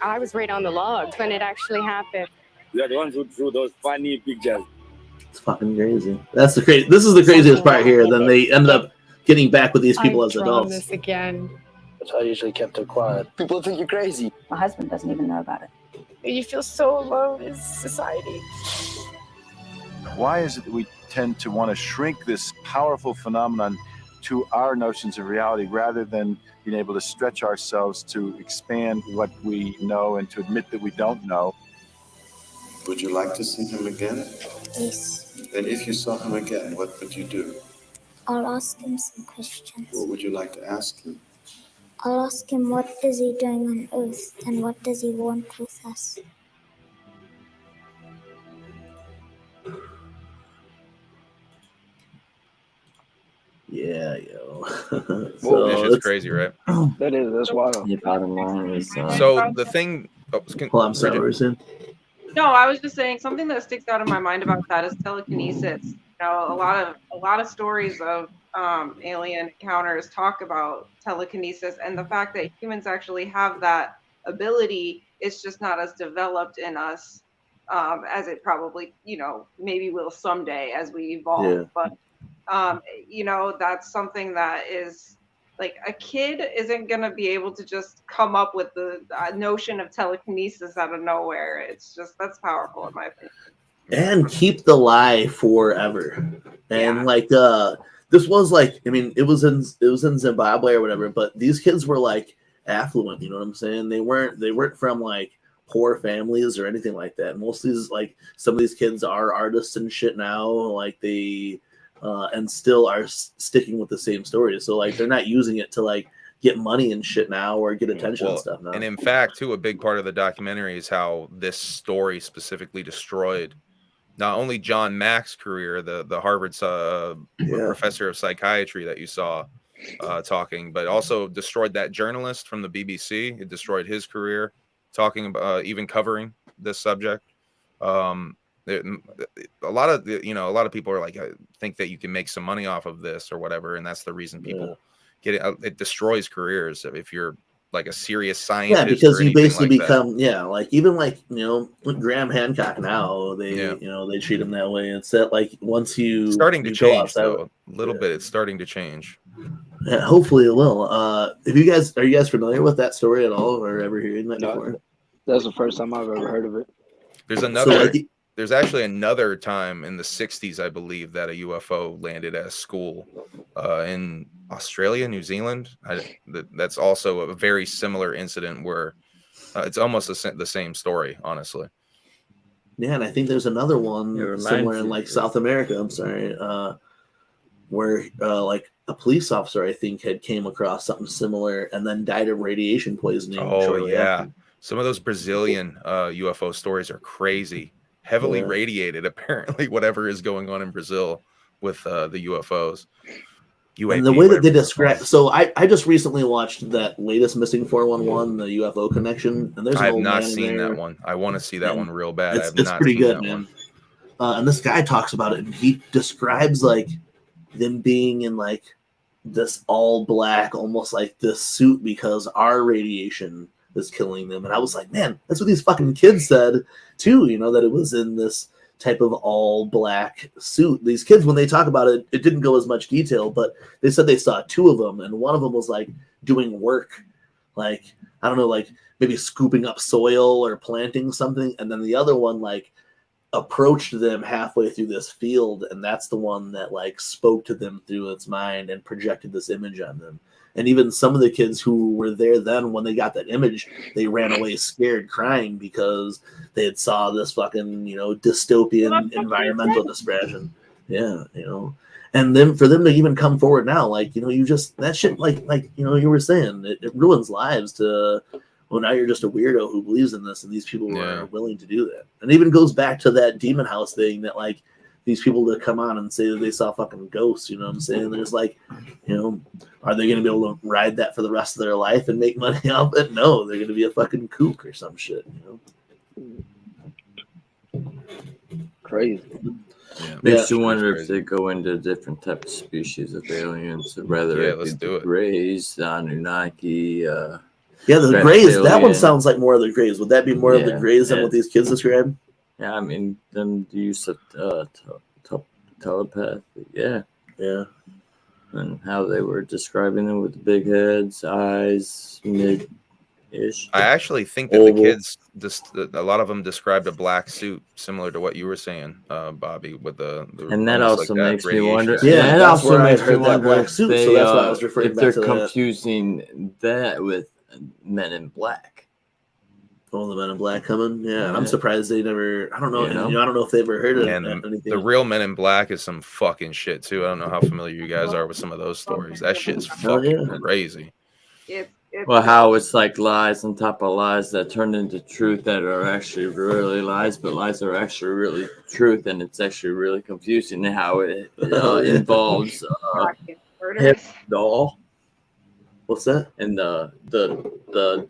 I was right on the log when it actually happened. We are the ones who drew those funny pictures. It's fucking crazy. That's the crazy. This is the craziest part here. Then they ended up getting back with these people as adults. This again. That's how I usually kept it quiet. People think you're crazy. My husband doesn't even know about it. You feel so alone in society. Why is it that we tend to want to shrink this powerful phenomenon to our notions of reality rather than being able to stretch ourselves to expand what we know and to admit that we don't know? Would you like to see him again? Yes. And if you saw him again, what would you do? I'll ask him some questions. What would you like to ask him? I'll ask him what is he doing on Earth and what does he want with us. Yeah, yo. So it's just crazy, right? That's wild. Your bottom line is. So the thing. I'm sorry, Bridget. No, I was just saying something that sticks out in my mind about that is telekinesis. You know, a lot of stories of alien encounters talk about telekinesis, and the fact that humans actually have that ability, it's just not as developed in us as it probably, maybe will someday as we evolve. Yeah. But that's something that is like a kid isn't going to be able to just come up with the notion of telekinesis out of nowhere. It's just, that's powerful in my opinion. And keep the lie forever. And this was it was in Zimbabwe or whatever, but these kids were like affluent, you know what I'm saying? They weren't from like poor families or anything like that. Most of these, like, some of these kids are artists and shit now, like they and still are sticking with the same story. So like they're not using it to like get money and shit now or get attention and stuff now. And in fact, too, a big part of the documentary is how this story specifically destroyed not only John Mack's career, the Harvard professor of psychiatry that you saw talking, but also destroyed that journalist from the BBC. It destroyed his career talking about even covering this subject. A lot of people are like, I think that you can make some money off of this or whatever, and that's the reason people get it. It destroys careers if you're like a serious scientist. Yeah, because or you anything basically like that. become like even like with Graham Hancock now they they treat him that way. It's that like once you Starting to go change outside, though, a little bit. It's starting to change. yeah, hopefully it will. If you guys are you guys familiar with that story at all, or ever hearing that before? That's the first time I've ever heard of it. There's another. There's actually another time in the 60s, I believe, that a UFO landed at a school in Australia, New Zealand. That's also a very similar incident where it's almost the same story, honestly. Yeah, and I think there's another one somewhere in like South America. I'm sorry, where like a police officer I think had came across something similar and then died of radiation poisoning. Oh yeah, some of those Brazilian UFO stories are crazy. Heavily radiated, apparently, whatever is going on in Brazil with the UFOs. UAP, and the way that they describe, so I just recently watched that latest Missing 411, the UFO connection, and there's I an have old not man seen there. that one. I want to see that one real bad. It's, I have it's not pretty seen good, that man. one. And this guy talks about it, and he describes like them being in like this all black, almost like this suit because our radiation is killing them. And I was like, man, that's what these fucking kids said too, that it was in this type of all black suit. These kids, when they talk about it, it didn't go as much detail, but they said they saw two of them, and one of them was like doing work, like, I don't know, like maybe scooping up soil or planting something. And then the other one like approached them halfway through this field, and that's the one that like spoke to them through its mind and projected this image on them. And even some of the kids who were there then, when they got that image, they ran away scared, crying because they had saw this fucking, dystopian environmental depression. Yeah, and then for them to even come forward now, like, you just, that shit, like, you were saying, it ruins lives to, well, now you're just a weirdo who believes in this, and these people are willing to do that. And it even goes back to that demon house thing that, like, these people that come on and say that they saw fucking ghosts, you know what I'm saying? There's like, are they going to be able to ride that for the rest of their life and make money off it? No, they're going to be a fucking kook or some shit, Crazy. Yeah, makes you wonder if they go into different type of species of aliens, rather let's do it. Greys, Anunnaki. Yeah, the Greys. That one sounds like more of the Greys. Would that be more of the Greys than what these kids describe? Yeah, I mean, them use of telepathy. Yeah. And how they were describing them with the big heads, eyes, mid-ish. I actually think that the kids, a lot of them described a black suit, similar to what you were saying, Bobby, with the and that also makes me wonder. Yeah, that also makes me wonder black suit. So that's why I was referring if back they're to confusing that with Men in Black. Oh, the Men in Black coming? Yeah, I'm surprised they never. I don't know. I don't know if they ever heard of anything. The real Men in Black is some fucking shit too. I don't know how familiar you guys are with some of those stories. That shit's fucking crazy. Well, how it's like lies on top of lies that turn into truth that are actually really lies, but lies are actually really truth, and it's actually really confusing how it involves doll. What's that? And the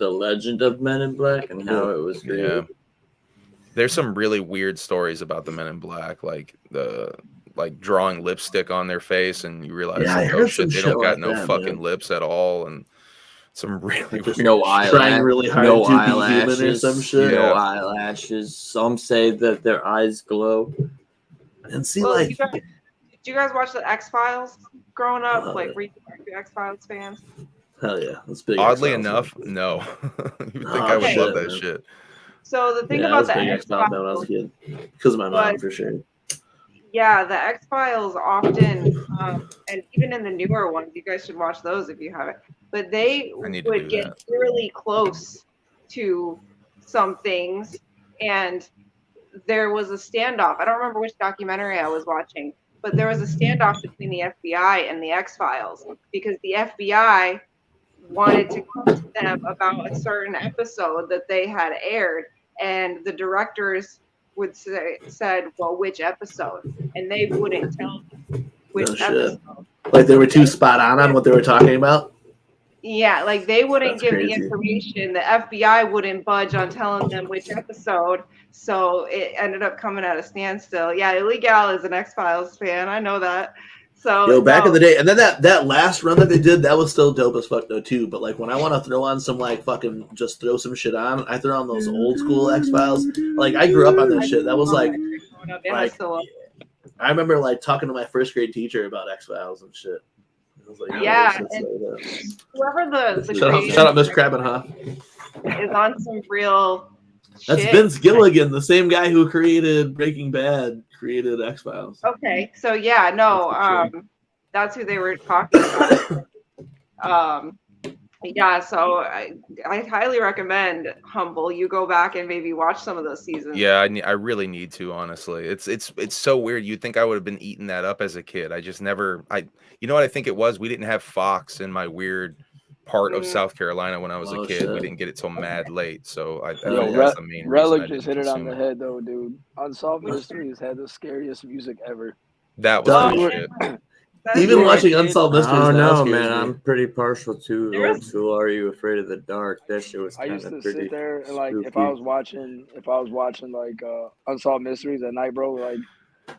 legend of Men in Black and how it was created. Yeah. There's some really weird stories about the Men in Black, like drawing lipstick on their face, and you realize, oh shit, they don't got no fucking lips at all, and some really weird no eyelashes, trying really hard to be human or some shit. No eyelashes. Some say that their eyes glow. And see, did you guys watch the X-Files growing up? Were you X-Files fans? Hell yeah, that's big. Oddly enough, no. You would think I would love that shit. So the thing about the X-Files when I was a kid, because of my mom for sure. Yeah, the X-Files often, and even in the newer ones, you guys should watch those if you haven't. But they would get really close to some things, and there was a standoff. I don't remember which documentary I was watching, but there was a standoff between the FBI and the X-Files because the FBI wanted to come to them about a certain episode that they had aired, and the directors said, well, which episode? And they wouldn't tell them which episode. Like they were too spot on what they were talking about? Yeah, like they wouldn't give the information. The FBI wouldn't budge on telling them which episode. So it ended up coming at a standstill. Yeah, Illegal is an X-Files fan. I know that. So Yo, back in the day, and then that last run that they did, that was still dope as fuck though too. But like when I want to throw on some like fucking just throw some shit on, I throw on those old school X-Files. Like I grew up on that shit. That was like I remember like talking to my first grade teacher about X-Files and shit. I was like, yeah, oh, and whoever the shout out Miss Krabbenhoff. is on some real That's shit. Vince Gilligan, the same guy who created Breaking Bad, created X-Files. Okay, so yeah, no, that's who they were talking about. Yeah, so I highly recommend Humble. You go back and maybe watch some of those seasons. Yeah, I really need to, honestly. It's so weird. You'd think I would have been eating that up as a kid. I just never. You know what I think it was? We didn't have Fox in my weird part of South Carolina when I was a kid. Shit. We didn't get it till mad late. So I think Yo, that's the main Relic reason I just didn't hit it on consume the head though, dude. Unsolved Mysteries had the scariest music ever. That was good shit. Even watching Unsolved Mysteries. I don't now know, scares man. me. I'm pretty partial to old school. Are You Afraid of the Dark? That shit was I kind used of to pretty. sit there and like if spooky. I was watching like Unsolved Mysteries at night, bro, like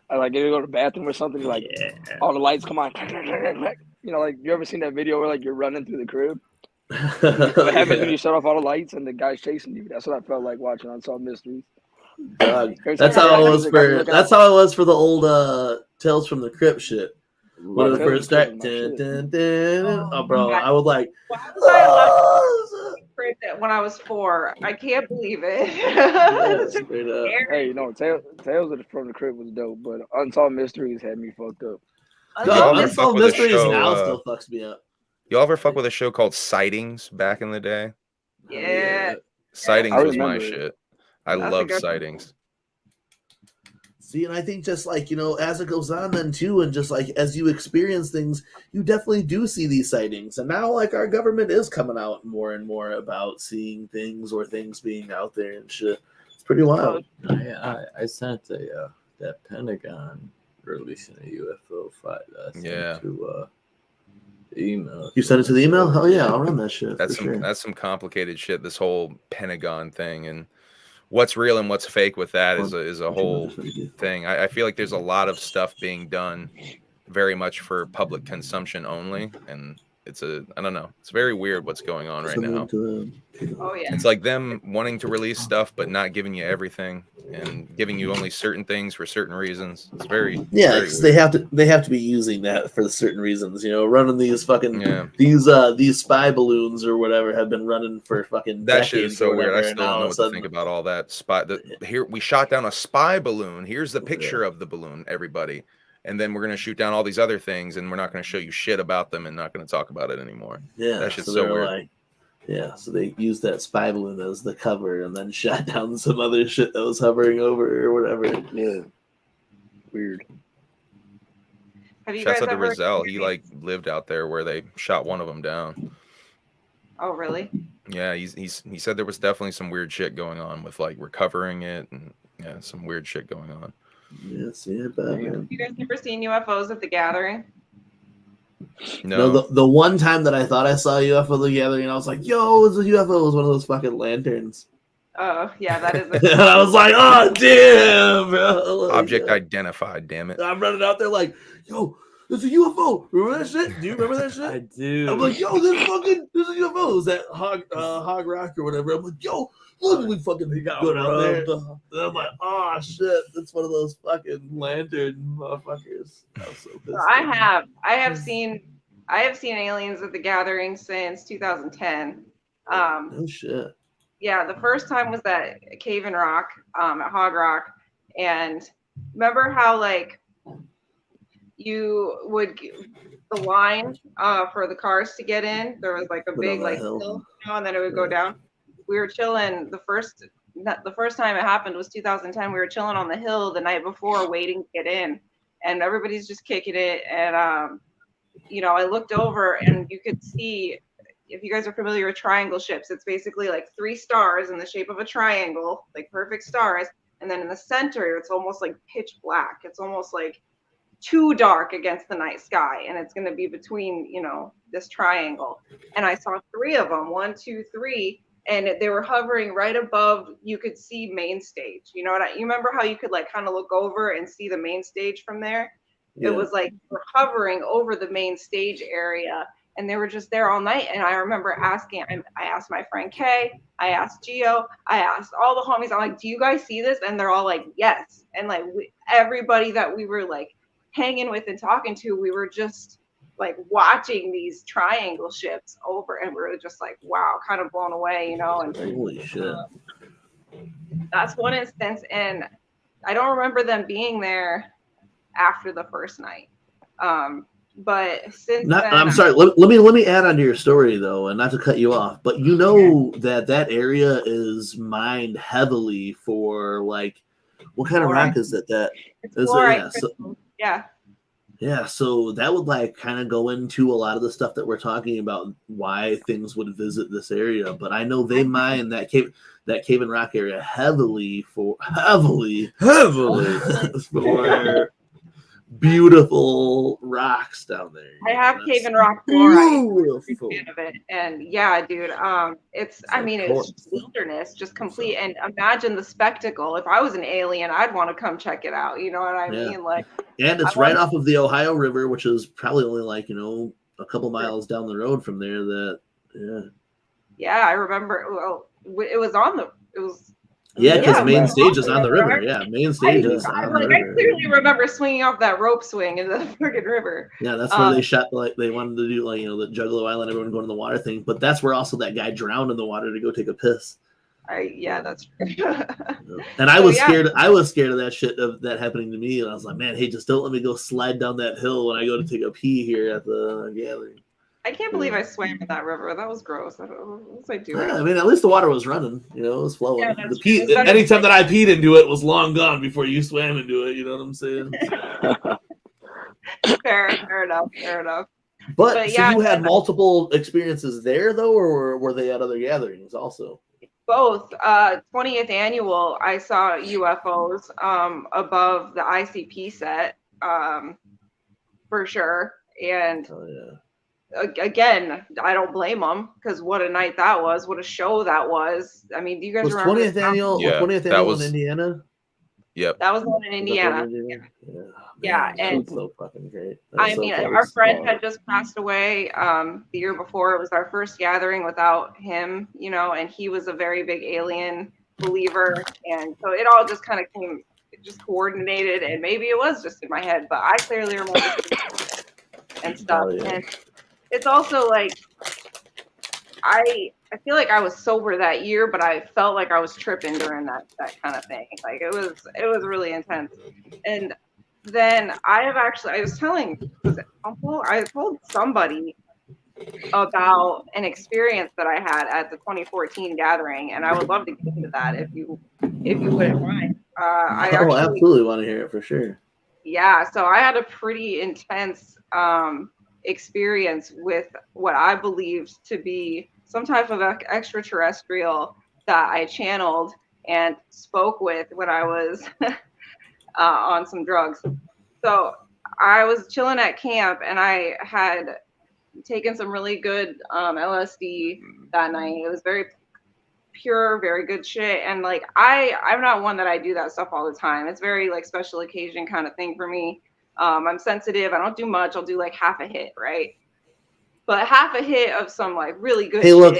I like go to the bathroom or something, like all the lights come on. You know, like you ever seen that video where like you're running through the crib? What happens when you shut off all the lights and the guy's chasing you? That's what I felt like watching Unsolved Mysteries. Dog. That's how it was for. That's how it was for the old Tales from the Crypt shit. When it first started, oh bro, I would like. When I was 4, I can't believe it. Hey, no, Tales from the Crypt was dope, but Unsolved Mysteries had me fucked up. Unsolved Mysteries now still fucks me up. Y'all ever fuck with a show called Sightings back in the day? Yeah. Sightings was my remember it. shit. I That's a love good one. Sightings. See, and I think just like, as it goes on then too, and just like as you experience things, you definitely do see these sightings. And now like our government is coming out more and more about seeing things or things being out there and shit. It's pretty wild. I sent that Pentagon releasing a UFO file. Yeah. To email. You sent it to the email? Hell yeah, I'll run that shit. That's some complicated shit. This whole Pentagon thing and what's real and what's fake with that is a whole thing. I feel like there's a lot of stuff being done very much for public consumption only, and I don't know. It's very weird what's going on right now. Oh yeah. It's like them wanting to release stuff but not giving you everything and giving you only certain things for certain reasons. It's very because they have to be using that for certain reasons. Running these fucking these spy balloons or whatever have been running for fucking that shit decades is so or weird. I whatever, still don't know what to think about all that spy. Here we shot down a spy balloon. Here's the picture of the balloon, everybody. And then we're going to shoot down all these other things, and we're not going to show you shit about them and not going to talk about it anymore. Yeah, that shit's so so they're weird. like, so they used that spy balloon as the cover and then shot down some other shit that was hovering over or whatever. Yeah. Weird. Have you Shouts guys out to ever Rizal. He like lived out there where they shot one of them down. Oh really? Yeah, he said there was definitely some weird shit going on with like recovering it and some weird shit going on. Yes, yeah, bad, man. You guys never seen UFOs at the Gathering? No. The one time that I thought I saw a UFO at the Gathering, I was like, "Yo, it's a UFO!" It was one of those fucking lanterns. Oh yeah, that is. And I was like, "Oh damn, bro!" Like, Object identified. Damn it. I'm running out there like, "Yo, there's a UFO! Remember that shit? Do you remember that shit?" I do. I'm like, "Yo, there's a UFO!" It was that Hog Rock or whatever. I'm like, "Yo, look, we fucking good out there." And I'm like, "Oh shit, that's one of those fucking lantern motherfuckers." I was so pissed. So I have seen aliens at the Gathering since 2010. Oh shit. Yeah, the first time was at Cave and Rock, at Hog Rock, and remember how like you would the line for the cars to get in. There was like a big like hill, and then it would go down. We were chilling the first time it happened was 2010. We were chilling on the hill the night before, waiting to get in, and everybody's just kicking it. And I looked over, and you could see. If you guys are familiar with triangle ships, it's basically like 3 stars in the shape of a triangle, like perfect stars. And then in the center, it's almost like pitch black. It's almost like too dark against the night sky. And it's going to be between, this triangle. And I saw 3 of them, 1, 2, 3. And they were hovering right above, you could see main stage. You remember how you could like kind of look over and see the main stage from there? It was like we're hovering over the main stage area, and they were just there all night. And I remember asking, I asked my friend Kay, I asked Gio, I asked all the homies, I'm like, do you guys see this? And they're all like, yes. And like everybody that we were like hanging with and talking to, we were just like watching these triangle ships over, and we were just like, wow, kind of blown away, you know. And holy shit. That's one instance, and I don't remember them being there after the first night. But since then, I'm sorry. Let me add on to your story though, and not to cut you off, but you know that area is mined heavily for like, what kind of rock is it? That is it? Yeah, so that would like kind of go into a lot of the stuff that we're talking about, why things would visit this area. But I know they mine that cave and rock area heavily for beautiful rocks down there. I have cave and rock fluorite. Fan of it. And yeah, dude, it's wilderness, just complete. And imagine the spectacle. If I was an alien, I'd want to come check it out. You know what I mean? Like, and it's right off of the Ohio River, which is probably only like, you know, a couple miles down the road from there. Yeah, I remember. Well, it was because main stage is on the river. Yeah, main stage is on the river. I clearly remember swinging off that rope swing into the friggin' river. Yeah, that's where they shot. Like they wanted to do, like, you know, the Juggalo Island, everyone going in the water thing. But that's where also that guy drowned in the water to go take a piss. That's true. And I was scared. I was scared of that shit, of that happening to me. And I was like, man, hey, just don't let me go slide down that hill when I go to take a pee here at the gathering. I can't believe I swam in that river. That was gross. What was I doing? Yeah, I mean, at least the water was running. You know, it was flowing. Yeah, the pee, anytime that I peed into it was long gone before you swam into it. You know what I'm saying? Fair enough. But so you had multiple experiences there, though, or were they at other gatherings also? Both. 20th annual, I saw UFOs above the ICP set, for sure. And again, I don't blame them, because what a night that was, what a show that was. I mean, do you guys remember 20th annual? Yeah, 20th annual in Indiana. Yep, that was the one in Indiana. Yeah, and so fucking great. I mean, our friend had just passed away the year before. It was our first gathering without him, you know, and he was a very big alien believer, and so it all just kind of came, just coordinated, and maybe it was just in my head, but I clearly remember and stuff. And it's also like, I feel like I was sober that year, but I felt like I was tripping during that kind of thing. Like it was really intense. And then I was telling, I told somebody about an experience that I had at the 2014 gathering, and I would love to get into that if you wouldn't mind. I absolutely want to hear it for sure. Yeah, so I had a pretty intense experience with what I believed to be some type of extraterrestrial that I channeled and spoke with when I was on some drugs. So I was chilling at camp, and I had taken some really good LSD that night. It was very pure, very good shit. And like I'm not one that I do that stuff all the time. It's very like special occasion kind of thing for me. I'm sensitive. I don't do much. I'll do like half a hit, right? But half a hit of some like really good shit.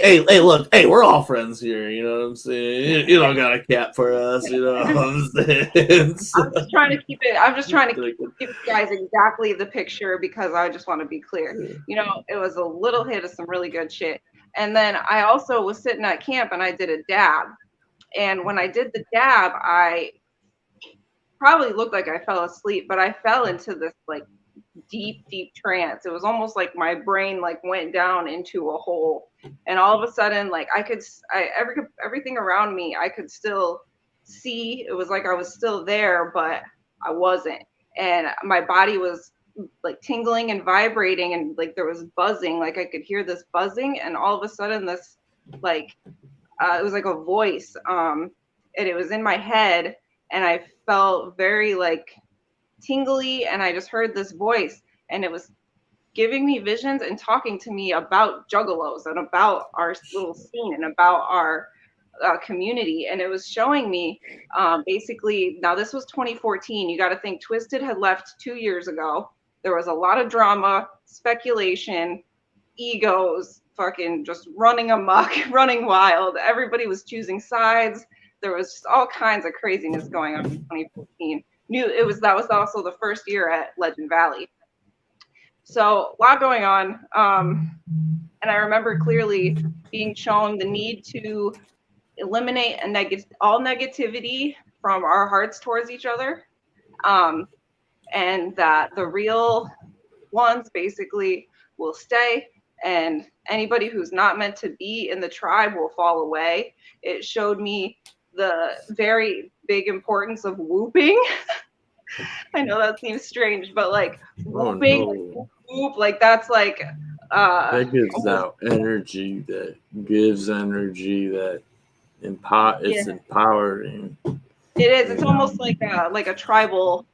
Hey, we're all friends here, you know what I'm saying? You don't got a cap for us, you know what I'm saying? I'm just trying to keep give you guys exactly the picture, because I just want to be clear. You know, it was a little hit of some really good shit. And then I also was sitting at camp, and I did a dab. And when I did the dab, I probably looked like I fell asleep, but I fell into this like deep trance. It was almost like my brain like went down into a hole, and all of a sudden, like everything around me I could still see. It was like I was still there, but I wasn't, and my body was like tingling and vibrating, and like there was buzzing, like I could hear this buzzing, and all of a sudden this like it was like a voice, and it was in my head, and I felt very like tingly, and I just heard this voice, and it was giving me visions and talking to me about juggalos and about our little scene and about our community, and it was showing me basically, now this was 2014. You got to think Twisted had left 2 years ago. There was a lot of drama, speculation, egos, fucking just running amok, running wild. Everybody was choosing sides. There was just all kinds of craziness going on in 2014. That was also the first year at Legend Valley. So a lot going on. And I remember clearly being shown the need to eliminate all negativity from our hearts towards each other. And that the real ones basically will stay, and anybody who's not meant to be in the tribe will fall away. It showed me the very big importance of whooping. I know that seems strange, but like whooping, whoop, like that's like that gives out energy, that gives energy, that it's empowering. It is. It's almost like a tribal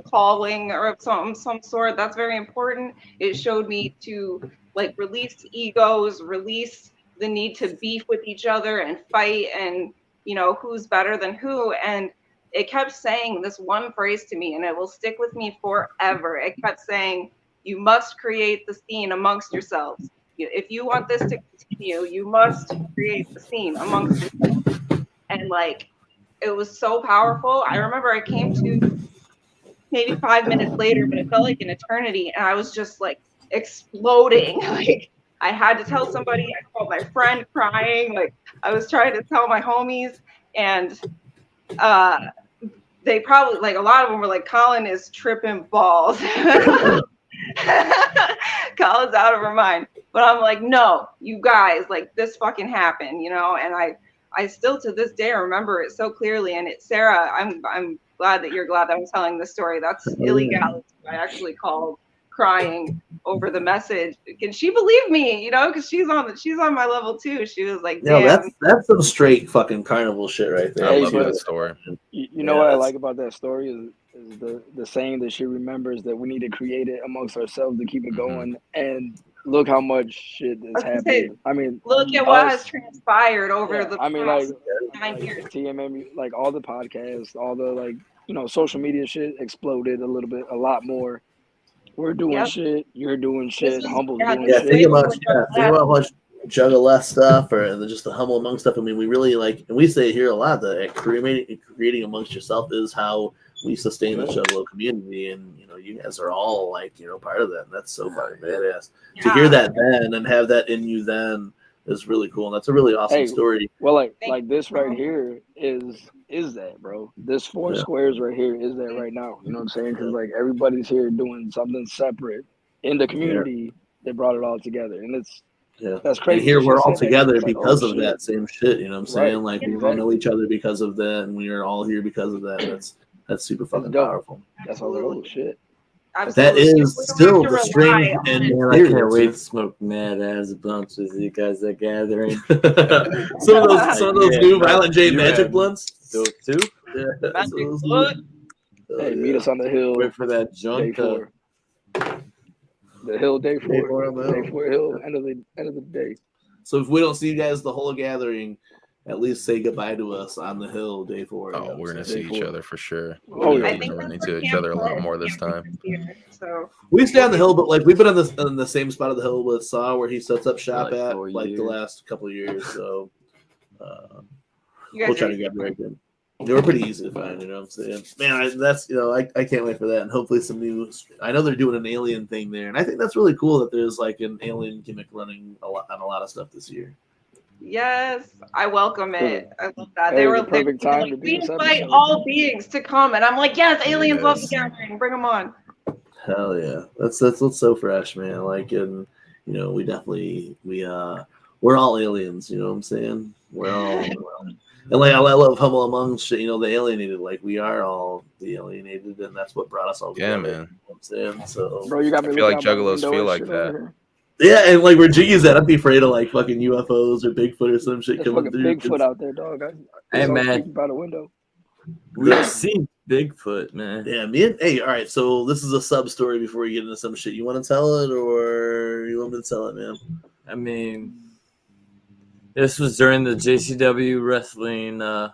calling or of some sort. That's very important. It showed me to like release egos, release the need to beef with each other and fight, and you know who's better than who. And it kept saying this one phrase to me, and it will stick with me forever. It kept saying, "You must create the scene amongst yourselves. If you want this to continue, you must create the scene amongst yourselves." And like, it was so powerful. I remember I came to maybe 5 minutes later, but it felt like an eternity, and I was just like exploding. Like I had to tell somebody. I called my friend crying. Like I was trying to tell my homies, and they probably, like, a lot of them were like, Colin is tripping balls. Colin's out of her mind. But I'm like, no, you guys, like, this fucking happened, you know? And I still to this day remember it so clearly. And Sarah, I'm glad that you're glad that I'm telling this story. That's illegal. I actually called crying over the message. Can she believe me? You know, because she's on my level too. She was like, damn. No, that's some straight fucking carnival shit right there. I love that story. You know what I like about that story is the saying that she remembers, that we need to create it amongst ourselves to keep it going. And look how much shit has happened. I mean, look at what has transpired over the past like 9 years. TMMU, like all the podcasts, all the like, you know, social media shit exploded a lot more. We're doing shit. You're doing shit. Humble's doing shit. Think about how much Juggalesque stuff or just the Humble Among stuff. I mean, we really like, and we say it here a lot, that creating amongst yourself is how we sustain the Juggalo community. And, you know, you guys are all like, you know, part of that. And that's so fucking badass. To hear that then and have that in you then is really cool. And that's a really awesome story. Well, like this right here is that, bro. This four squares right here is that right now. You know what I'm saying? Because like everybody's here doing something separate in the community that brought it all together, and that's crazy. And here we're all together because of that same shit. You know what I'm saying? Like we all know each other because of that, and we are all here because of that. That's super fucking powerful. That's all the old shit. That is still the strange, and I can't wait to smoke mad ass blunts with you guys at gathering. some of those new Violent J Magic blunts. Those too. Hey, meet us on the hill. Wait for that junk. The hill day 4. Day 4 hill. End of the day. So if we don't see you guys the whole gathering, at least say goodbye to us on the hill day 4. Oh, we're gonna see each other for sure. Oh, we're gonna run into each other a lot more this time. So we stay on the hill, but like we've been on the same spot of the hill with Saw where he sets up shop at like the last couple of years. So we'll try to get right in. They were pretty easy to find, you know what I'm saying? Man, that's, you know, I can't wait for that. And hopefully some new, I know they're doing an alien thing there. And I think that's really cool that there's like an alien gimmick running on a lot of stuff this year. Yes, I welcome it. I love that. Hey, they were perfect time like, to be we invite all beings to come. And I'm like, yes, aliens love the gathering. Bring them on. Hell yeah. That's so fresh, man. Like, and, you know, we're all aliens, you know what I'm saying? We're all and like I love Humble Among shit, you know, the alienated, like we are all the alienated, and that's what brought us all together. Yeah, man. You know what I'm saying? So bro, you got me. I feel like Juggalos feel like that. Yeah, and like where Jiggy's at, I'd be afraid of like fucking UFOs or Bigfoot or some shit coming through. Bigfoot out there, dog. Hey man, by the window. We've seen Bigfoot, man. Yeah, hey, all right. So this is a sub story before we get into some shit. You want to tell it, or you want me to tell it, man? I mean, This was during the JCW wrestling, the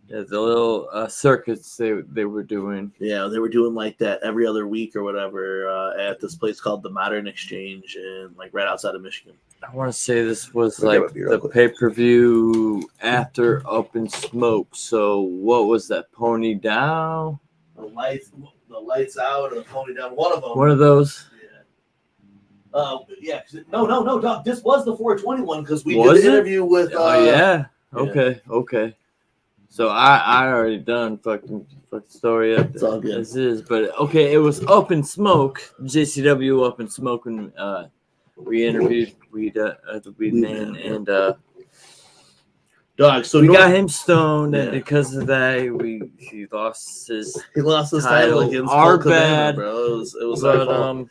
little circuits they were doing. Yeah, they were doing like that every other week or whatever at this place called the Modern Exchange, and like right outside of Michigan. I want to say this was like the pay-per-view after Up in Smoke. So what was that? Pony Down? The lights out, or the Pony Down. One of them. One of those. Yeah. No, Doc. This was the 421 because we Was did an it? interview with. Yeah. Okay. So I already done fucking story up. It's all good. This is, but okay. It was Up in Smoke, JCW Up in Smoke, and we interviewed the weed man, and Dog. So we got him stoned, and because of that, he lost his title against our Colt Cabana, bad, bro. It was but, our fault.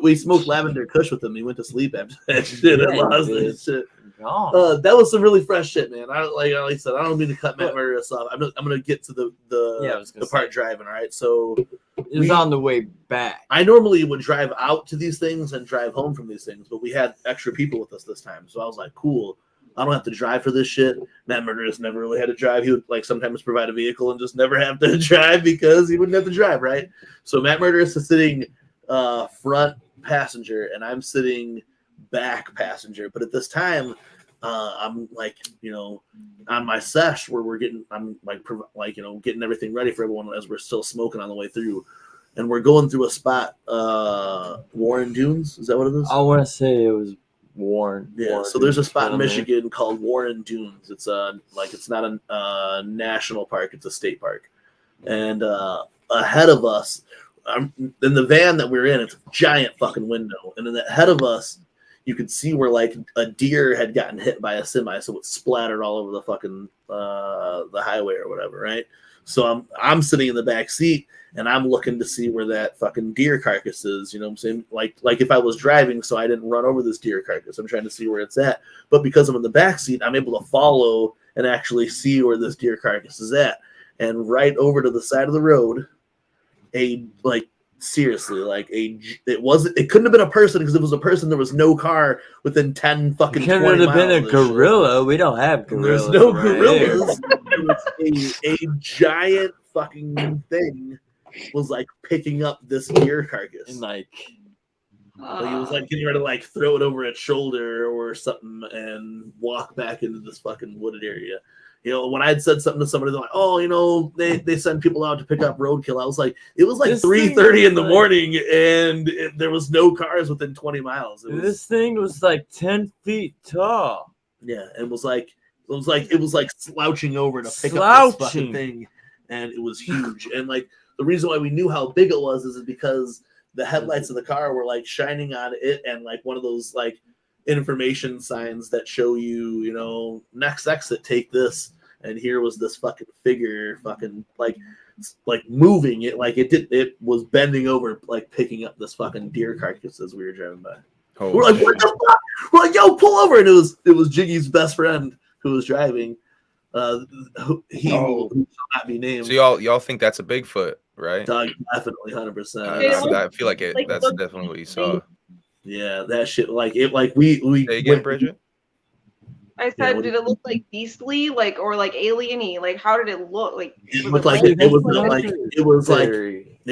We smoked lavender kush with him. He went to sleep after that shit. Yeah, and lost he that shit. God. That was some really fresh shit, man. Like I said, I don't mean to cut Matt Murderous off. I'm gonna get to the part driving. All right, so it was on the way back. I normally would drive out to these things and drive home from these things, but we had extra people with us this time, so I was like, cool. I don't have to drive for this shit. Matt Murderous never really had to drive. He would like sometimes provide a vehicle and just never have to drive because he wouldn't have to drive, right? So Matt Murderous is sitting front passenger and I'm sitting back passenger. But at this time, I'm like, on my sesh where I'm getting everything ready for everyone as we're still smoking on the way through. And we're going through a spot, Warren Dunes. Is that what it is? I want to say it was Warren. Yeah, Warren so there's a spot in down there. Michigan called Warren Dunes. It's it's not a national park; it's a state park. And ahead of us, in the van that we're in, it's a giant fucking window. And then ahead of us, you could see where like a deer had gotten hit by a semi, so it splattered all over the fucking the highway or whatever, right? So I'm sitting in the back seat and I'm looking to see where that fucking deer carcass is. You know what I'm saying? Like if I was driving, so I didn't run over this deer carcass. I'm trying to see where it's at. But because I'm in the back seat, I'm able to follow and actually see where this deer carcass is at. And right over to the side of the road, it couldn't have been a person because if it was a person, there was no car within 10 fucking 20 miles. It could have been a gorilla. We don't have gorillas. There's no gorillas. It was a giant fucking thing was like picking up this deer carcass. And like he was like getting ready to like throw it over its shoulder or something and walk back into this fucking wooded area. When I had said something to somebody, they're like, "Oh, they send people out to pick up roadkill." I was like, it was like 3:30 in the morning, and there was no cars within 20 miles. This thing was like 10 feet tall. Yeah, it was like slouching over to pick up this fucking thing, and it was huge. And like the reason why we knew how big it was is because the headlights of the car were like shining on it, and like one of those like information signs that show you, next exit, take this. And here was this fucking figure fucking like moving it, like it was bending over, like picking up this fucking deer carcass as we were driving by. We're like, what the fuck? We're like, yo, pull over. And it was Jiggy's best friend who was driving. He will not be named. So y'all think that's a Bigfoot, right? Dog, definitely 100%. I feel like that's definitely what you saw. Yeah, that shit. We Say again, Brigid? I said, did it look like beastly, or like alien-y? Like, how did it look? Like, it looked like it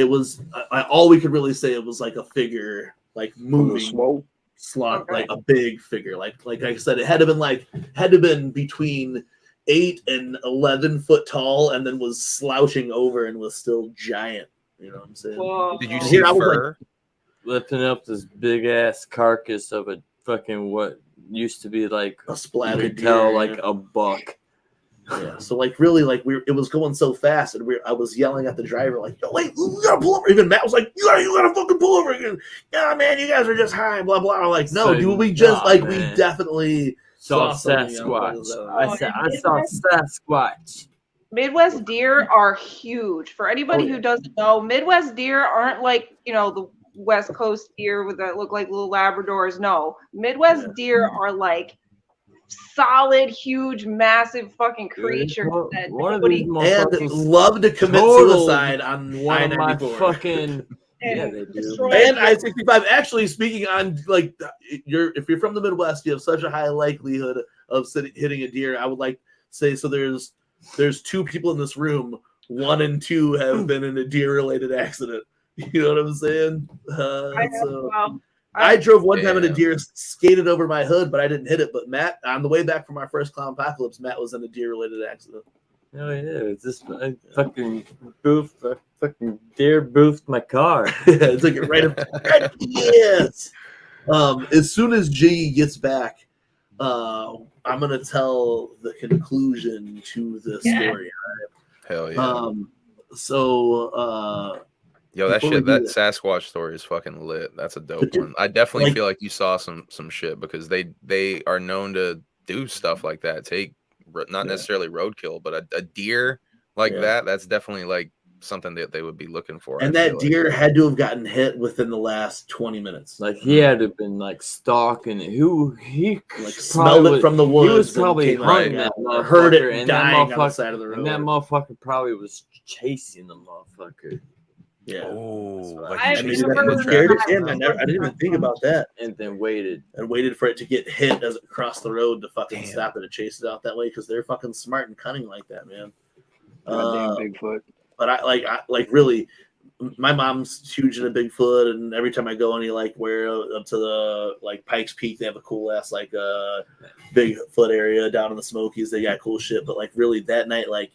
was all we could really say. It was like a figure, like moving, slug, like a big figure. Like I said, it had to been between 8 and 11 foot tall, and then was slouching over and was still giant. You know what I'm saying? Whoa. Did you see fur? Lifting up this big ass carcass of a fucking what used to be like a splattered you could tell deer. like a buck. Yeah, so really it was going so fast, and I was yelling at the driver like, "Yo, wait, you gotta pull over." Even Matt was like, "You gotta fucking pull over again." Yeah, man, you guys are just high, blah blah. I'm like, no, dude, we just we definitely saw something, Sasquatch. I saw Sasquatch. Midwest deer are huge. For anybody who doesn't know, Midwest deer aren't like the West Coast deer that look like little Labradors. No, Midwest deer are like solid, huge, massive fucking creatures that one of nobody these and love to commit suicide on one of my I-94. fucking Yeah, they do. destroy And you. I-65. Actually, speaking on like, if you're from the Midwest, you have such a high likelihood of hitting a deer. I would like say so. There's two people in this room. 1 and 2 have been in a deer-related accident. You know what I'm saying? I drove one time and a deer skated over my hood, but I didn't hit it. But Matt, on the way back from our first Clown Apocalypse, Matt was in a deer-related accident. Oh yeah, it's just fucking deer boofed my car. It took it right up. Yes. As soon as Jiggy gets back, I'm gonna tell the conclusion to the story. Hell yeah. Yo, that before shit, we do that Sasquatch story is fucking lit. That's a dope one. I definitely feel like you saw some shit because they are known to do stuff like that. Take not necessarily roadkill, but a deer like that's definitely like something that they would be looking for. And that deer had to have gotten hit within the last 20 minutes. Like he had to have been like stalking it. He like smelled it from the woods. He was probably hunting that motherfucker, heard it and dying that on the side of the road. And that motherfucker probably was chasing the motherfucker. Yeah. Oh, I didn't even think about that. And then waited for it to get hit as it crossed the road to fucking stop it and chase it out that way because they're fucking smart and cunning like that, man. Goddamn Bigfoot. But I really, my mom's huge into Bigfoot, and every time I go any like where up to the like Pikes Peak, they have a cool ass like Bigfoot area down in the Smokies. They got cool shit, but like really that night, like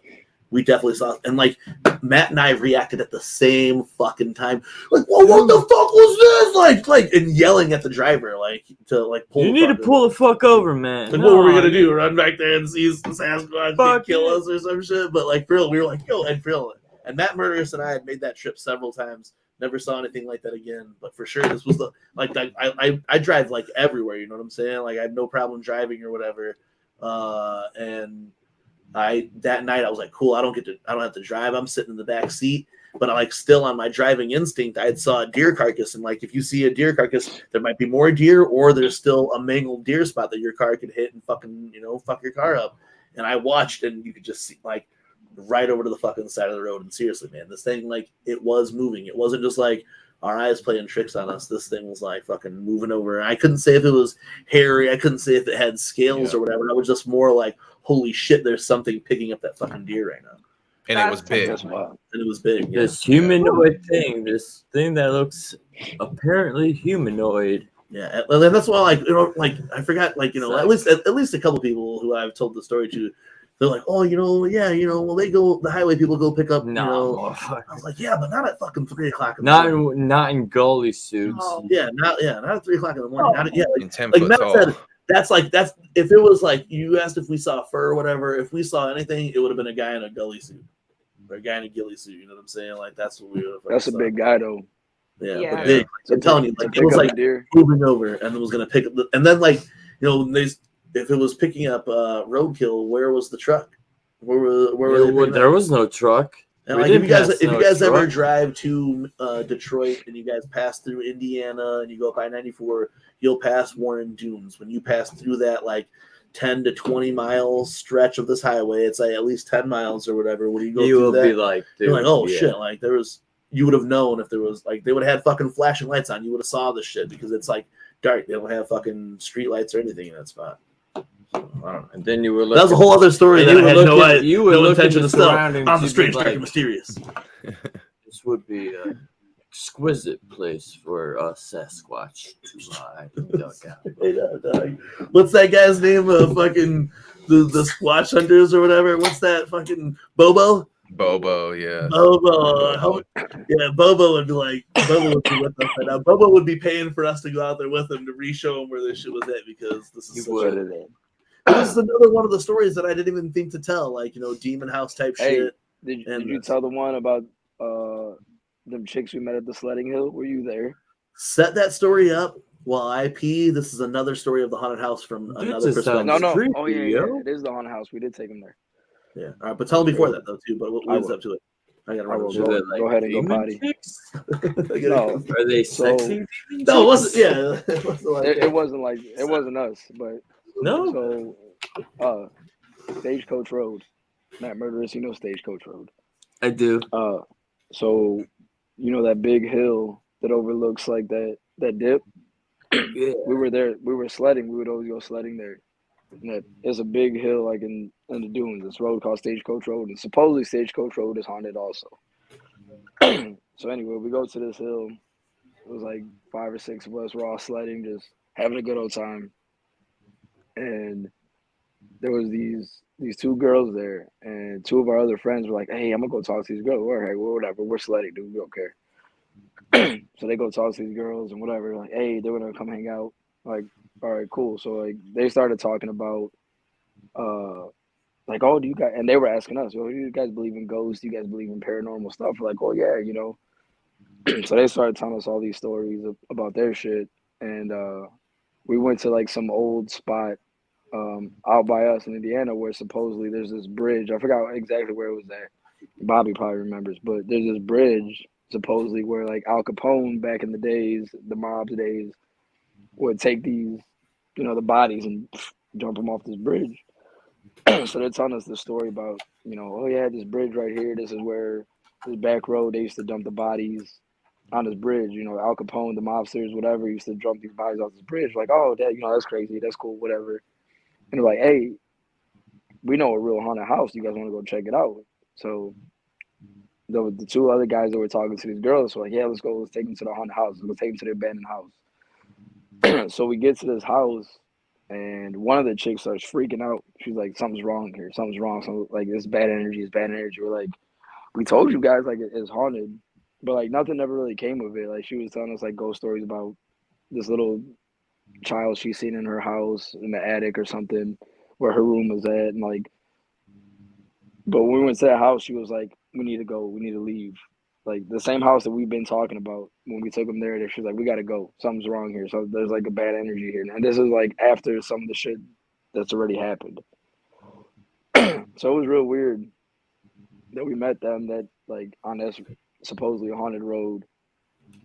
we definitely saw, and like Matt and I reacted at the same fucking time, like, "Whoa, what the fuck was this?" Like, and yelling at the driver, like to like pull. You need to pull the fuck over, man. Like, what were we gonna do? Run back there and see some Sasquatch and kill us or some shit? But like, real, we were like, "Yo," and real. And Matt Murderous and I had made that trip several times. Never saw anything like that again. But for sure, this was the like I drive like everywhere. You know what I'm saying? Like I have no problem driving or whatever. And that night I was like, cool. I don't have to drive. I'm sitting in the back seat. But I like still on my driving instinct, I had saw a deer carcass, and like if you see a deer carcass, there might be more deer, or there's still a mangled deer spot that your car could hit and fucking fuck your car up. And I watched, and you could just see like right over to the fucking side of the road. And seriously, man, this thing, like, it was moving. It wasn't just like our eyes playing tricks on us. This thing was like fucking moving over. I couldn't say if it was hairy. I couldn't say if it had scales or whatever. I was just more like, holy shit, there's something picking up that fucking deer right now. And it was big. And it was big. This humanoid thing, this thing that looks apparently humanoid. Yeah, and that's why, like, like I forgot, like, at least a couple people who I've told the story to, they're like, oh, well, they go, the highway people go pick up, I was like, yeah, but not at fucking 3 o'clock in the morning. Not in gully suits. Yeah, not at 3 o'clock in the morning. In 10 like foot Matt tall. said, that's if it was like you asked if we saw fur or whatever, if we saw anything, it would have been a guy in a gully suit or a guy in a ghillie suit. You know what I'm saying? Like that's what we would have. That's a big guy though. Yeah. But big. I'm telling you, like it was like moving over and it was gonna pick up. And then like if it was picking up roadkill, where was the truck? Where there was no truck. And like if you guys ever drive to Detroit and you guys pass through Indiana and you go up I-94, you'll pass Warren Dunes. When you pass through that like 10 to 20 mile stretch of this highway, it's like at least 10 miles or whatever. When you go through that, be like, dude, you're like, oh shit! Like you would have known if there was like they would have had fucking flashing lights on. You would have saw this shit because it's like dark. They don't have fucking street lights or anything in that spot. So, I don't know. And then you were that was a whole other story that I had no intention to tell on the Strange, Dark, and Mysterious. This would be an exquisite place for a Sasquatch to lie and duck out. What's that guy's name? Fucking the Squatch Hunters or whatever. What's that? Fucking Bobo. Bobo, yeah. Bobo. Yeah, Bobo would be like, Bobo would be with us right now. Bobo would be paying for us to go out there with him to re-show him where this shit was at because this is this is another one of the stories that I didn't even think to tell, like, demon house type shit. Did you tell the one about them chicks we met at the sledding hill? Were you there? Set that story up while I pee. This is another story of the haunted house from another perspective. No. Oh, yeah. It is the haunted house. We did take him there. Yeah. All right, but tell them before that, though, too. But what leads up to it? I got to run. Go ahead and go potty. No. Are they sexy? No, it wasn't. Yeah. It wasn't like it wasn't us, but no. So, Stagecoach Road. Matt Murderous, Stagecoach Road. I do. So you know that big hill that overlooks like that dip. Yeah. We were there. We were sledding. We would always go sledding there. And it's a big hill like in the dunes. This road called Stagecoach Road, and supposedly Stagecoach Road is haunted also. So anyway, we go to this hill. It was like 5 or 6 of us. We're all sledding, just having a good old time. And there was these 2 girls there, and 2 of our other friends were like, "Hey, I'm gonna go talk to these girls." We're like, well, whatever. We're sledding, dude. We don't care. So they go talk to these girls and whatever. Like, hey, they're gonna come hang out. Like, all right, cool. So like they started talking about, like, oh, do you guys? And they were asking us, well, do you guys believe in ghosts? Do you guys believe in paranormal stuff? We're like, oh yeah, you know. So they started telling us all these stories about their shit, and we went to like some old spot out by us in Indiana where supposedly there's this bridge. I forgot exactly where it was at. Bobby probably remembers, but there's this bridge supposedly where like Al Capone back in the days, the mob's days, would take these, you know, the bodies and jump them off this bridge. So they're telling us the story about, you know, oh yeah, this bridge right here, this is where this back road they used to dump the bodies on this bridge. You know, Al Capone, the mobsters, whatever, used to dump these bodies off this bridge. Like, oh, that, you know, that's crazy, that's cool, whatever. And they're like, hey, we know a real haunted house. You guys want to go check it out? So the 2 other guys that were talking to these girls were like, yeah, let's go. Let's take them to the haunted house. Let's take them to the abandoned house. So we get to this house, and one of the chicks starts freaking out. She's like, something's wrong here. Something's wrong. Something, like, it's bad energy. It's bad energy. We're like, we told you guys, like, it's haunted. But, like, nothing ever really came of it. Like, she was telling us, like, ghost stories about this little child she's seen in her house in the attic or something where her room was at. And, like, but when we went to that house, she was like, we need to go. We need to leave. Like, the same house that we've been talking about when we took them there, she was like, we got to go. Something's wrong here. So there's, like, a bad energy here. And this is, like, after some of the shit that's already happened. So it was real weird that we met them that, like, on this supposedly haunted road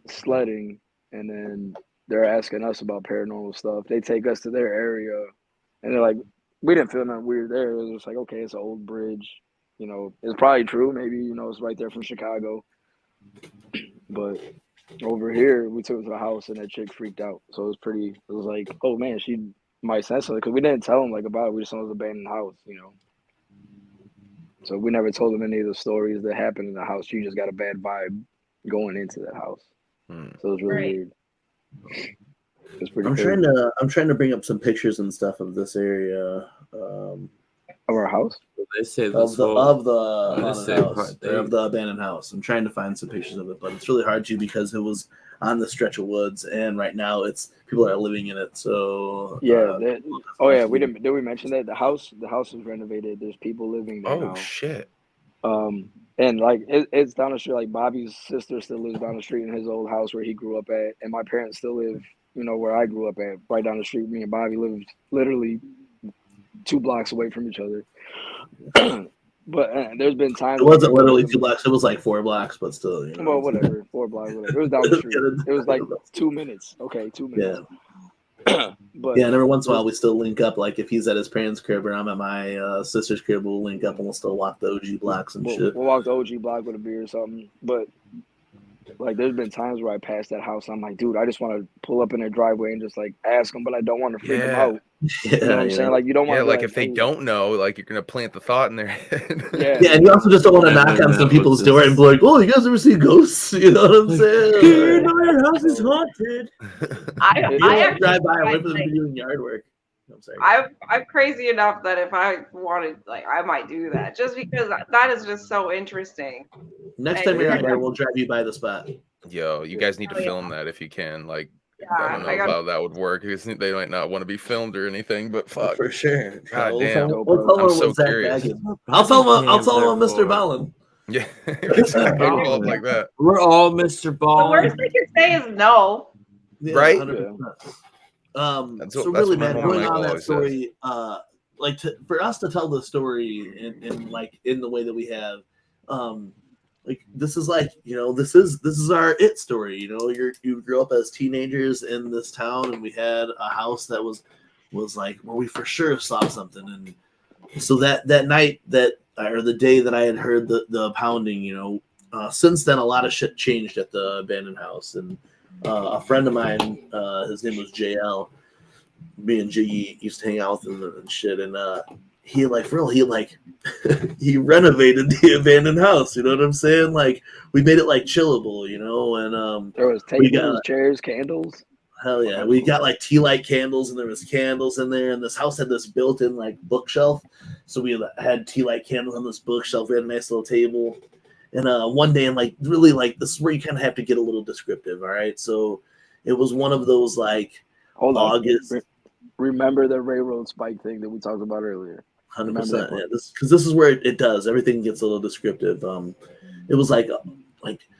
sledding, and then they're asking us about paranormal stuff. They take us to their area, and they're like, we didn't feel nothing weird there. It was just like, okay, it's an old bridge. You know, it's probably true. Maybe, you know, it's right there from Chicago. But over here, we took it to the house, and that chick freaked out. So it was like, oh, man, she might sense something. Because we didn't tell them, like, about it. We just saw it was an abandoned house, you know. So we never told them any of the stories that happened in the house. She just got a bad vibe going into that house. So it was really weird. It's pretty crazy. I'm trying to bring up some pictures and stuff of this area. Of our house? They say of the abandoned house. I'm trying to find some pictures of it, but it's really hard to because it was on the stretch of woods, and right now it's people are living in it. So yeah, did we mention that the house was renovated? There's people living there now. Oh shit! And like it's down the street. Like Bobby's sister still lives down the street in his old house where he grew up at, and my parents still live, you know, where I grew up at, right down the street. Me and Bobby lived literally 2 blocks away from each other. But there's been times it wasn't literally 2 blocks; it was like 4 blocks, but still, you know. Well, whatever, 4 blocks, whatever. It was down the street. It was like 2 minutes. Okay, 2 minutes. Yeah. But yeah, and every once in a while we still link up. Like if he's at his parents' crib or I'm at my sister's crib, we'll link up and we'll still walk the OG blocks and shit. We'll walk the OG block with a beer or something. But like, there's been times where I pass that house, and I'm like, dude, I just want to pull up in their driveway and just like ask them, but I don't want to freak them out. You know what I'm saying? Like, you don't want to. Like if they don't know, like you're gonna plant the thought in their head. Yeah, and you also just don't want to knock on some people's door and be like, "Oh, you guys ever see ghosts?" You know what I'm saying? You know your house is haunted. I drive by and wait for them to be doing yard work. I'm sorry. I'm crazy enough that if I wanted, like, I might do that just because that is just so interesting. Next time you're out here, we'll drive you by the spot. Yo, you guys need to film that if you can. Like, I don't know how that would work because they might not want to be filmed or anything, but fuck. For sure. God damn. I'm so curious. I'll tell him Mr. Ballin. Yeah. Follow up like that. We're all Mr. Ballin. The worst they can say is no. Yeah, right? 100%. So really, man, going on that story, like for us to tell the story in the way that we have, like this is like, you know, this is our it story. You know, you grew up as teenagers in this town, and we had a house that was like where we for sure saw something. And so that night or the day that I had heard the pounding, you know, since then, a lot of shit changed at the abandoned house. And a friend of mine, his name was JL. Me and Jiggy used to hang out with him and shit. And he he renovated the abandoned house. You know what I'm saying? Like, we made it like chillable, you know. And there was tables, chairs, candles. Hell yeah, we got like tea light candles, and there was candles in there. And this house had this built-in like bookshelf, so we had tea light candles on this bookshelf. We had a nice little table. And one day, and like really, like this is where you kind of have to get a little descriptive. All right, so it was one of those like August. Remember the railroad spike thing that we talked about earlier? 100%. Yeah, because this is where it does. Everything gets a little descriptive. It was like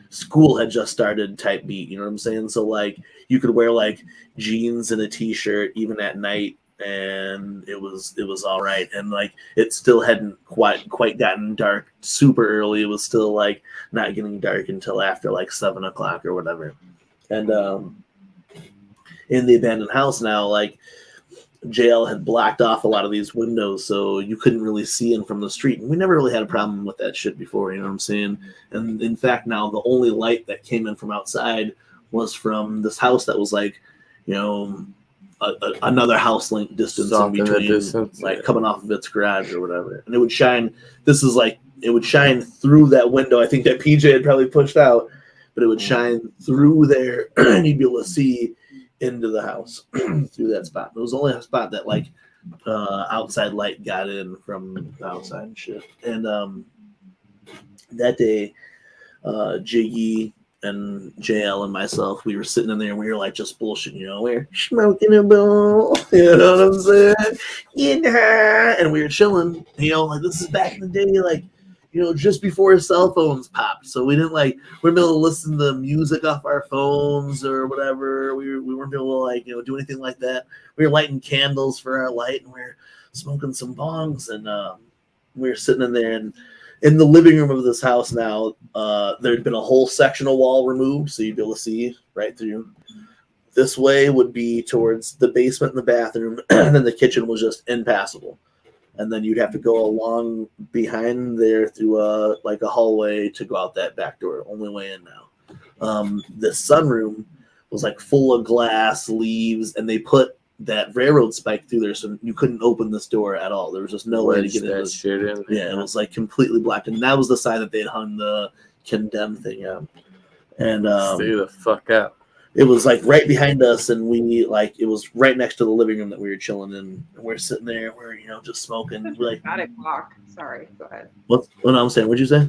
school had just started type beat. You know what I'm saying? So like you could wear like jeans and a t-shirt even at night, and it was all right. And like it still hadn't quite gotten dark super early. It was still like not getting dark until after like 7 o'clock or whatever. And in the abandoned house now, like JL had blocked off a lot of these windows, so you couldn't really see in from the street. And we never really had a problem with that shit before, you know what I'm saying? And in fact, now the only light that came in from outside was from this house that was like, you know, another house length distance in between, like coming off of its garage or whatever. And it would shine. It would shine through that window. I think that PJ had probably pushed out, but it would shine through there, and you'd be able to see into the house through that spot. It was only a spot that like outside light got in from the outside and shit. And that day, Jiggy and JL and myself, we were sitting in there and we were like just bullshitting, you know, we're smoking a bowl, you know what I'm saying? Yeah, and we were chilling, you know, like this is back in the day, like, you know, just before cell phones popped. So we didn't we weren't able to listen to music off our phones or whatever. We weren't able to like, you know, do anything like that. We were lighting candles for our light, and we were smoking some bongs, and we were sitting in there. And in the living room of this house now, there'd been a whole sectional wall removed, so you'd be able to see right through. This way would be towards the basement and the bathroom, and then the kitchen was just impassable. And then you'd have to go along behind there through a hallway to go out that back door. Only way in now. The sunroom was like full of glass, leaves, and they put that railroad spike through there, so you couldn't open this door at all. There was just no way to get in. Shit in. Yeah, it was like completely blocked, and that was the sign that they had hung the condemned thing out. And stay the fuck out. It was like right behind us, and it was right next to the living room that we were chilling in. And we're sitting there, we're just smoking. We're dramatic lock. Sorry, go ahead. What I'm saying? What'd you say?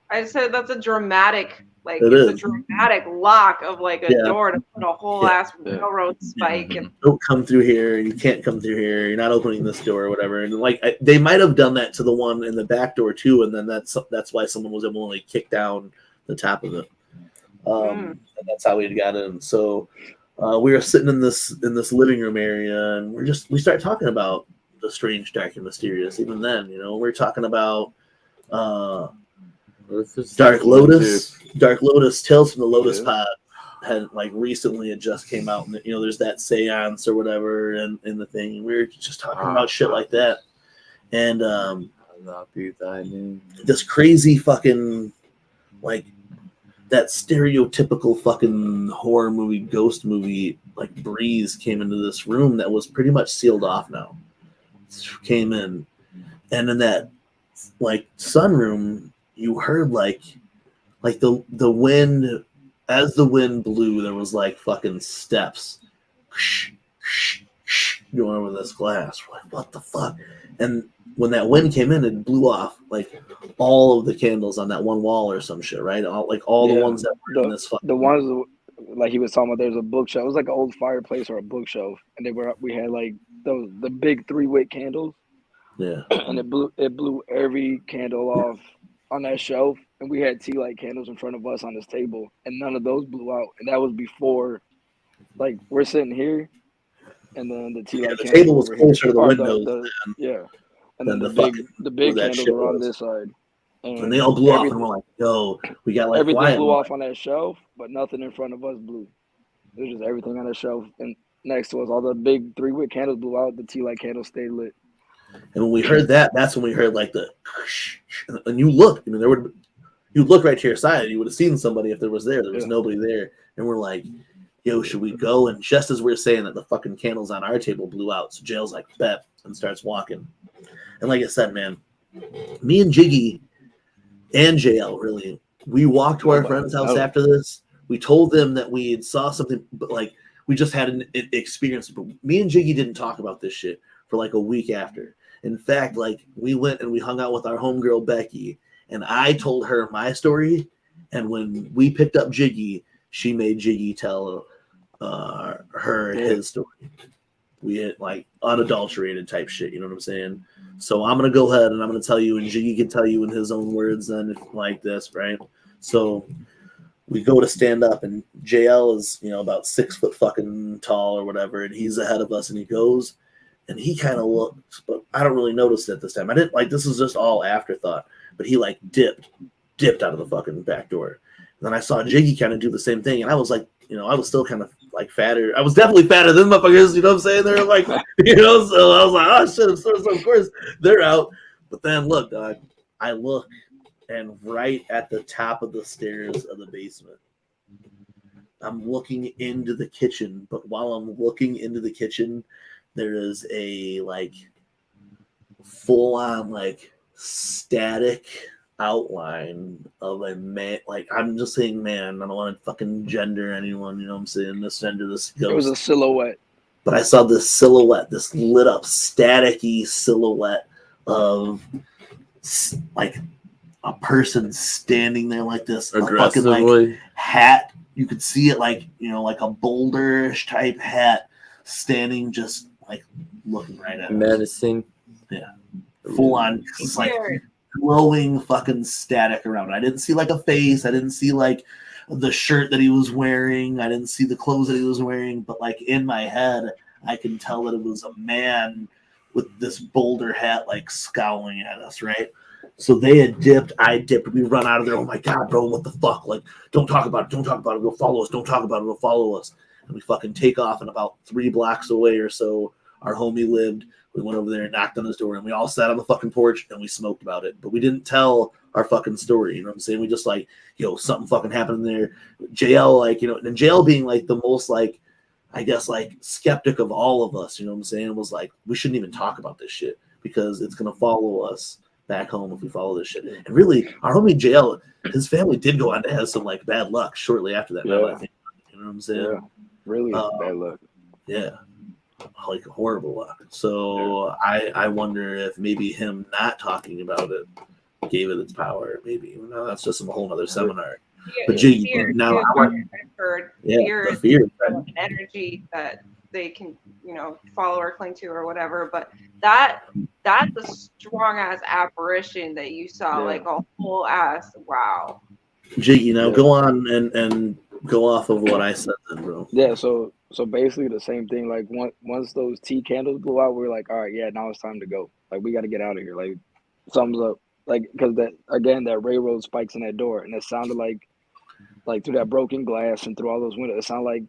I said that's a dramatic, a dramatic lock of like a door to put a whole ass railroad spike. And don't come through here. You can't come through here. You're not opening this door or whatever. And they might have done that to the one in the back door too. And then that's why someone was able to kick down the top of it. And that's how we got in. So we were sitting in this living room area, and we start talking about the strange, dark, and mysterious. Even then, we're talking about Dark Lotus. Dark Lotus, Tales from the Lotus Pod had recently it just came out, and there's that seance or whatever in the thing. And we were just talking about shit like that, and not be thy name. This crazy fucking that stereotypical fucking horror movie, ghost movie, breeze came into this room that was pretty much sealed off now. Came in, and in that sunroom, you heard the wind. As the wind blew, there was fucking steps going over this glass. We're like, what the fuck? And when that wind came in, it blew off all of the candles on that one wall or some shit, right? All the ones that were in this fucking. The ones he was talking about, there's a bookshelf. It was like an old fireplace or a bookshelf, and we had the big 3-wick candles. Yeah. And it blew every candle off on that shelf, and we had tea light candles in front of us on this table, and none of those blew out. And that was before, we're sitting here, and then the tea light the table was closer to the windows. And then the big candles were on this side. And they all blew off, and we're like, yo, we got everything blew off on that shelf, but nothing in front of us blew. It was just everything on the shelf and next to us. All the big 3-wick candles blew out. The tea light candles stayed lit. And when we heard that, that's when we heard the, and you looked. I mean, You look right to your side, you would have seen somebody if there was there. There was nobody there, and we're like, "Yo, should we go?" And just as we're saying that, the fucking candles on our table blew out. So Jail's like, "Bet," and starts walking. And like I said, man, me and Jiggy and JL, really, we walked to our friend's house after this. We told them that we had saw something, but like we just had an experience. But me and Jiggy didn't talk about this shit for like a week after. In fact, like we went and we hung out with our homegirl Becky, and I told her my story. And when we picked up Jiggy, she made Jiggy tell her his story. We had like unadulterated type shit, you know what I'm saying? So I'm gonna go ahead and I'm gonna tell you, and Jiggy can tell you in his own words then like this, right? So we go to stand up, and JL is, you know, about 6 foot fucking tall or whatever, and he's ahead of us, and he goes, and he kind of looks, but I don't really notice it this time. I didn't like, this is just all afterthought, but he like dipped out of the fucking back door. And then I saw Jiggy kind of do the same thing, and I was like, you know, I was still kind of like fatter. I was definitely fatter than motherfuckers, you know what I'm saying? They're like, you know, so I was like, oh shit, so of course they're out. But then look, dog, I look, and right at the top of the stairs of the basement, I'm looking into the kitchen. But while I'm looking into the kitchen, there is a like full on like static outline of a man. Like, I'm just saying, man, I don't want to fucking gender anyone, you know what I'm saying? This gender, this ghost. It was a silhouette. But I saw this silhouette, this lit up, staticky silhouette of like a person standing there like this, a fucking like hat. You could see it like, you know, like a boulderish type hat, standing just like looking right at us. Menacing. Yeah. Full on, just like glowing fucking static around it. I didn't see like a face. I didn't see like the shirt that he was wearing. I didn't see the clothes that he was wearing. But like in my head, I can tell that it was a man with this boulder hat, like scowling at us, right? So they had dipped. I dipped. We run out of there. Oh my God, bro, what the fuck? Like, don't talk about it. Don't talk about it. It'll follow us. Don't talk about it. It'll follow us. And we fucking take off, and about 3 blocks away or so, our homie lived. We went over there and knocked on his door, and we all sat on the fucking porch and we smoked about it. But we didn't tell our fucking story. You know what I'm saying? We just like, yo, something fucking happened there. JL, like, you know, and JL being like the most like, I guess like skeptic of all of us, you know what I'm saying? Was like, we shouldn't even talk about this shit because it's going to follow us back home if we follow this shit. And really, our homie JL, his family did go on to have some like bad luck shortly after that. Yeah. I think, you know what I'm saying? Yeah, really bad luck. Yeah. Like horrible luck. So I wonder if maybe him not talking about it gave it its power. Maybe that's just a whole other seminar. Yeah, but Jiggy, fear, now I want fear the fear. an energy that they can, you know, follow or cling to or whatever. But that's a strong ass apparition that you saw, like a whole ass wow. Jiggy, now go on and go off of what I said then, bro. Yeah, so basically the same thing. Like once those tea candles blew out, we were like, all right, yeah, now it's time to go. Like, we got to get out of here. Like, something's up. Like, because that railroad spikes in that door, and it sounded like through that broken glass and through all those windows, it sounded like.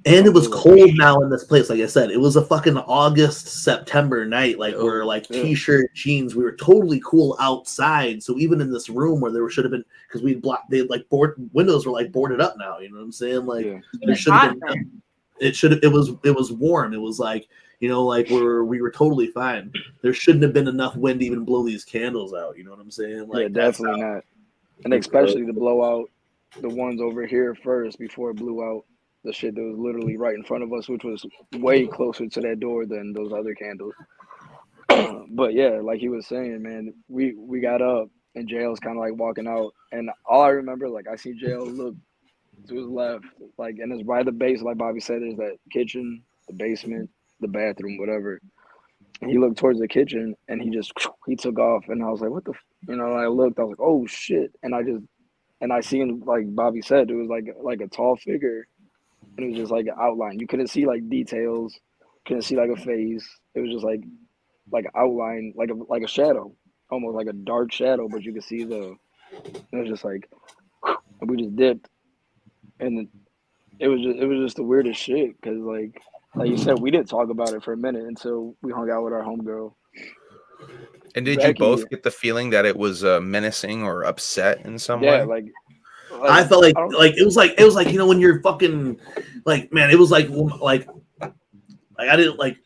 And it was cold now in this place. Like I said, it was a fucking August, September night. Like, we're like t-shirt, jeans. We were totally cool outside. So even in this room where there should have been, because we blocked, they like windows were like boarded up now. You know what I'm saying? Like there should have been. It was warm. It was like, you know, like we were totally fine. There shouldn't have been enough wind to even blow these candles out. You know what I'm saying? Like, yeah, definitely not. And especially to blow out the ones over here first before it blew out the shit that was literally right in front of us, which was way closer to that door than those other candles. But yeah, like he was saying, man, we got up and JL's kind of like walking out, and all I remember, like, I see JL look to his left, like, and it's by the base, like Bobby said, there's that kitchen, the basement, the bathroom, whatever. And he looked towards the kitchen and he took off, and I was like, what the, you know, and I looked, I was like, oh shit, and I seen, like Bobby said, it was like a tall figure, and it was just like an outline. You couldn't see like details, couldn't see like a face. It was just like an outline, like a shadow, almost like a dark shadow, but you could see it was just like, and we just dipped, and it was just the weirdest shit, because like you said, we didn't talk about it for a minute until we hung out with our homegirl. And did you both get the feeling that it was menacing or upset in some way? Yeah, like I felt like it was like you know when you're fucking like man, it was like I didn't like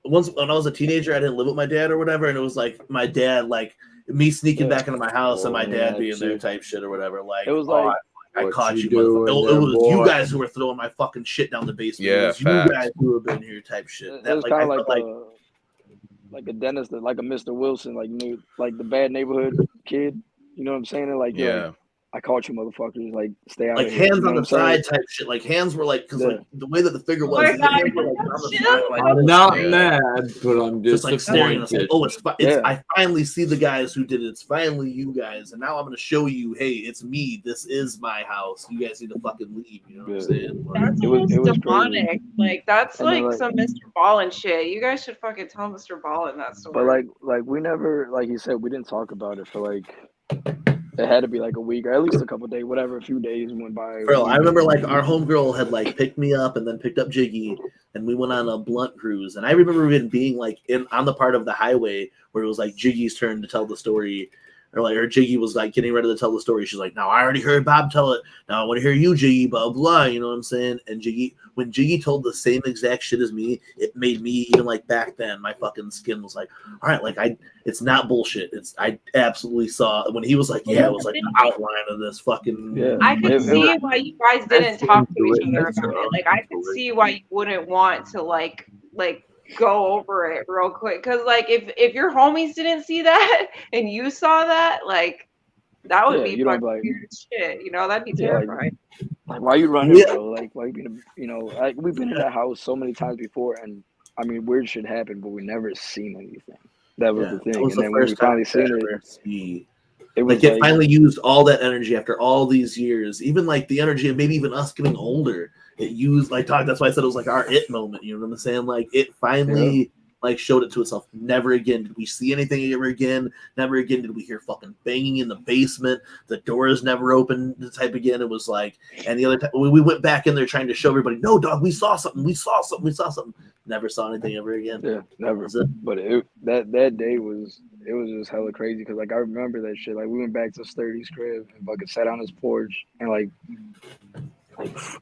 once when I was a teenager I didn't live with my dad or whatever, and it was like my dad like me sneaking back into my house and my dad being there type shit or whatever. Like it was like I caught you. It was you guys who were throwing my fucking shit down the basement. Yeah, it was you guys who have been here type shit. It That was like kind I of felt like a dentist, like a Mr. Wilson, like the bad neighborhood kid. You know what I'm saying? And like, yeah. I caught you, motherfuckers. Like, stay out like of here. hands You know on what the I'm saying? side type shit. Like hands were like because Yeah. like the way that the figure was, my the God, hands were like on the side, like, I'm not yeah. mad, but I'm Just like staring at us, like, disappointed. oh, it's Yeah. I finally see the guys who did it. It's finally you guys, and now I'm gonna show you, hey, it's me. This is my house. You guys need to fucking leave. You know what I'm saying? Like, That's It was almost crazy. demonic. Like that's And then, like some Mr. Ballin shit. You guys should fucking tell Mr. Ballin that story. But like we never, like he said, we didn't talk about it for like, it had to be like a week or at least a couple days, whatever. A few days went by. bro, I remember like our homegirl had like picked me up and then picked up Jiggy, and we went on a blunt cruise. And I remember it being like on the part of the highway where it was like Jiggy's turn to tell the story, or Jiggy was like getting ready to tell the story. She's like, "Now I already heard Bob tell it. Now I want to hear you, Jiggy." Blah blah. You know what I'm saying? And when Jiggy told the same exact shit as me, it made me even like back then my fucking skin was like, all right, like it's not bullshit. I absolutely saw when he was like, yeah, it was like the outline of this fucking. Yeah. I could see why you guys didn't talk to each other Absolutely. about it. Like I could see why you wouldn't want to like go over it real quick. Cause like if your homies didn't see that and you saw that, like that would Yeah, be you don't fucking like- weird shit. You know, that'd be Yeah, like- terrifying. Like, why you running, Yeah. bro? Like, why you being, like we've been in that house so many times before, and I mean, weird shit happened, but we never seen anything. That was the That thing. was And the then when we first time finally seen I it, ever see. it was Like it finally used all that energy after all these years, even like the energy of maybe even us getting older. It used like talk. That's why I said it was like our it moment. You know what I'm saying? Like it finally like showed it to itself. Never again did we see anything ever again. Never again did we hear fucking banging in the basement. The doors never opened. The type again. It was like, and the other time we went back in there trying to show everybody, no dog, we saw something. We saw something. We saw something. Never saw anything ever again. Yeah, never. Was it? But that day was just hella crazy because like I remember that shit. Like we went back to Sturdy's crib and fucking sat on his porch and like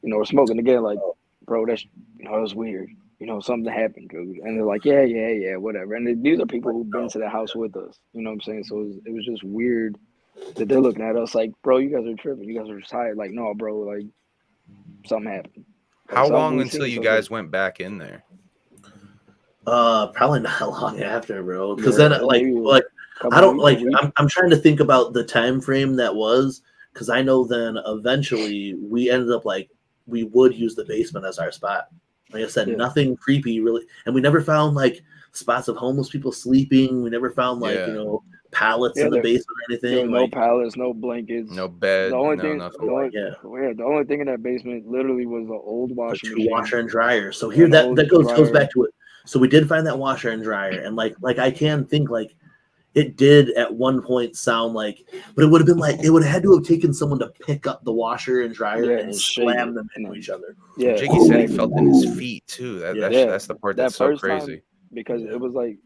we're smoking again. Like, bro, that's it was weird. Something happened, dude. And they're like, yeah, whatever. And these are people who've been to the house with us. You know what I'm saying? So it was just weird that they're looking at us like, bro, you guys are tripping. You guys are tired. Like, no, bro, like something happened. Like, How long until you guys went back in there? Probably not long after, bro. Because Yeah, then maybe like couple I don't weeks, like a week. I'm trying to think about the time frame that was, because I know then eventually we ended up like we would use the basement as our spot. Like I said, Yeah. nothing creepy really, and we never found like spots of homeless people sleeping. We never found like Yeah. pallets Yeah, in the there- basement or There anything. was no like, pallets, no blankets. No bed, The only no thing, nothing. the only thing in that basement literally was the old the washing two machine. washer and dryer. So here an that old goes dryer. back to it. So we did find that washer and dryer, and like I can think like it did at one point sound like, but it would have been like it would have had to have taken someone to pick up the washer and dryer Yeah, and and shake slam it. them into each other. Yeah, Jiggy said he felt in his feet too. That's the part that that's so first time, crazy. because it was like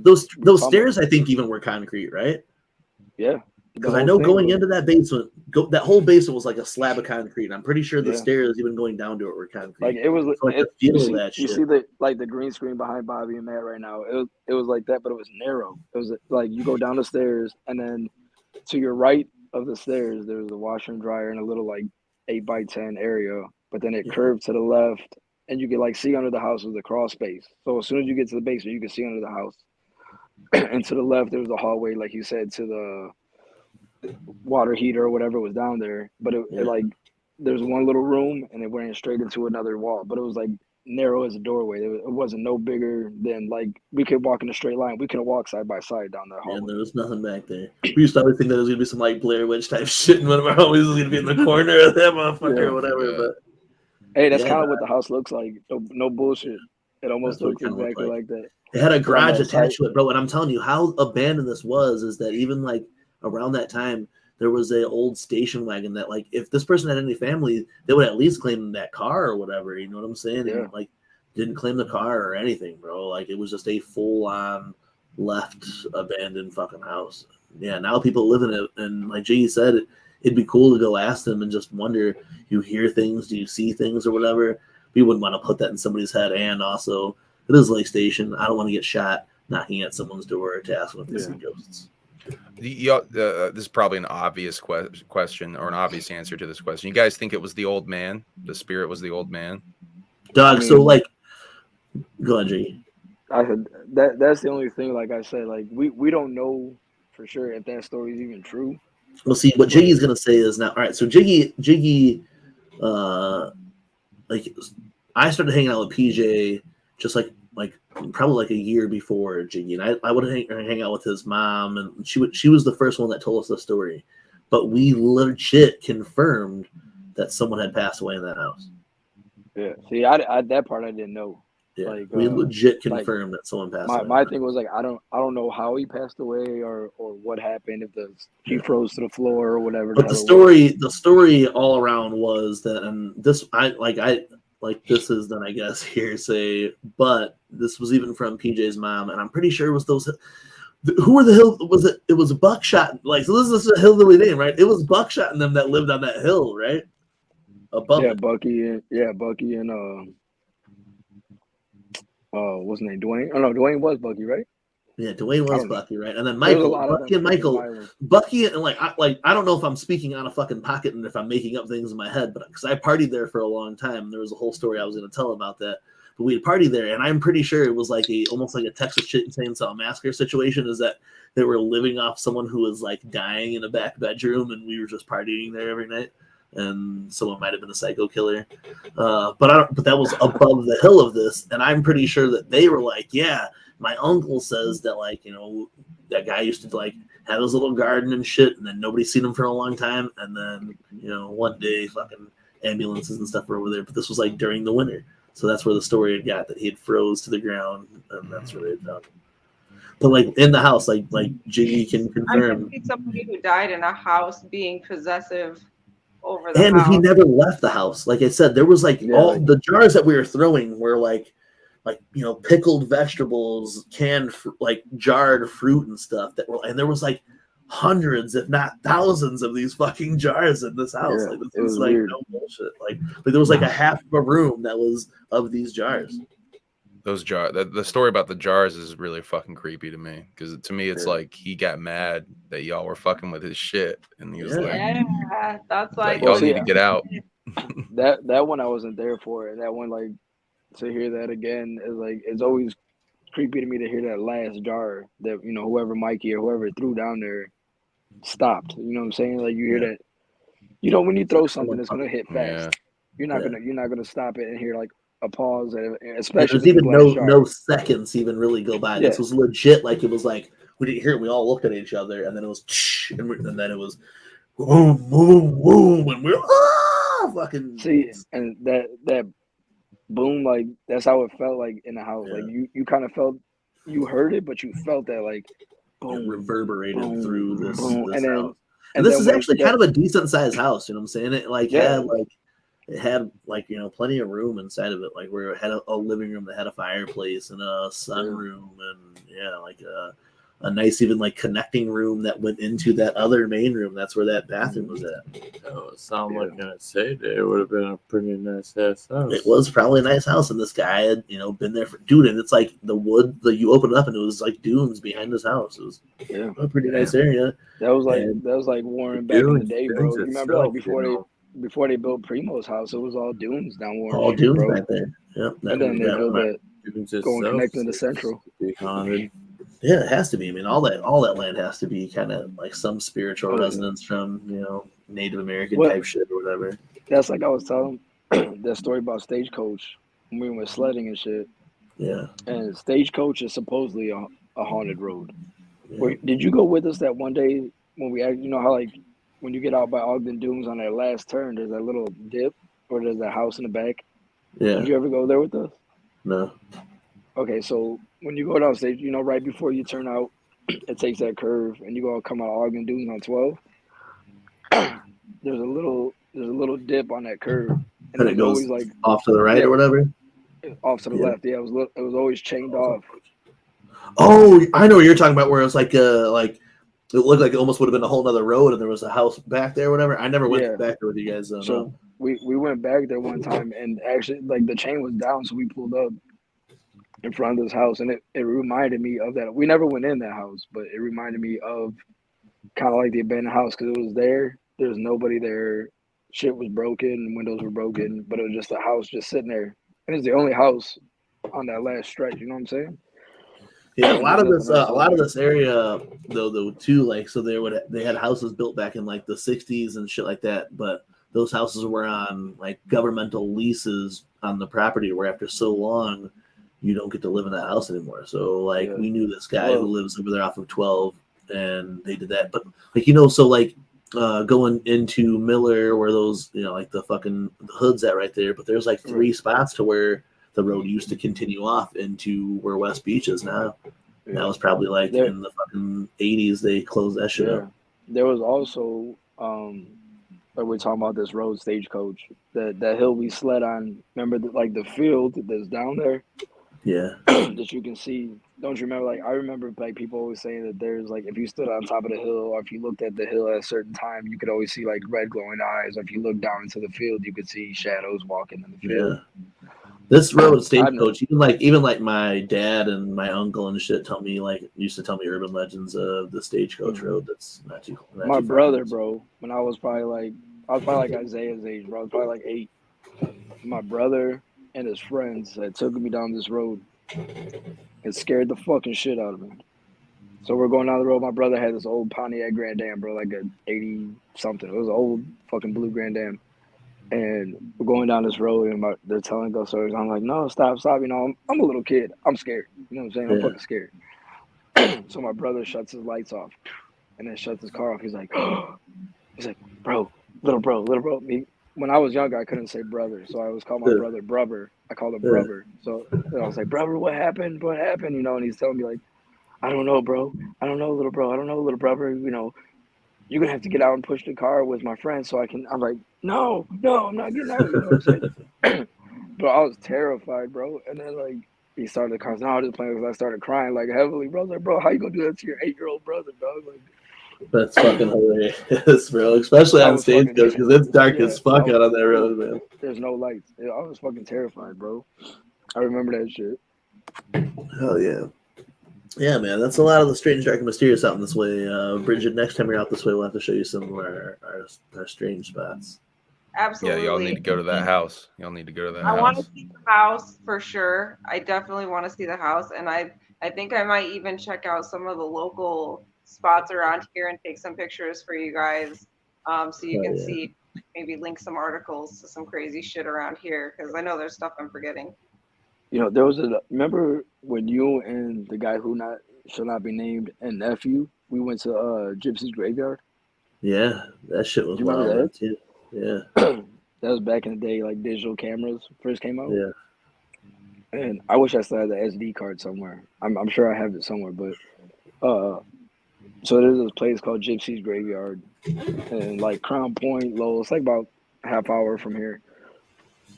Those fumbled. stairs I think even were concrete, right? Yeah, Because I know going into that basement, that whole basement was like a slab of concrete. I'm pretty sure the Yeah. stairs even going down to it were concrete. Like it was, So I could feel you see, that you shit. see the green screen behind Bobby and Matt right now. It was like that, but it was narrow. It was like you go down the stairs, and then to your right of the stairs, there was a washer and dryer and a little like 8x10 area. But then it curved to the left, and you could like see under the house was the crawl space. So as soon as you get to the basement, you can see under the house. And to the left, there was a hallway, like you said, to the water heater or whatever was down there. But it like there's one little room, and it went straight into another wall. But it was like narrow as a doorway. It wasn't no bigger than like we could walk in a straight line. We could walk side by side down that hallway. And there was nothing back there. We used to always think that there was gonna be some like Blair Witch type shit, and one of our homies was gonna be in the corner of that motherfucker or whatever. But Hey, that's yeah, kind of what the house looks like. No bullshit. It almost That's what looks it kinda looked exactly like. like that. it had a But on garage that attached side- to it, bro. And I'm telling you how abandoned this was is that even like around that time there was a old station wagon that like if this person had any family, they would at least claim that car or whatever. You know what I'm saying? Yeah. And like didn't claim the car or anything, bro. Like it was just a full on left abandoned fucking house. Yeah, now people live in it, and like Jiggy said, it'd be cool to go ask them and just wonder, you hear things, do you see things or whatever? We wouldn't want to put that in somebody's head, and also it is Lake Station. I don't want to get shot knocking at someone's door to ask them if they see ghosts. This is probably an obvious question or an obvious answer to this question. You guys think it was the old man? The spirit was the old man? Doug, so like, go ahead, Jiggy. I said that's the only thing. Like I said, like we don't know for sure if that story is even true. Well, see, what Jiggy's gonna say is now. All right, so Jiggy, like I started hanging out with PJ just like probably like a year before Jiggy, and I would hang out with his mom, and she was the first one that told us the story, but we legit confirmed that someone had passed away in that house. Yeah, see, I that part I didn't know. Yeah, like, we legit confirmed that someone passed away. My thing was like I don't know how he passed away or what happened, if he froze to the floor or whatever. But the story all around was that, and this this is then I guess hearsay, but this was even from PJ's mom, and I'm pretty sure it was those. Who were the hill? Was it? It was Buckshot. Like, so this is a hillbilly name, right? It was Buckshot and them that lived on that hill, right? Above. Yeah, Bucky and what's his name? Dwayne? Oh no, Dwayne was Bucky, right? Yeah, Dwayne was Bucky, right? And then Michael, Bucky and Michael, Bucky and I don't know if I'm speaking on a fucking pocket and if I'm making up things in my head, but because I partied there for a long time, and there was a whole story I was going to tell about that. But we had partied there, and I'm pretty sure it was like almost like a Texas Chainsaw Massacre situation. Is that they were living off someone who was like dying in a back bedroom, and we were just partying there every night. And someone might have been a psycho killer, but that was above the hill of this, and I'm pretty sure that they were like, yeah, my uncle says that that guy used to have his little garden and shit, and then nobody's seen him for a long time, and then one day fucking ambulances and stuff were over there, but this was like during the winter, so that's where the story had got, that he had froze to the ground, and that's where they had found him. But like in the house, like Jiggy can confirm, somebody who died in a house being possessive over the and house. he never left the house. Like I said, there was all the jars that we were throwing were like pickled vegetables, canned jarred fruit and stuff and there was like hundreds, if not thousands, of these fucking jars in this house. Yeah, this was like weird. No bullshit. Like there was like a half of a room that was of these jars. Those jars. The story about the jars is really fucking creepy to me, because to me it's like he got mad that y'all were fucking with his shit, and he was that's like y'all need to get out. that one I wasn't there for, and that one to hear that again is it's always creepy to me to hear that last jar that whoever Mikey or whoever threw down there stopped. You know what I'm saying? Like you hear that. When you throw something, it's gonna hit fast. You're not gonna stop it and hear a pause, especially there's even no seconds even really go by. This was legit. Like it was like we didn't hear it. We all looked at each other, and then it was and then it was boom, boom, boom, and we're fucking see. And that boom, that's how it felt like in the house. Like you kind of felt, you heard it, but you felt that boom, it reverberated through this boom, and house. And this is actually kind of a decent sized house. You know what I'm saying? It had plenty of room inside of it, where it had a living room that had a fireplace and a sunroom, and a nice even connecting room that went into that other main room. That's where that bathroom was at. Oh, it sounded like I say it would have been a pretty nice ass house. It was probably a nice house, and this guy had been there for and it's like the wood that you open it up and it was like dunes behind his house. It was a pretty nice area. That was like Warren back in the day, bro. You remember before they built Primo's house, it was all dunes down Warren. All dunes right there. Yep. And then they built that going connecting to Central. Yeah, it has to be. I mean, all that land has to be kind of like some spiritual resonance from Native American type shit or whatever. That's like I was telling that story about Stagecoach when we went sledding and shit. Yeah. And Stagecoach is supposedly a haunted road. Yeah. Did you go with us that one day when we how when you get out by Ogden Dunes on that last turn, there's that little dip or there's that house in the back? Yeah. Did you ever go there with us? No. Okay, so when you go downstage, right before you turn out, it takes that curve, and you go come out of Ogden Dunes on 12. There's a little dip on that curve, and it goes always off to the right or whatever. Off to the left, yeah. It was always chained off. Oh, I know what you're talking about. Where it's like it looked like it almost would have been a whole nother road, and there was a house back there, or whatever. I never went back there with you guys. So we went back there one time, and actually, like the chain was down, so we pulled up in front of this house, and it reminded me of that. We never went in that house, but it reminded me of kind of like the abandoned house because it was there. There was nobody there. Shit was broken, windows were broken, but it was just a house just sitting there. And it's the only house on that last stretch. You know what I'm saying? Yeah, a lot of this area though too, like so they had houses built back in like the 60s and shit like that, but those houses were on like governmental leases on the property where after so long you don't get to live in that house anymore. So like we knew this guy who lives over there off of 12 and they did that. But like so like going into Miller where those like the hood's at right there, but there's like 3 spots to where the road used to continue off into where West Beach is now. And that was probably like in the fucking 80s they closed that shit up. There was also like we're talking about this road stagecoach, that hill we sled on. Remember the field that's down there? Yeah. That you can see. Don't you remember? Like I remember like people always saying that there's like if you stood on top of the hill or if you looked at the hill at a certain time, you could always see like red glowing eyes. Or if you looked down into the field, you could see shadows walking in the field. Yeah. This road stagecoach, even like my dad and my uncle and shit used to tell me urban legends of the stagecoach road. That's not too. My brother, bro, when I was probably like Isaiah's age, bro. I was probably like 8. My brother and his friends had took me down this road. It scared the fucking shit out of me. So we're going down the road. My brother had this old Pontiac Grand Am, bro, like a 80 something. It was an old fucking blue Grand Am. And we're going down this road, and they're telling ghost stories. I'm like, no, stop. I'm a little kid. I'm scared. You know what I'm saying? I'm fucking scared. So my brother shuts his lights off, and then shuts his car off. He's like, bro, little bro. When I was younger, I couldn't say brother, so I always called my brother Brubber. I called him Brubber. So I was like, Brubber, what happened? What happened? And he's telling me like, I don't know, bro. I don't know, little bro. I don't know, little brother. You're gonna have to get out and push the car with my friend so I can. I'm like, no, I'm not getting out. You know what I'm saying? Bro, I was terrified, bro. And then like he started the car. No, I was just playing because I started crying like heavily, bro. I was like, bro, how you gonna do that to your 8-year-old brother, dog? Like, that's fucking hilarious, bro. Especially on stagecoach because it's dark as fuck out on that road, man. There's no lights. I was fucking terrified, bro. I remember that shit. Hell yeah. Yeah, man, that's a lot of the strange, dark, and mysterious out in this way. Brigid, next time you're out this way, we'll have to show you some of our strange spots. Absolutely. Yeah, y'all need to go to that house. I want to see the house for sure. I definitely want to see the house, and I think I might even check out some of the local spots around here and take some pictures for you guys, so you can see, maybe link some articles to some crazy shit around here because I know there's stuff I'm forgetting. There was remember when you and the guy who shall not be named and nephew, we went to Gypsy's graveyard? Yeah, that shit was wild. That too. Yeah. That was back in the day, like digital cameras first came out. Yeah. And I wish I still had the SD card somewhere. I'm sure I have it somewhere, but so there's this place called Gypsy's Graveyard and like Crown Point, Lowell. It's like about a half hour from here.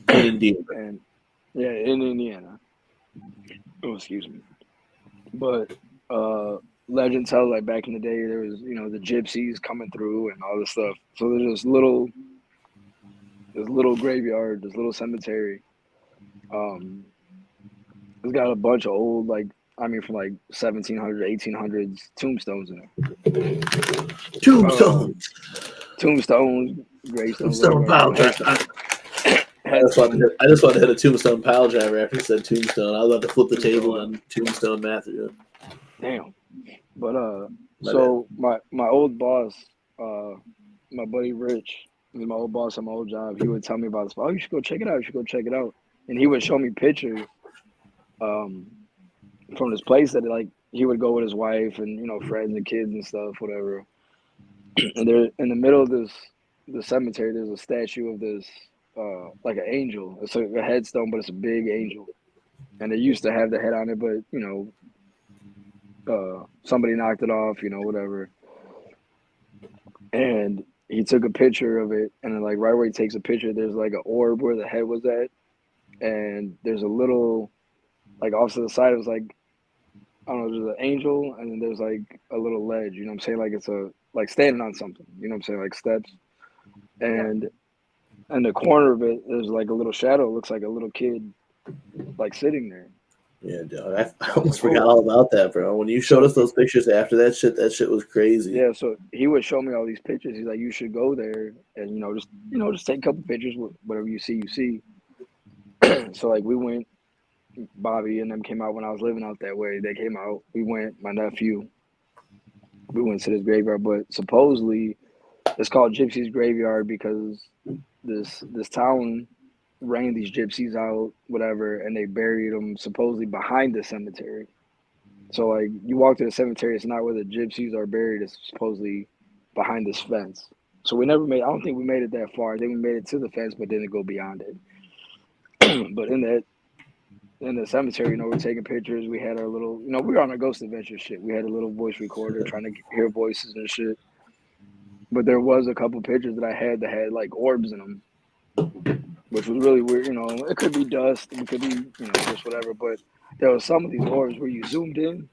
And yeah, in Indiana. Oh, excuse me. But legend tells like back in the day there was, the gypsies coming through and all this stuff. So there's this little graveyard, this little cemetery. It's got a bunch of old from like 1700s, 1800s tombstones in it. Tombstones, gravestones. Tombstone pile driver. I just wanted to hit a tombstone pile driver after you said tombstone. I was about to flip the table on Tombstone Matthew. Damn. But so my old boss, my buddy Rich, was my old boss at my old job. He would tell me about this. Oh, you should go check it out. You should go check it out. And he would show me pictures from this place that he would go with his wife and friends and kids and stuff, whatever. And there in the middle of the cemetery, there's a statue of this like an angel. It's like a headstone, but it's a big angel. And they used to have the head on it, but somebody knocked it off, whatever. And he took a picture of it, and then right where he takes a picture, there's like an orb where the head was at, and there's a little off to the side. It was I don't know, there's an angel, and then there's like a little ledge. You know what I'm saying? Like it's like standing on something. You know what I'm saying? Like steps, and in the corner of it, there's like a little shadow. It looks like a little kid, like sitting there. Yeah, dude, I almost forgot all about that, bro. When you showed us those pictures after that shit was crazy. Yeah, so he would show me all these pictures. He's like, you should go there and just take a couple pictures. Whatever you see, you see. So like we went. Bobby and them came out when I was living out that way. They came out. We went. My nephew. We went to this graveyard, but supposedly it's called Gypsies Graveyard because this town ran these gypsies out, whatever, and they buried them supposedly behind the cemetery. So like you walk to the cemetery, it's not where the gypsies are buried. It's supposedly behind this fence. So we never made. I don't think we made it that far. I think we made it to the fence, but didn't go beyond it. But in the cemetery, we're taking pictures. We had our little, we were on our ghost adventure shit. We had a little voice recorder trying to hear voices and shit. But there was a couple pictures that I had that had like orbs in them, which was really weird. It could be dust, it could be, just whatever. But there was some of these orbs where you zoomed in.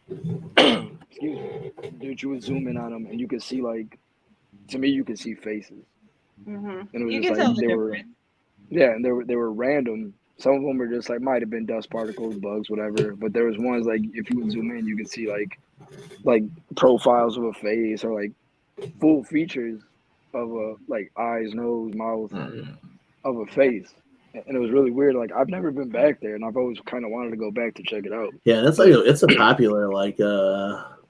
Excuse me, dude. You would zoom in on them, and you could see to me, you could see faces. And it was You just can tell the they were, difference. yeah, and they were random. Some of them were just might have been dust particles, bugs, whatever. But there was ones if you would zoom in, you could see like profiles of a face or like full features of a eyes, nose, mouth of a face. And it was really weird. I've never been back there, and I've always kind of wanted to go back to check it out. Yeah, that's it's a popular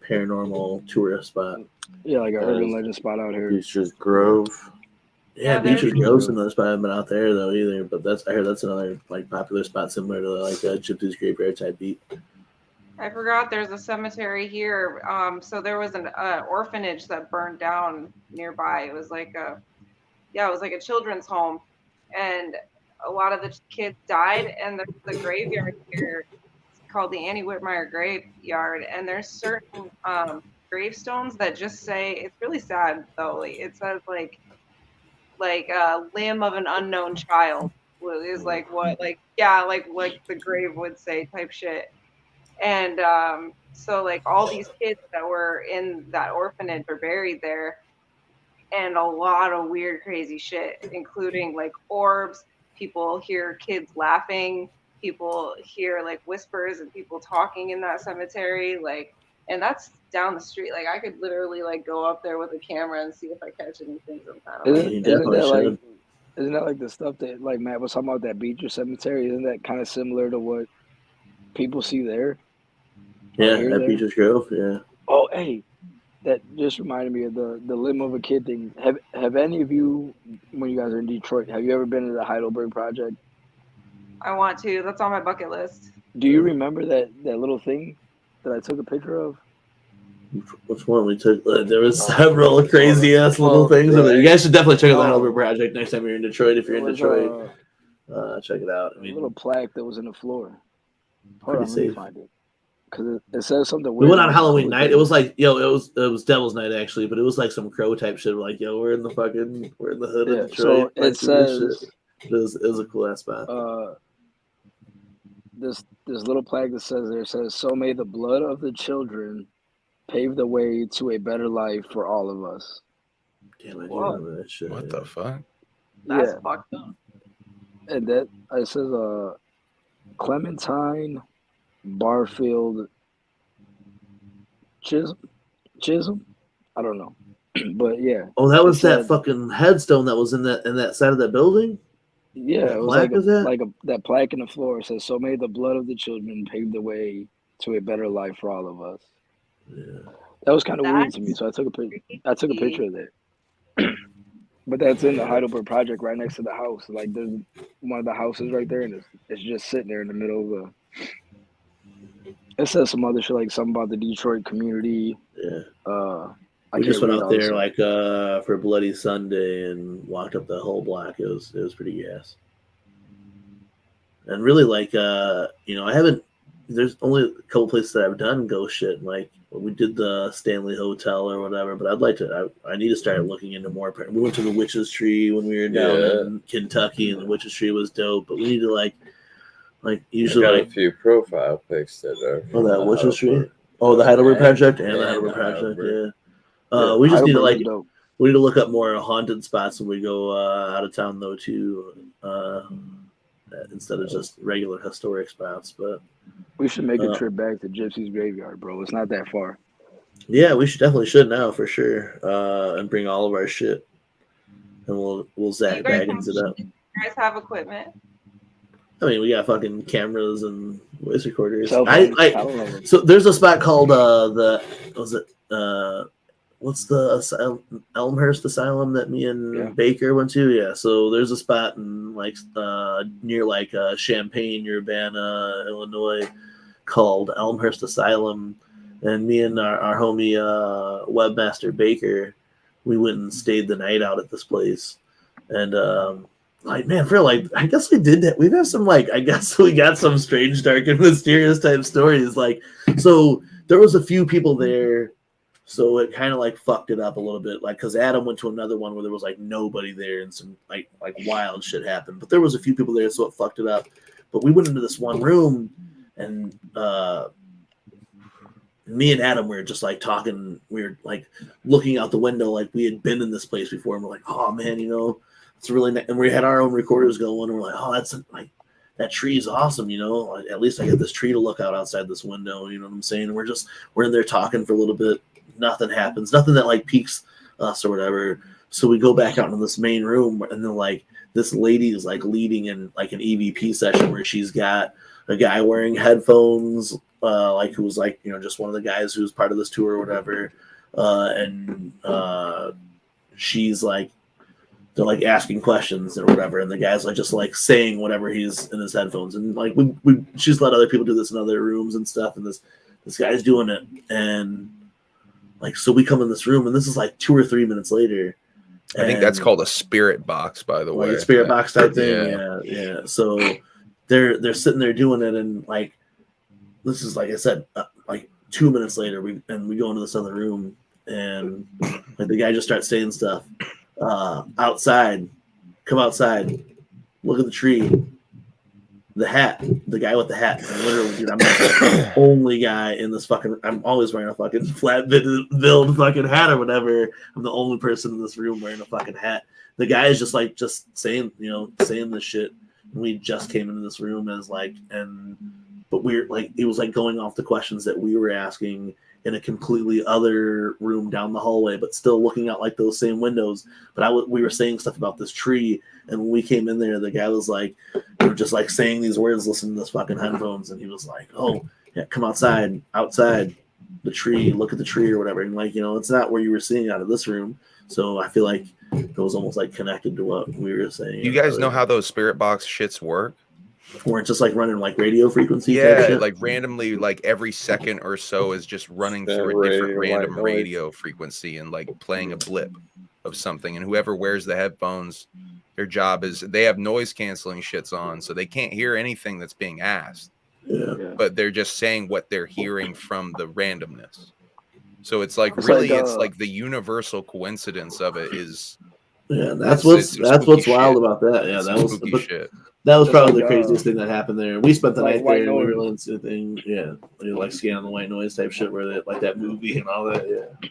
paranormal tourist spot. Yeah, like a urban legend spot out here. Beaches Grove. Yeah, Beaches Grove's another spot. I haven't been out there though either, but I heard that's another popular spot similar to a Gypsy's Graveyard type beat. I forgot there's a cemetery here. So there was an orphanage that burned down nearby. It was like a children's home, and a lot of the kids died. And the graveyard here is called the Annie Whitmire Graveyard, and there's certain gravestones that just say, it's really sad though. It says like a limb of an unknown child is what the grave would say type shit. And so all these kids that were in that orphanage are buried there, and a lot of weird crazy shit, including orbs. People hear kids laughing, people hear whispers and people talking in that cemetery, and that's down the street. I could literally go up there with a camera and see if I catch anything sometime. Isn't that the stuff that Matt was talking about, that beach or cemetery? Isn't that kind of similar to what people see there? Yeah, at Beaches Grove. Yeah. Oh, hey, that just reminded me of the limb of a kid thing. Have any of you, when you guys are in Detroit, have you ever been to the Heidelberg Project? I want to. That's on my bucket list. Do you remember that little thing that I took a picture of? Which one we took? There was several crazy ass little things. Right. You guys should definitely check out the Heidelberg Project next time you're in Detroit. If you're in Detroit, check it out. A little plaque that was in the floor. Hold on, let me find it. Because it says something weird. We went on Halloween night. It was it was Devil's Night actually, but it was some crow type shit. We're we're in the hood of Detroit. So it says it was a cool ass spot. This little plaque that says, "So may the blood of the children pave the way to a better life for all of us." Damn, I do remember that shit. What the fuck? That's fucked up. And that it says Clementine Barfield Chisholm. I don't know, but yeah. Oh, that was that fucking headstone that was in that side of that building. Yeah, it was that plaque in the floor. It says, "So may the blood of the children pave the way to a better life for all of us." Yeah, that was kind of weird to me. So I took a picture of that. But that's in the Heidelberg Project, right next to the house. There's one of the houses right there, and it's just sitting there in the middle of the. It says some other shit, something about the Detroit community. Yeah. We just went out there for Bloody Sunday and walked up the whole block. It was pretty gas. And really, I haven't. There's only a couple places that I've done ghost shit. We did the Stanley Hotel or whatever. But I'd like to. I need to start looking into more. We went to the Witch's Tree when we were down in Kentucky, and the Witch's Tree was dope. But we need to Like usually, I got like a few profile pics that are. oh, that Wishes Tree. Oh, the Heidelberg Project and the Heidelberg Project. Yeah. We just need to like we need to look up more haunted spots when we go out of town though too, instead of just regular historic spots. But we should make a trip back to Gypsy's graveyard, bro. It's not that far. Yeah, we should now for sure, and bring all of our shit, and we'll Zach Baggins it up. You guys have equipment? I mean, we got fucking cameras and voice recorders. I So there's a spot called what's the Elmhurst Asylum that me and Baker went to? Yeah, so there's a spot in like near like Champaign, Urbana, Illinois, called Elmhurst Asylum, and me and our homie webmaster Baker, we went and stayed the night out at this place, and like, man, for like, I guess we did that. We've had some like, I guess we got some strange, dark, and mysterious type stories. Like, so there was a few people there, so it kind of like fucked it up a little bit. Like, because Adam went to another one where there was like nobody there and some like wild shit happened. But there was a few people there, so it fucked it up. But we went into this one room, and me and Adam were just like talking. We were like looking out the window, like we had been in this place before, and we're like, oh man, you know. It's really nice. And we had our own recorders going, and we're like, oh, that's like that tree is awesome, you know. At least I get this tree to look out outside this window, you know what I'm saying? And we're in there talking for a little bit. Nothing happens, nothing that like piques us or whatever. So we go back out into this main room, and then like this lady is like leading in like an EVP session where she's got a guy wearing headphones, like who was like, you know, just one of the guys who was part of this tour or whatever, and she's like. They're like asking questions or whatever, and the guy's like just like saying whatever he's in his headphones, and like she's let other people do this in other rooms and stuff, and this guy's doing it, and like so we come in this room, and this is like 2 or 3 minutes later. I think that's called a spirit box, by the way. Like a spirit box type thing, yeah. So they're sitting there doing it, and like this is like I said, like 2 minutes later, we go into this other room, and like the guy just starts saying stuff. Outside, come outside, look at the tree, the hat, the guy with the hat. And literally, dude, I'm like the only guy in this fucking. I'm always wearing a fucking flat-billed fucking hat or whatever. I'm the only person in this room wearing a fucking hat. The guy is just saying, you know, saying this shit. And we just came into this room as like, but we're like, it was like going off the questions that we were asking. In a completely other room down the hallway, but still looking out like those same windows. But we were saying stuff about this tree, and when we came in there, the guy was like, we were just like saying these words, listening to this fucking headphones, and he was like, "Oh, yeah, come outside, the tree, look at the tree or whatever." And like, you know, it's not where you were seeing out of this room. So I feel like it was almost like connected to what we were saying. You guys know how those spirit box shits work? Or it's just like running like radio frequency. Yeah, like randomly, like every second or so is just running through a different random radio frequency and like playing a blip of something. And whoever wears the headphones, their job is they have noise canceling shits on, so they can't hear anything that's being asked. Yeah. But they're just saying what they're hearing from the randomness. So it's like really, it's like the universal coincidence of it is. Yeah, that's what's wild about that. Yeah, that was shit. That was probably the craziest thing that happened there. We spent the night there and we were listening to thing. Yeah, like scanning the white noise type shit where they like that movie and all that. Yeah.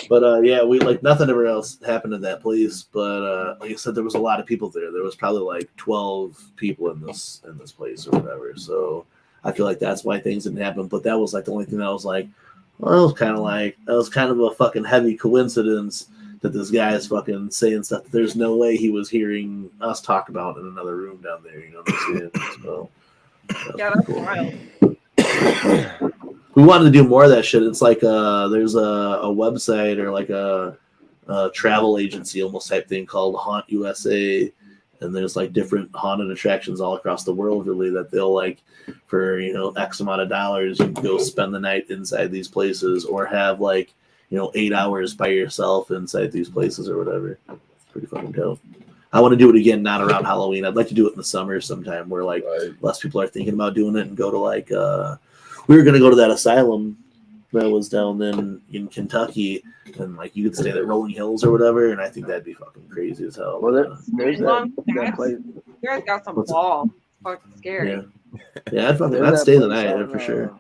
But yeah, we like nothing ever else happened in that place. But like I said, there was a lot of people there. There was probably like 12 people in this place or whatever. So I feel like that's why things didn't happen. But that was like the only thing that was like, well, that was kind of a fucking heavy coincidence. That this guy is fucking saying stuff that there's no way he was hearing us talk about in another room down there. You know what I'm saying? So, that's cool. Wild. We wanted to do more of that shit. It's like there's a website or like a travel agency almost type thing called Haunt USA, and there's like different haunted attractions all across the world. Really, that they'll like for X amount of dollars, you can go spend the night inside these places or have like. 8 hours by yourself inside these places or whatever. It's pretty fucking dope. I want to do it again, not around Halloween. I'd like to do it in the summer sometime where like less people are thinking about doing it and go to like we were gonna go to that asylum that was down in Kentucky and like you could stay at Rolling Hills or whatever, and I think that'd be fucking crazy as hell. Well, there's that place. You guys got some balls. It's fucking scary. Yeah. Yeah, I'd There's stay the place night out for sure.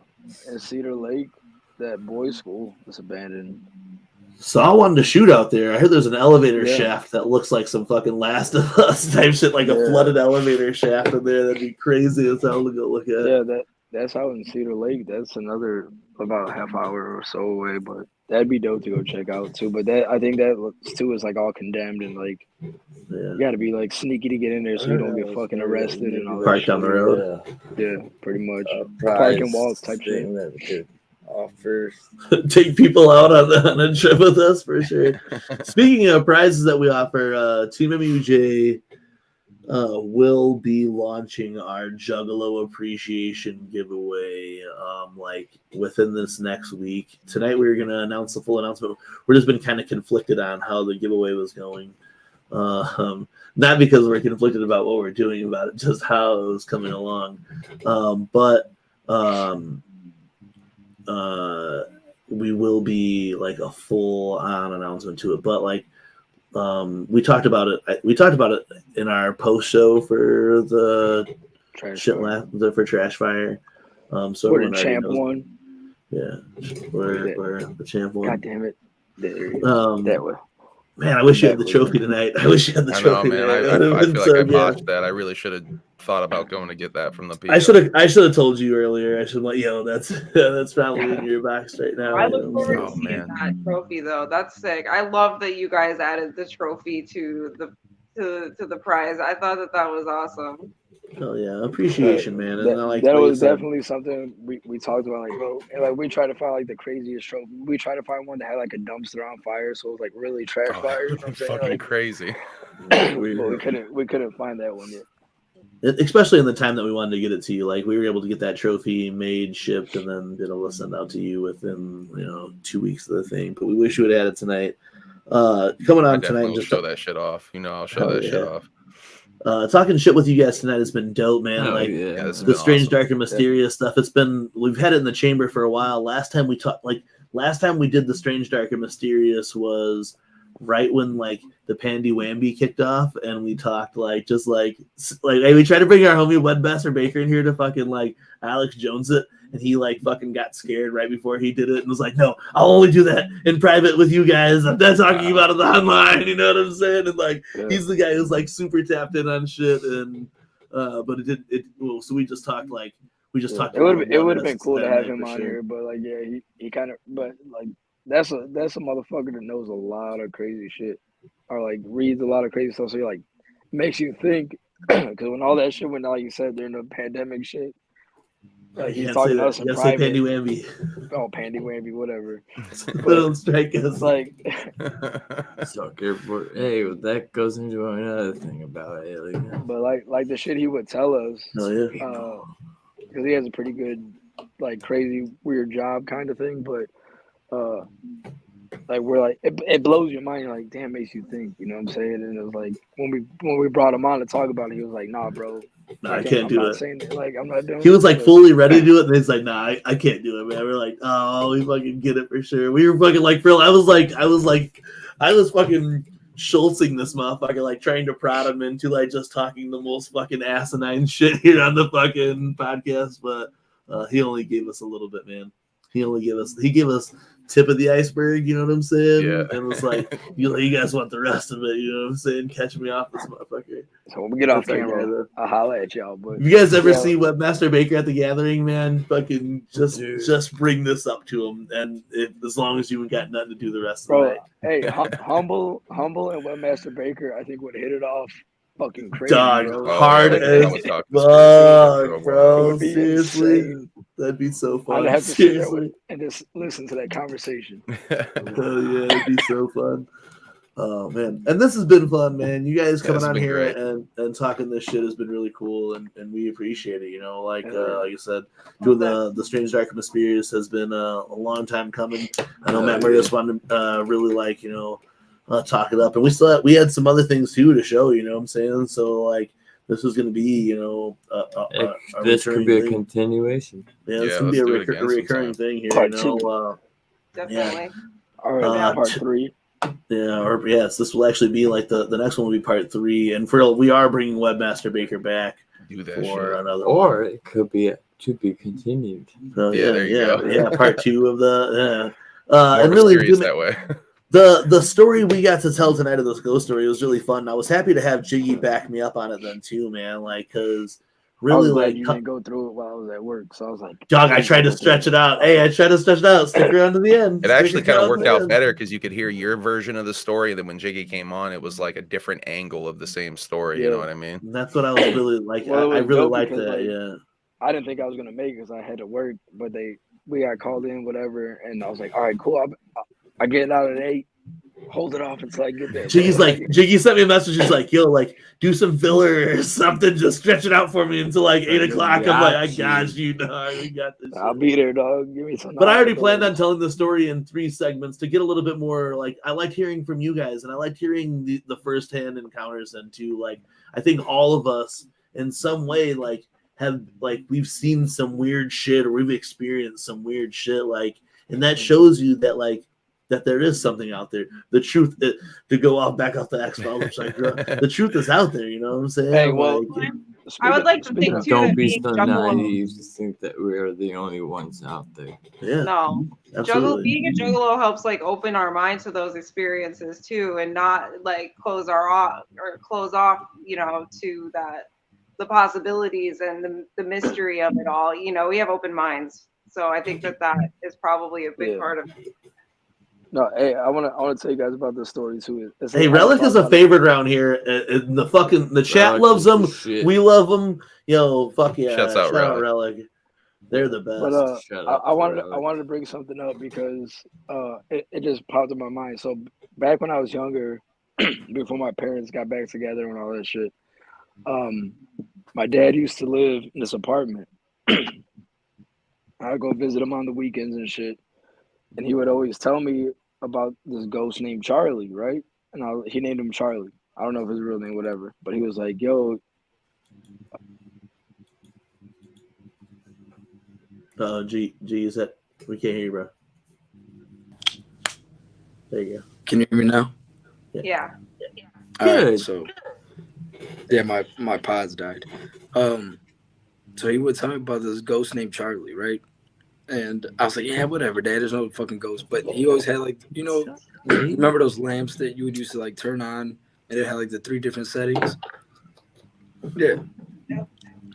In Cedar Lake, that boys' school is abandoned. So I wanted to shoot out there. I heard there's an elevator Yeah. shaft that looks like some fucking Last of Us type shit, like a flooded elevator shaft in there. That'd be crazy as hell to go look at. Yeah, that's out in Cedar Lake. That's another about a half hour or so away, but that'd be dope to go check out too. But I think that looks too is like all condemned and like you got to be like sneaky to get in there so you don't get fucking arrested and all that. Park down the road. Yeah, pretty much. Park and walk type shit. Offers. Take people out on a trip with us for sure. Speaking of prizes that we offer, TeamMUJ will be launching our Juggalo appreciation giveaway like within this next week. Tonight we were going to announce the full announcement. We've just been kind of conflicted on how the giveaway was going. Not because we're conflicted about what we're doing about it, just how it was coming along. We will be like a full on announcement to it, but like we talked about it in our post show for the for Trash Fire. So we're the champ one. Yeah, we're the champ one. God damn it! That way. Man, I wish you had the trophy tonight. I wish you had the trophy man. tonight. I feel like I botched that. I really should have thought about going to get that from the people. I should have told you earlier. I should let you know that's probably in your box right now. I look forward to seeing that trophy though. That's sick. I love that you guys added the trophy to the prize. I thought that was awesome. Oh yeah, appreciation, man. And that was definitely something we talked about, like, bro. And like we tried to find like the craziest trophy. We tried to find one that had like a dumpster on fire, so it was like really trash fire. You know what I'm saying? Fucking like, crazy. But we couldn't find that one yet. Especially in the time that we wanted to get it to you, like we were able to get that trophy made, shipped, and then be able to send out to you within 2 weeks of the thing. But we wish you would have had it tonight. Coming on tonight, just show that shit off. I'll show that shit off. Talking shit with you guys tonight has been dope, man. The strange, dark, and mysterious stuff. We've had it in the chamber for a while. Last time we did the strange, dark, and mysterious was right when like the Pandy Wamby kicked off, and we talked like hey, we tried to bring our homie Webmaster Baker in here to fucking like Alex Jones it, and he like fucking got scared right before he did it and was like, no, I'll only do that in private with you guys. I'm not talking about it online, you know what I'm saying? And like he's the guy who's like super tapped in on shit, and but so we just talked like talked. It would have been cool to have him on here, but like he kind of, but like that's a motherfucker that knows a lot of crazy shit, or like reads a lot of crazy stuff. So he like makes you think, because when all that shit went, like you said, during the pandemic shit, like he's talking to us in private. Pandy Wamby. Oh, Pandy Wamby, whatever. Don't strike us. Like, hey, that goes into another thing about aliens. But like the shit he would tell us, because he has a pretty good, like, crazy weird job kind of thing, but like we're like it blows your mind. You're like, damn, makes you think, you know what I'm saying? And it was like when we brought him on to talk about it, he was like, nah, bro, I can't do it. I'm not doing. He was like fully ready to do it, and he's like, nah, I can't do it, man. We're like, oh, we fucking get it for sure. We were fucking like, I was fucking Schultzing this motherfucker, like trying to prod him into like just talking the most fucking asinine shit here on the fucking podcast, but he only gave us a little bit, man. He gave us tip of the iceberg, you know what I'm saying? Yeah. And it was like, you guys want the rest of it, you know what I'm saying? Catch me off this motherfucker. So when we get off camera, I'll holler at y'all. But you guys ever see Webmaster Baker at the gathering, man? Fucking just bring this up to him, and as long as you ain't got nothing to do the rest of the night. Hey, Humble and Webmaster Baker, I think would hit it off fucking crazy. Dog, bro. hard as fuck, bro. Seriously. That'd be so fun. I'd have to sit there and just listen to that conversation. Hell yeah, it'd be so fun. Oh man, and this has been fun, man. You guys coming on here and talking this shit has been really cool, and we appreciate it. You know, like I said, doing the Strange, Dark, and Mysterious has been a long time coming. I know Matt Murray just wanted to really like talk it up, and we had some other things too to show. You know what I'm saying? So like. This is going to be, this could be a continuation. Yeah, it's going to be a recurring thing here. Part two. Definitely. All right, part 3. Yeah, this will actually be like the next one will be part 3. And we are bringing Webmaster Baker back do that for shit. another Or it could be to be continued. So, Yeah, there you go. yeah. Part 2 of the More and really mysterious that way. the story we got to tell tonight of this ghost story was really fun. I was happy to have Jiggy back me up on it then too, man. Like, because really, like, you didn't go through it while I was at work, so I was like, dog, I tried to stretch it out. Hey, I tried to stretch it out. Stick around to the end. It actually kind of worked out better. better because you could hear your version of the story. And then when Jiggy came on, it was like a different angle of the same story. You know what I mean? That's what I was really like. Well, I really dope liked because, that. like, Yeah. I didn't think I was gonna make it because I had to work, but we got called in, whatever, and I was like, all right, cool. I get out at 8, hold it off until I get there. Jiggy sent me a message. He's like, yo, like, do some filler or something. Just stretch it out for me until like 8 o'clock. I'm like, I got you, dog. We got this. I'll be there, dog. Give me some. But I already planned on telling the story in 3 segments to get a little bit more. Like, I liked hearing from you guys, and I liked hearing the firsthand encounters. And too, like, I think all of us in some way, like, have, like, we've seen some weird shit or we've experienced some weird shit, like, and that shows you that, like, that there is something out there. The truth, to go off back off the X-Files, which I grew up, the truth is out there. You know what I'm saying? Hey, well, like, I would like to think too Don't that be being so Juggalo. naive to think that we're the only ones out there. Yeah. No, being a Juggalo helps like open our minds to those experiences too, and not like close off, you know, to the possibilities and the mystery of it all. You know, we have open minds, so I think that is probably a big part of it. No, hey, I wanna tell you guys about this story too. Hey, Relic is a favorite around here. And the chat Relic loves them. shit. We love them. Yo, fuck yeah! Shouts out Relic. They're the best. But I wanted to bring something up because it just popped in my mind. So back when I was younger, before my parents got back together and all that shit, my dad used to live in this apartment. I'd go visit him on the weekends and shit, and he would always tell me about this ghost named Charlie, right? And he named him Charlie. I don't know if his real name, whatever, but he was like, "Yo." G, is that we can't hear you, bro? There you go. Can you hear me now? Yeah. All right, so yeah, my pods died. So he would tell me about this ghost named Charlie, right? And I was like, yeah, whatever, Dad. There's no fucking ghost. But he always had like, you know, remember those lamps that you would used to like turn on, and it had like the 3 different settings. Yeah.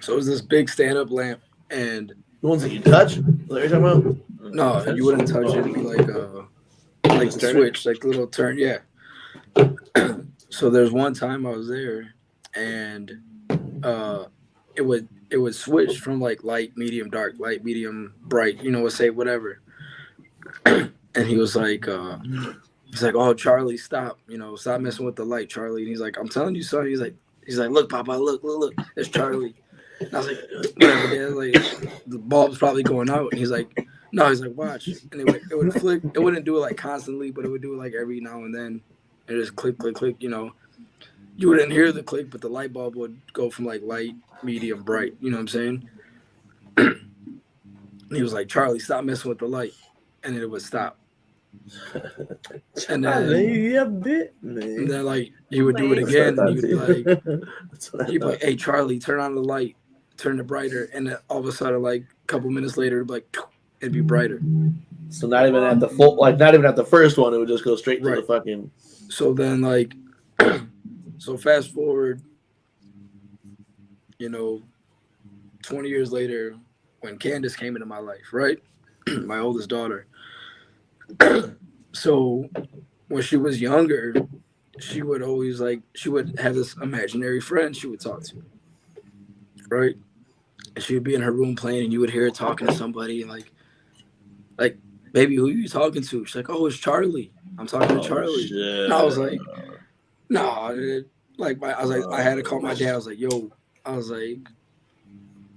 So it was this big stand-up lamp, and the ones that you touch. What are you talking about? no, you wouldn't touch it. It'd be like the switch, like the little turn. Yeah. So there's one time I was there, and it would switch from like light, medium, dark, light, medium, bright. You know, would say whatever. And he was like, oh, Charlie, stop. You know, stop messing with the light, Charlie. And he's like, I'm telling you, son. He's like, look, Papa, look, it's Charlie. And I was like, whatever, Dad. Like, the bulb's probably going out. And he's like, no. He's like, watch. And it would flick. It wouldn't do it like constantly, but it would do it like every now and then. And just click, click, click. You know, you wouldn't hear the click, but the light bulb would go from like light, medium, bright. You know what I'm saying? And he was like, Charlie, stop messing with the light. And then it would stop. And then like he would do it again. And he'd be like, hey, Charlie, turn on the light, turn it brighter. And then all of a sudden, like a couple minutes later, it'd be brighter. So not even at the first one, it would just go straight to the fucking. So then, like, so fast forward, you know, 20 years later, when Candace came into my life, right? My oldest daughter. So when she was younger, she would always she would have this imaginary friend she would talk to, right? And she would be in her room playing, and you would hear her talking to somebody, and like, baby, who are you talking to? She's like, oh, it's Charlie. I'm talking to Charlie. Shit. And I was like, no, I had to call my dad. I was like, yo,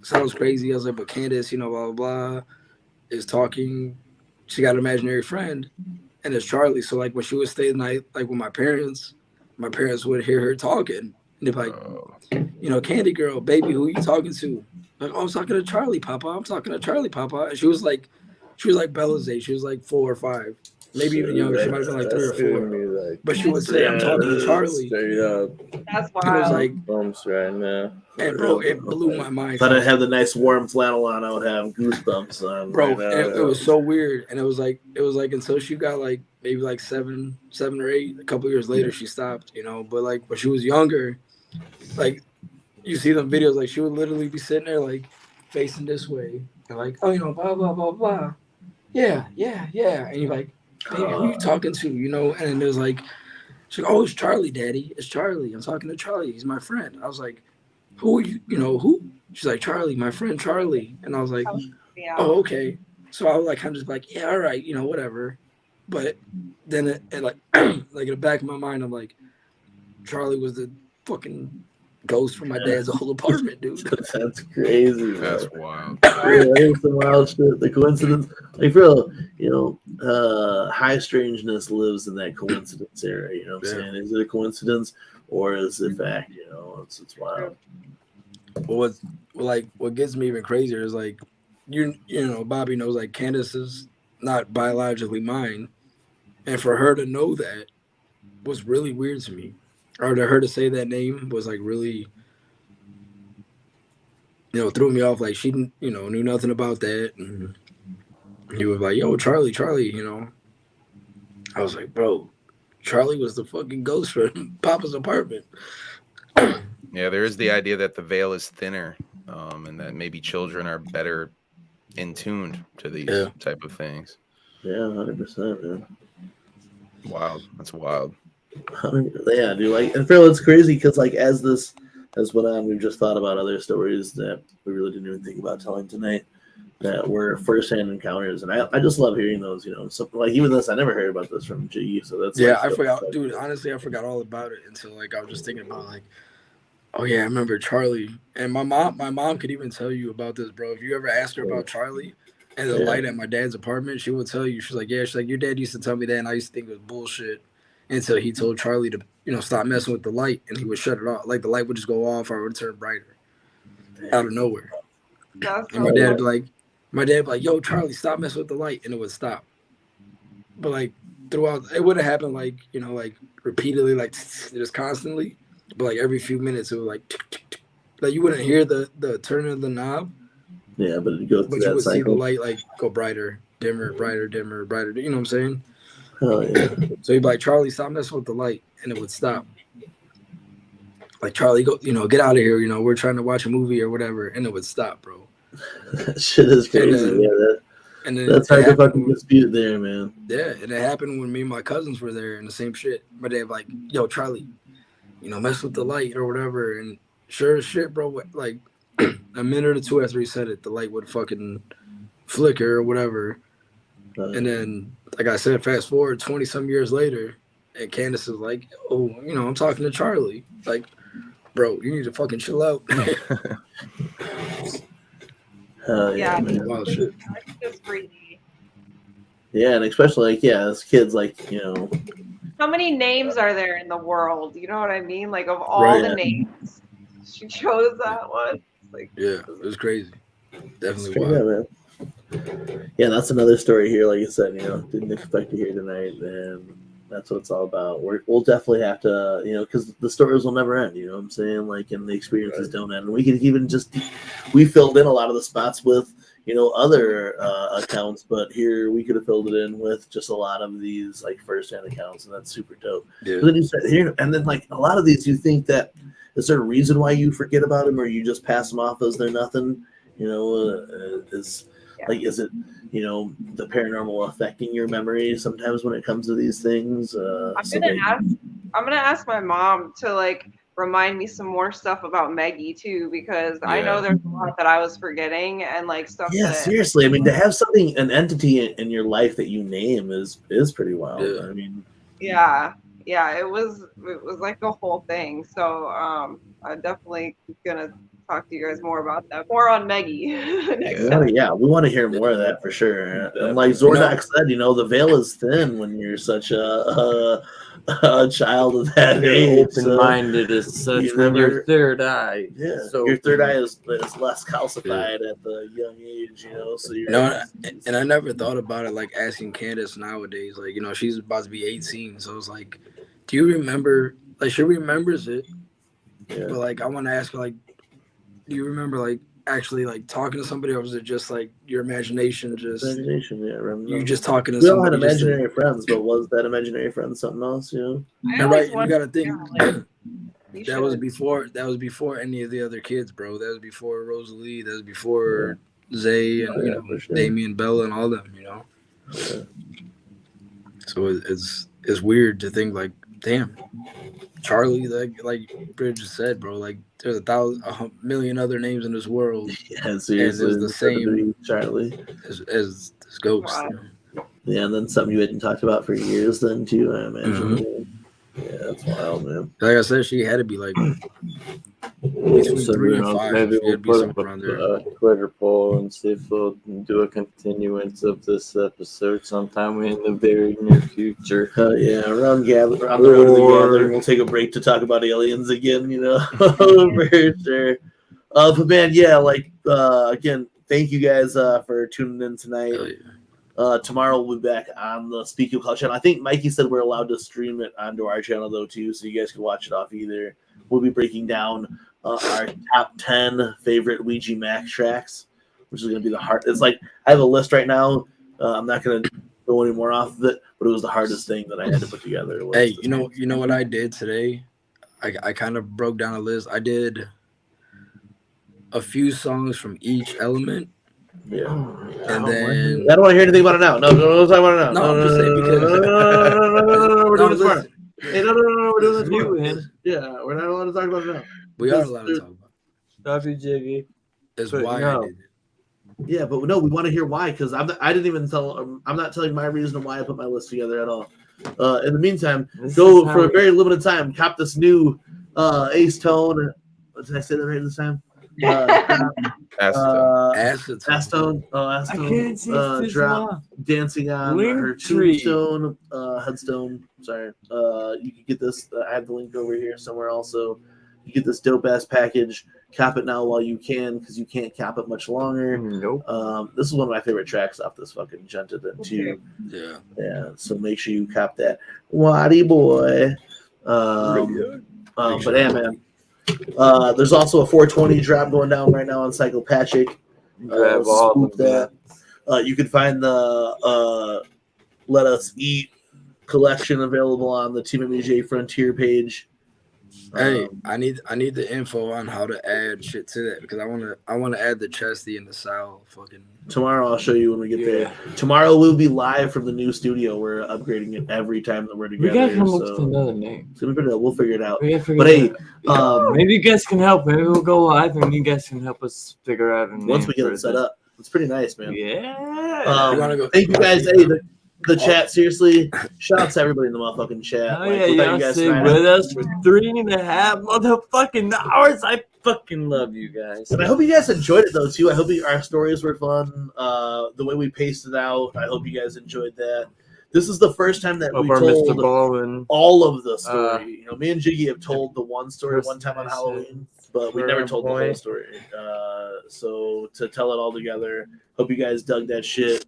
sounds crazy. I was like, but Candace, you know, blah, blah, blah, is talking. She got an imaginary friend, and it's Charlie. So, like, when she would stay the night, like, with my parents would hear her talking. And they'd be like, you know, Candy girl, baby, who are you talking to? Like, oh, I'm talking to Charlie, Papa. I'm talking to Charlie, Papa. And she was like Bella's age. She was like 4 or 5. maybe even younger. She might have been like 3 or 4. But she would say, "I'm talking to Charlie." Straight up. That's It was like, bumps right now. and bro, it blew my mind. If I didn't have the nice warm flannel on, I would have goosebumps on. Bro, right now. it was so weird, and it was like until she got like maybe like 7 or 8. A couple years later, she stopped, you know. But like when she was younger, like you see them videos, like she would literally be sitting there like facing this way, and like, oh, you know, blah blah blah blah, yeah, and you're like, baby, who are you talking to, you know? And then there's like, she's like, oh, it's Charlie, Daddy, it's Charlie. I'm talking to Charlie. He's my friend. I was like, who are you? You know who? She's like, Charlie, my friend Charlie. And I was like, oh, okay. So I was like, kind of just like, yeah, all right, you know, whatever. But then it like, like in the back of my mind, I'm like, Charlie was the fucking ghost from my dad's old apartment, dude. That's crazy. That's wild. Yeah, that some wild shit. The coincidence, like, real, you know, high strangeness lives in that coincidence area. You know what I'm saying? Is it a coincidence or is it fact? You know, it's wild. Well, what gets me even crazier is like, you know, Bobby knows like Candace is not biologically mine, and for her to know that was really weird to me. Or to her to say that name was like really, you know, threw me off. Like she didn't, you know, knew nothing about that. And he was like, yo, Charlie, you know. I was like, bro, Charlie was the fucking ghost from Papa's apartment. Yeah, there is the idea that the veil is thinner, and that maybe children are better in tuned to these type of things. Yeah, 100%, man. Wild. That's wild. Yeah, dude. Like, and Phil, it's crazy because like as this has went on, we've just thought about other stories that we really didn't even think about telling tonight that were firsthand encounters, and I just love hearing those. You know, something like even this, I never heard about this from G. So that's I forgot, dude. Honestly, I forgot all about it until like I was just thinking about like, oh yeah, I remember Charlie. And my mom could even tell you about this, bro. If you ever ask her about Charlie and the light at my dad's apartment, she would tell you. She's like, your dad used to tell me that, and I used to think it was bullshit. Until he told Charlie to, you know, stop messing with the light, and he would shut it off. Like the light would just go off, or it would turn brighter out of nowhere. And my dad would be like, yo, Charlie, stop messing with the light, and it would stop. But like throughout, it wouldn't happen like, you know, like repeatedly, like just constantly. But like every few minutes, it would like, like you wouldn't hear the turn of the knob. Yeah, but it goes. But you would see the light like go brighter, dimmer, brighter, dimmer, brighter. You know what I'm saying? Oh, yeah. So he'd be like, Charlie, stop messing with the light, and it would stop. Like, Charlie, go, you know, get out of here. You know, we're trying to watch a movie or whatever, and it would stop, bro. That shit is crazy. And then that's hard to fucking dispute there, man. Yeah, and it happened when me and my cousins were there, and the same shit. My dad like, yo, Charlie, you know, mess with the light or whatever, and sure as shit, bro. Like a minute or two after he said it, the light would fucking flicker or whatever. And then, like I said, fast forward 20-some years later, and Candace is like, oh, you know, I'm talking to Charlie. Like, bro, you need to fucking chill out. Yeah. Wild shit. That's crazy. Yeah, and especially, like, as kids, like, you know. How many names are there in the world? You know what I mean? Like, of all the names, she chose that one. Like, yeah, it was crazy. Definitely wild. wild. Yeah, man. Yeah, that's another story here. Like you said, you know, didn't expect to hear tonight, and that's what it's all about. We'll definitely have to, you know, because the stories will never end. You know what I'm saying? Like, and the experiences don't end. And we could even we filled in a lot of the spots with, you know, other accounts, but here we could have filled it in with just a lot of these like firsthand accounts, and that's super dope. Yeah. But then you said here, and then like a lot of these, you think that is there a reason why you forget about them, or you just pass them off as they're nothing? You know, like, is it, you know, the paranormal affecting your memory sometimes when it comes to these things? I'm gonna ask my mom to like remind me some more stuff about Maggie too, because I know there's a lot that I was forgetting and like stuff. Yeah, seriously. I mean, to have something, an entity in your life that you name is pretty wild. I mean, yeah, it was like the whole thing. So I'm definitely gonna talk to you guys more about that. More on Meggie. We want to hear more of that for sure. And like Zordak said, the veil is thin when you're such a child of that age. Open-minded as such when your third eye. Yeah, so your third eye is less calcified at the young age, So you're and I never thought about it like asking Candace nowadays. Like, she's about to be 18, so it's like, do you remember? Like, she remembers it, but like, I want to ask her, like, do you remember like actually like talking to somebody, or was it just like your imagination? You just talking to somebody. We all had imaginary friends, but was that imaginary friend something else? And right, you got to think. That was before any of the other kids, bro. That was before Rosalie. That was before Zay and Damien, Bella, and all them. So it's weird to think like, damn, Charlie, like Brigid said, bro. Like there's a million other names in this world. Yeah, seriously, and it's the same Charlie as Ghost. Wow. Yeah, and then something you hadn't talked about for years, then too. I imagine. Mm-hmm. Yeah, that's wild, man. Like I said, she had to be like between 3 and 5. Maybe we'll put up around there. a Twitter poll and see if we'll do a continuance of this episode sometime in the very near future. Yeah, around the road of the gathering, we'll take a break to talk about aliens again. For sure. But man, again, thank you guys for tuning in tonight. Tomorrow we'll be back on the Speak Your Cloud channel. I think Mikey said we're allowed to stream it onto our channel though too, so you guys can watch it off either. We'll be breaking down our top 10 favorite Ouija Max tracks, which is going to be the hard. It's like I have a list right now. I'm not going to go any more off of it, but it was the hardest thing that I had to put together. Hey, you know what I did today? I kind of broke down a list. I did a few songs from each element. Yeah, and then I don't want to hear anything about it now. No, don't talk about it now. No, I'm just saying because we're doing this tomorrow. Hey, no, we're doing this tomorrow. Yeah, we're not allowed to talk about it now. We are allowed to talk about it. Love you, Jiggy. That's why I did it. Yeah, but no, we want to hear why, because I didn't even tell. I'm not telling my reason why I put my list together at all. In the meantime, go for a very limited time. Cop this new Ace Tone. Did I say that right this time? Acetone. Drop Dancing on her tombstone, headstone. Sorry. You can get this. I have the link over here somewhere also. You get this dope ass package. Cop it now while you can, because you can't cap it much longer. Nope. This is one of my favorite tracks off this fucking Gented too. Yeah. So make sure you cop that. Waddy boy. But yeah, man. There's also a 420 drop going down right now on Psychopathic. That. You can find the Let Us Eat collection available on the TeamMUJ Frontier page. Hey, I need the info on how to add shit to that, because I want to add the Chesty and the Sal fucking. Tomorrow I'll show you when we get there. Tomorrow we'll be live from the new studio. We're upgrading it every time that we're together. We gotta come up with another name. So we'll figure it out. But hey, maybe you guys can help. Maybe we'll go live and you guys can help us figure out a name. Once we get it set up. It's pretty nice, man. Yeah. Thank you guys. Hey, the chat, seriously. Shout out to everybody in the motherfucking chat. Oh yeah, y'all stay with us for 3.5 motherfucking hours. I fucking love you guys. And I hope you guys enjoyed it though too. I hope our stories were fun. The way we paced it out, I hope you guys enjoyed that. This is the first time that we told all of the story. Me and Jiggy have told the one story one time on Halloween, but we never told the whole story. So to tell it all together, hope you guys dug that shit.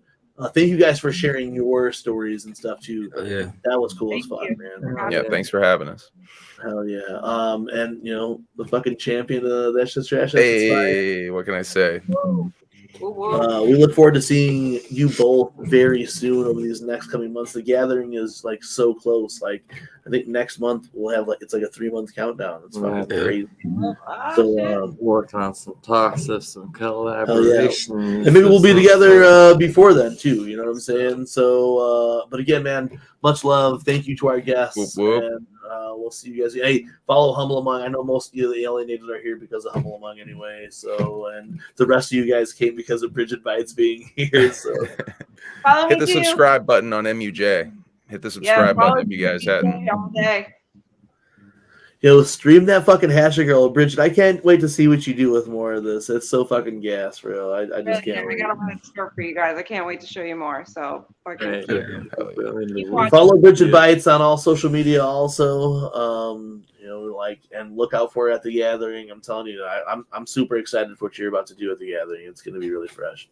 Thank you guys for sharing your stories and stuff too. Yeah, that was cool as fuck, man. Yeah, thanks for having us. Hell yeah. And the fucking champion of That's Just Trash. Hey, what can I say? We look forward to seeing you both very soon over these next coming months. The gathering is like so close. Like I think next month we'll have it's like a 3-month countdown. It's fucking crazy. So working on some talks, some collaboration, and maybe we'll be together before then too. You know what I'm saying? So, but again, man, much love. Thank you to our guests. And, we'll see you guys. Hey, follow Humble Among. I know most of you, the alienated, are here because of Humble Among anyway. So, and the rest of you guys came because of Brigid Bites being here. So, hit the subscribe button on MUJ. Hit the subscribe button if you guys hadn't. Yo, stream that fucking Hashtag Girl, Brigid. I can't wait to see what you do with more of this. It's so fucking gas, bro. I just can't wait. I gotta let it start for you guys. I can't wait to show you more. So fucking Follow Brigid Bites on all social media also. And look out for it at the gathering. I'm telling you, I'm super excited for what you're about to do at the gathering. It's gonna be really fresh.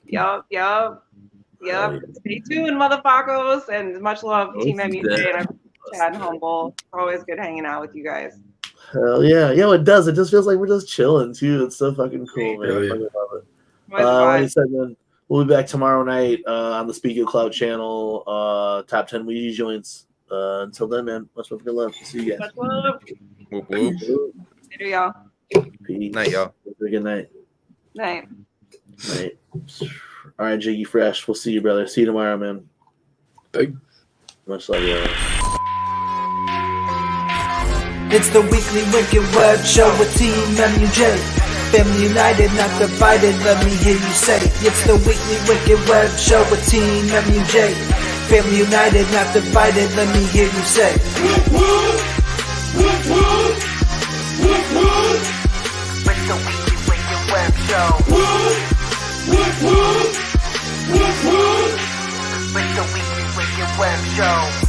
Yup. Stay tuned, motherfuckers, and much love, TeamMUJ and Chad and Humble. Always good hanging out with you guys. Hell yeah. It does. It just feels like we're just chilling too. It's so fucking cool, man. I fucking love it. Like I said, man, we'll be back tomorrow night on the Speak Your Cloud channel. Top 10 Ouija joints. Until then, man, much love, good love. See you guys. Much love. Whoop, whoop. Later, y'all. Peace. Night, y'all. Good night. Night. All right, Jiggy Fresh. We'll see you, brother. See you tomorrow, man. Bye. Much love, y'all. It's the Weekly Wicked Web Show with TeamMUJ. Family united, not divided, let me hear you say. It's the Weekly Wicked Web Show with TeamMUJ. Family united, not divided, let me hear you say. It's the Weekly Wicked Web Show. It's the Weekly Wicked Web Show.